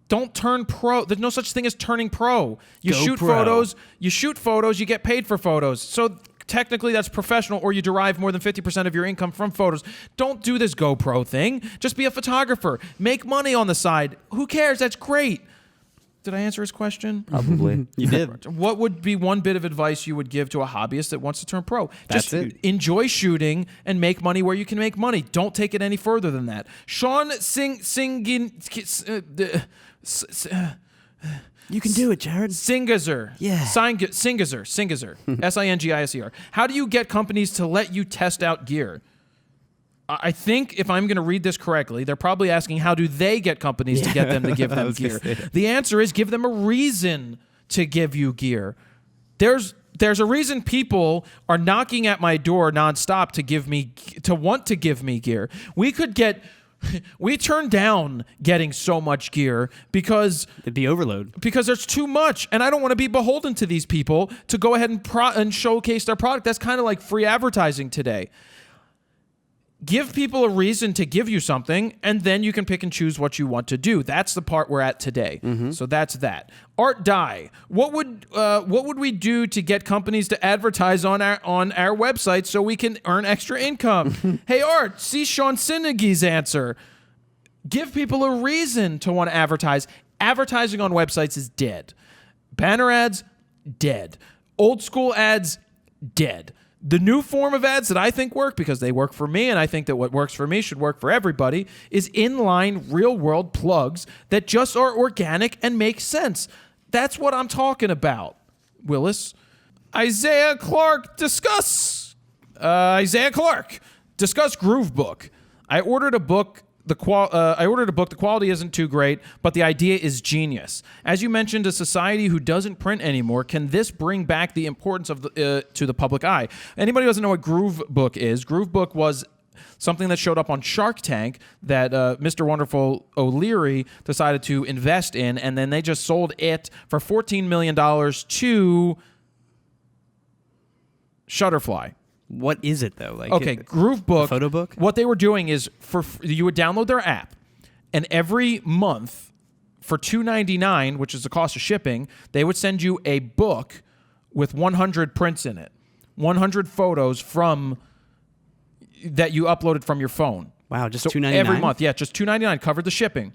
Don't turn pro. There's no such thing as turning pro. You Go shoot pro. photos. You shoot photos. You get paid for photos. So technically that's professional, or you derive more than 50% of your income from photos. Don't do this GoPro thing. Just be a photographer. Make money on the side. Who cares? That's great. Did I answer his question? Probably. You did. What would be one bit of advice you would give to a hobbyist that wants to turn pro? That's it. Enjoy shooting and make money where you can make money. Don't take it any further than that. Sean You can do it, Jared. Singizer. Yeah. Singizer. Singizer. How do you get companies to let you test out gear? I think if I'm going to read this correctly, they're probably asking how do they get companies to get them to give them gear. The answer is give them a reason to give you gear. There's a reason people are knocking at my door nonstop to want to give me gear. We turn down getting so much gear because It'd be overload. Because there's too much, and I don't want to be beholden to these people to go ahead and showcase their product. That's kind of like free advertising today. Give people a reason to give you something, and then you can pick and choose what you want to do. That's the part we're at today. So that's that. Art Dye. What would we do to get companies to advertise on our website so we can earn extra income? Hey, Art, see Sean Sinegi's answer. Give people a reason to want to advertise. Advertising on websites is dead. Banner ads, dead. Old school ads, dead. The new form of ads that I think work, because they work for me, and I think that what works for me should work for everybody, is inline real-world plugs that just are organic and make sense. That's what I'm talking about, Willis. Isaiah Clark, discuss Groovebook. I ordered a book. The quality isn't too great, but the idea is genius. As you mentioned, a society who doesn't print anymore, can this bring back the importance of to the public eye? Anybody who doesn't know what Groovebook is, Groovebook was something that showed up on Shark Tank that Mr. Wonderful O'Leary decided to invest in, and then they just sold it for $14 million to Shutterfly. What is it though? Like Groovebook. Photo book? What they were doing is you would download their app, and every month for $2.99, which is the cost of shipping, they would send you a book with 100 prints in it, 100 photos that you uploaded from your phone. Wow, just So $2.99 every month. Yeah, just $2.99 covered the shipping,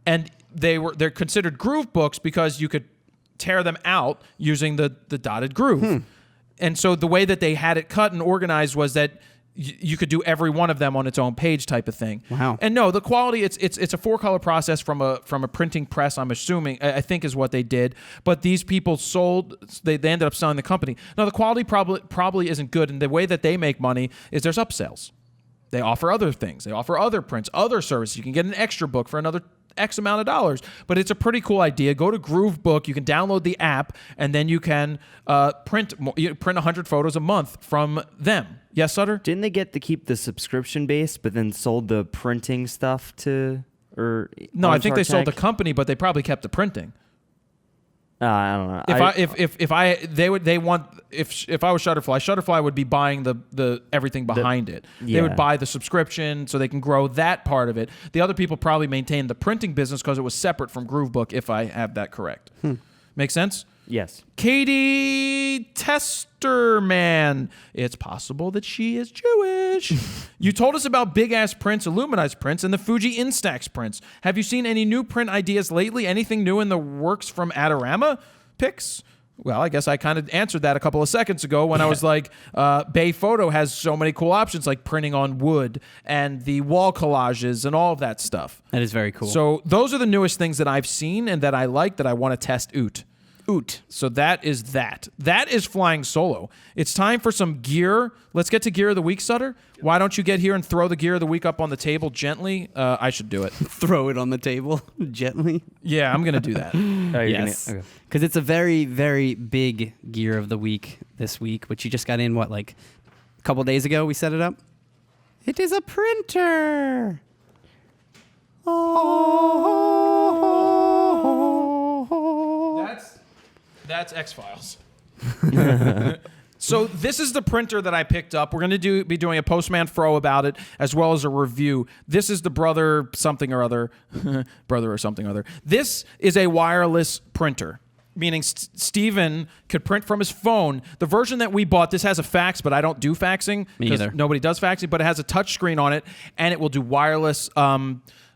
and they're considered groove books because you could tear them out using the dotted groove. And so the way that they had it cut and organized was that you could do every one of them on its own page type of thing. Wow. And no, the quality, it's a 4-color process from a printing press, I'm assuming, I think is what they did. But these people they ended up selling the company. Now, the quality probably isn't good, and the way that they make money is there's upsells. They offer other things. They offer other prints, other services. You can get an extra book for another X amount of dollars. But it's a pretty cool idea. Go to Groovebook. You can download the app, and then you can print 100 photos a month from them. Yes, Sutter? Didn't they get to keep the subscription base, but then sold the printing stuff to? No, I think they sold the company, but they probably kept the printing. I don't know. If I was Shutterfly would be buying the everything behind it. They would buy the subscription so they can grow that part of it. The other people probably maintained the printing business because it was separate from Groovebook, if I have that correct. Make sense? Yes. Katie Testerman. It's possible that she is Jewish. You told us about big-ass prints, illuminized prints, and the Fuji Instax prints. Have you seen any new print ideas lately? Anything new in the works from Adorama? Pics? Well, I guess I kind of answered that a couple of seconds ago when I was like, Bay Photo has so many cool options like printing on wood and the wall collages and all of that stuff. That is very cool. So those are the newest things that I've seen and that I like that I want to test out. So that is that. That is Flying Solo. It's time for some gear. Let's get to Gear of the Week, Sutter. Why don't you get here and throw the Gear of the Week up on the table gently? I should do it. Throw it on the table gently. Yeah, I'm going to do that. Yes. Because it's a very, very big Gear of the Week this week, which you just got in, what, like a couple days ago we set it up? It is a printer. That's X-Files. So this is the printer that I picked up. We're going to be doing a Postman Fro about it, as well as a review. This is the brother something or other. Brother or something or other. This is a wireless printer, meaning Steven could print from his phone. The version that we bought, this has a fax, but I don't do faxing. Me either. Nobody does faxing, but it has a touch screen on it, and it will do wireless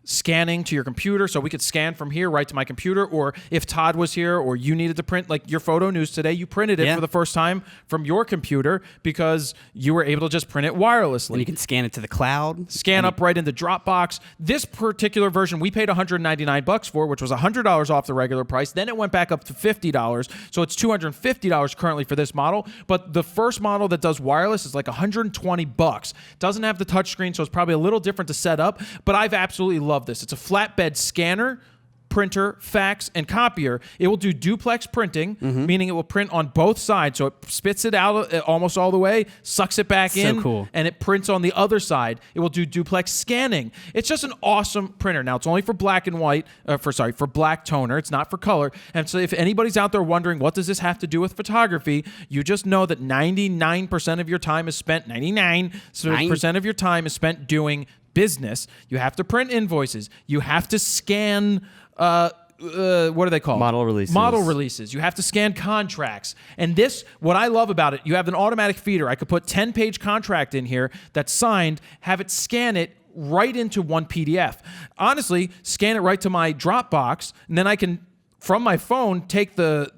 scanning to your computer, so we could scan from here right to my computer. Or if Todd was here or you needed to print, like your photo news today, you printed it for the first time from your computer because you were able to just print it wirelessly. And you can scan it to the cloud. Scan up right into Dropbox. This particular version we paid $199 for, which was $100 off the regular price. Then it went back up to $50, so it's $250 currently for this model. But the first model that does wireless is like $120. Doesn't have the touchscreen, so it's probably a little different to set up. But I've absolutely loved this. It's a flatbed scanner, printer, fax, and copier. It will do duplex printing, meaning it will print on both sides. So it spits it out almost all the way, sucks it back in, cool. and it prints on the other side. It will do duplex scanning. It's just an awesome printer. Now, it's only for black and white, for black toner. It's not for color. And so if anybody's out there wondering, what does this have to do with photography, you just know that 99% of your time is spent, 99% of your time is spent doing business. You have to print invoices. You have to scan what are they called? Model releases. Model releases. You have to scan contracts. And this, what I love about it, you have an automatic feeder. I could put 10-page contract in here that's signed, have it scan it right into one PDF. Honestly, scan it right to my Dropbox, and then I can, from my phone, take the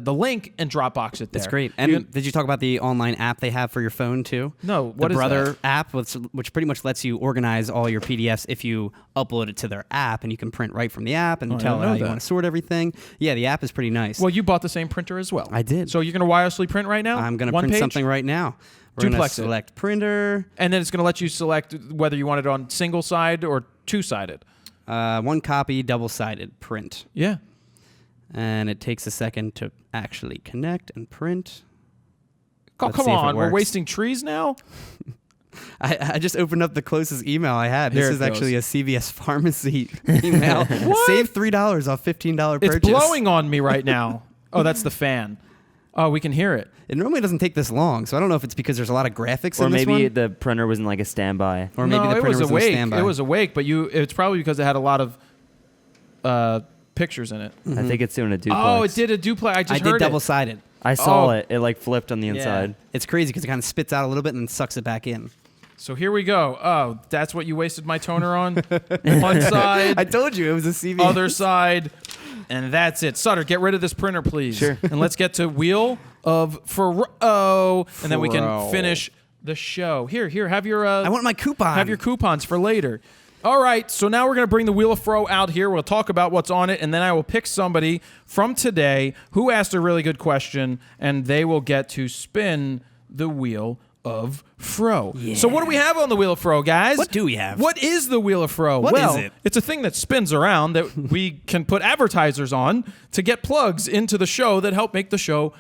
link and Dropbox it there. That's great. And did you talk about the online app they have for your phone too? No, what is the Brother that? app, which pretty much lets you organize all your PDFs if you upload it to their app, and you can print right from the app and tell how you want to sort everything. Yeah, the app is pretty nice. Well, you bought the same printer as well. I did. So you're going to wirelessly print right now? I'm going to print something right now. We're going to select printer. And then it's going to let you select whether you want it on single side or two-sided. One copy, double-sided print. Yeah. And it takes a second to actually connect and print. Oh, come on. We're wasting trees now? I just opened up the closest email I had. This is actually a CVS pharmacy email. Save $3 off $15 purchase. It's blowing on me right now. Oh, that's the fan. Oh, we can hear it. It normally doesn't take this long, so I don't know if it's because there's a lot of graphics or in this one. Or maybe the printer was in like a standby. Or maybe the printer was awake. in a standby. It was awake, but it's probably because it had a lot of pictures in it. I think it's doing a duplex. Oh, it did a duplex. I did double-sided. I saw it. It like flipped on the inside. Yeah. It's crazy because it kind of spits out a little bit and then sucks it back in. So here we go. Oh, that's what you wasted my toner on? One side. I told you it was a CVS. Other side. And that's it. Sutter, get rid of this printer, please. Sure. And let's get to Wheel of Fro. And then we can finish the show. Here, have your... I want my coupon. Have your coupons for later. All right, so now we're going to bring the Wheel of Fro out here. We'll talk about what's on it, and then I will pick somebody from today who asked a really good question, and they will get to spin the Wheel of Fro. Yeah. So what do we have on the Wheel of Fro, guys? What do we have? What is the Wheel of Fro? What is it? It's a thing that spins around that we can put advertisers on to get plugs into the show that help make the show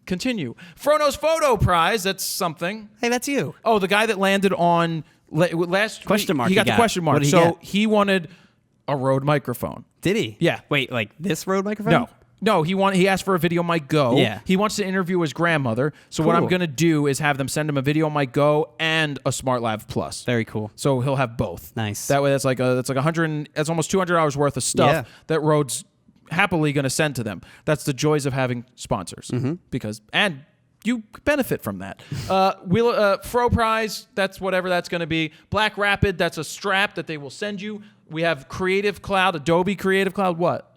continue. Frono's Photo Prize, that's something. Hey, that's you. Oh, the guy that landed on... last question mark. He got the question mark. What did he so get? he wanted a Rode microphone. Did he? Yeah. Wait, like this Rode microphone? No. He asked for a Video Mic Go. Yeah. He wants to interview his grandmother. So what I'm Cool. gonna do is have them send him a Video Mic Go and a SmartLav Plus. Very cool. So he'll have both. Nice. That way, that's almost $200 worth of stuff that Rode's happily gonna send to them. That's the joys of having sponsors because you benefit from that. Fro Prize, that's whatever that's going to be. Black Rapid, that's a strap that they will send you. We have Creative Cloud, Adobe Creative Cloud. What?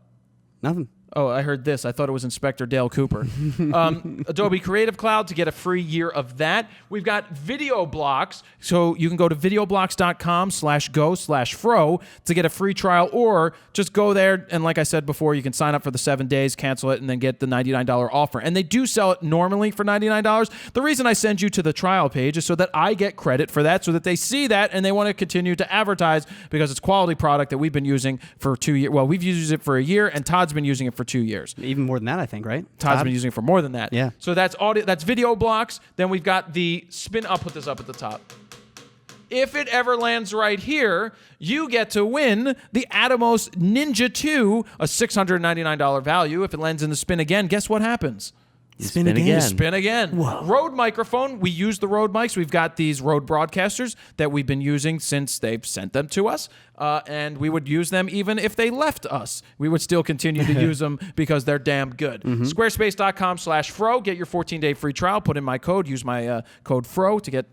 Nothing. Oh, I heard this. I thought it was Inspector Dale Cooper. Adobe Creative Cloud to get a free year of that. We've got Video Blocks. So you can go to videoblocks.com/go/fro to get a free trial, or just go there. And like I said before, you can sign up for the 7 days, cancel it, and then get the $99 offer. And they do sell it normally for $99. The reason I send you to the trial page is so that I get credit for that, so that they see that and they want to continue to advertise, because it's quality product that we've been using for 2 years. Well, we've used it for a year, and Todd's been using it for 2 years. Even more than that, I think, right? Todd's been using it for more than that. Yeah. So that's audio. That's Video Blocks. Then we've got the spin. I'll put this up at the top. If it ever lands right here, you get to win the Atomos Ninja 2, a $699 value. If it lands in the spin again, guess what happens? Spin again. Spin again. Whoa. Rode microphone. We use the Rode mics. We've got these Rode broadcasters that we've been using since they've sent them to us. And we would use them even if they left us. We would still continue to use them because they're damn good. Squarespace.com/fro. Get your 14-day free trial. Put in my code. Use my code FRO to get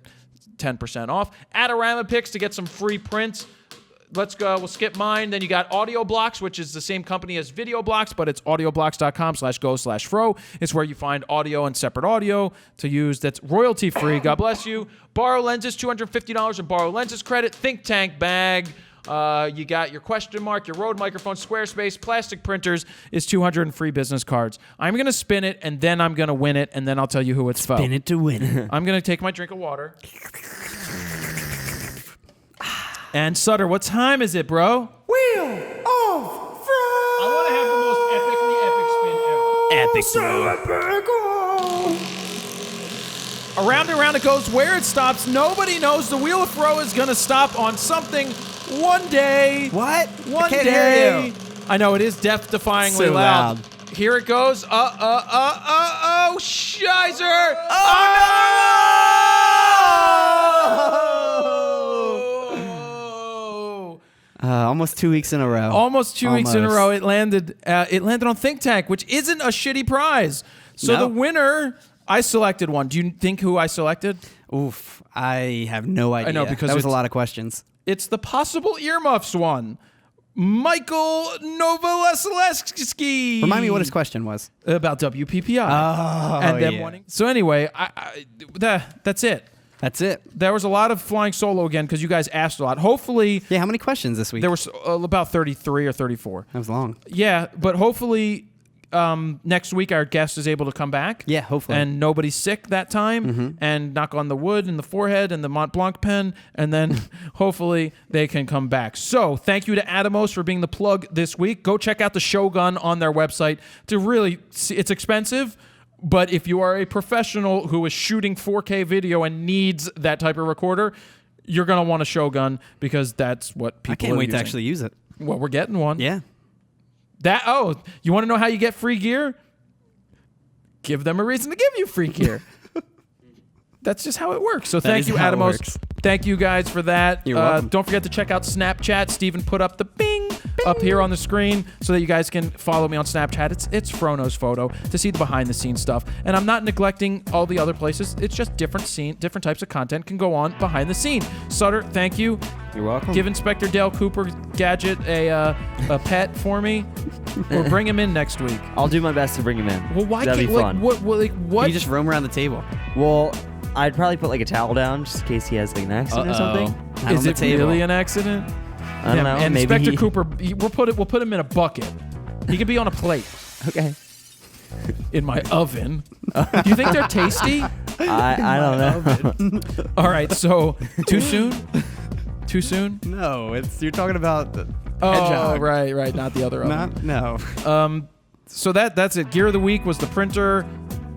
10% off. Adorama Picks to get some free prints. Let's go. We'll skip mine. Then you got Audio Blocks, which is the same company as Video Blocks, but it's audioblocks.com/go/fro. It's where you find audio and separate audio to use that's royalty free. God bless you. Borrow Lenses, $250 in Borrow Lenses credit. Think Tank bag. You got your question mark, your Rode microphone, Squarespace, plastic printers is 200 in free business cards. I'm going to spin it, and then I'm going to win it, and then I'll tell you who it's for. Spin it to win it. I'm going to take my drink of water. And Sutter, what time is it, bro? Wheel of Fro. I want to have the most epically epic spin ever. Around and around it goes. Where it stops, nobody knows. The Wheel of Fro is going to stop on something one day. What? One I can't day. hear you. I know, it is death-defyingly So loud. loud. Here it goes. Shizer. Almost 2 weeks in a row. Almost 2 weeks in a Almost. row. It landed on Think Tank, which isn't a shitty prize. So No. the winner, I selected one. Do you think who I selected? Oof. I have no idea. I know, because that was a it's- lot of questions. It's the possible earmuffs one. Michael Novoselsky. Remind me what his question was. About WPPI. Oh, and them yeah. winning. So anyway, that's it. That's it. There was a lot of Flying Solo again because you guys asked a lot. Hopefully, Yeah, how many questions this week? there was about 33 or 34. That was long. Yeah, but hopefully next week our guest is able to come back. Yeah, hopefully. And nobody's sick that time. And knock on the wood and the forehead and the Mont Blanc pen. And then hopefully they can come back. So thank you to Atomos for being the plug this week. Go check out the Shogun on their website to really see. It's expensive. But if you are a professional who is shooting 4K video and needs that type of recorder, you're going to want a Shogun because that's what people I can't are wait using. to actually use it. Well, we're getting one. Yeah. You want to know how you get free gear? Give them a reason to give you free gear. That's just how it works. So thank is you, how it Atomos. works. Thank you guys for that. You're welcome. Don't forget to check out Snapchat. Steven put up the bing up here on the screen so that you guys can follow me on Snapchat. It's Frono's Photo to see the behind the scenes stuff. And I'm not neglecting all the other places. It's just different types of content can go on behind the scene. Sutter, thank you. You're welcome. Give Inspector Dale Cooper Gadget a pet for me, or bring him in next week. I'll do my best to bring him in. Well, why That'd can't be fun. what? You just roam around the table. Well, I'd probably put like a towel down just in case he has like an accident or something. Not Is on the it table. really an accident? I don't know. And maybe Inspector he- Cooper, we'll put him in a bucket. He could be on a plate Okay. in my oven. Do you think they're tasty? I don't know. All right, so too soon? Too soon? No, you're talking about the Oh, hedgehog. right, not the other oven. No. So that's it. Gear of the week was the printer,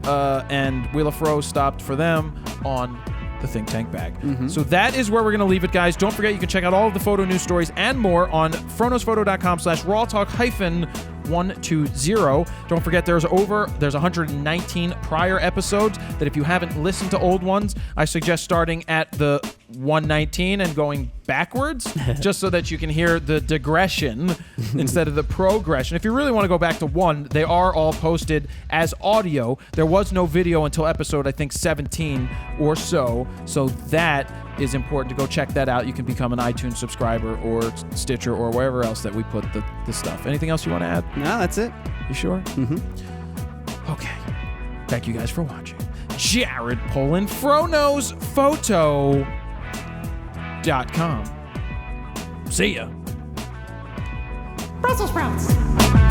and Wheel of Fro stopped for them on the Think Tank bag. So that is where we're going to leave it, guys. Don't forget you can check out all of the photo news stories and more on fronosphoto.com/rawtalk-120. Don't forget there's 119 prior episodes that if you haven't listened to old ones, I suggest starting at the 119 and going backwards just so that you can hear the digression instead of the progression. If you really want to go back to one, they are all posted as audio. There was no video until episode, I think, 17 or so. So that is important to go check that out. You can become an iTunes subscriber or Stitcher or wherever else that we put the stuff. Anything else you want to add? No, that's it. You sure? Mm-hmm. Okay. Thank you guys for watching. Jared Polin, FroKnowsPhoto.com. See ya. Brussels sprouts.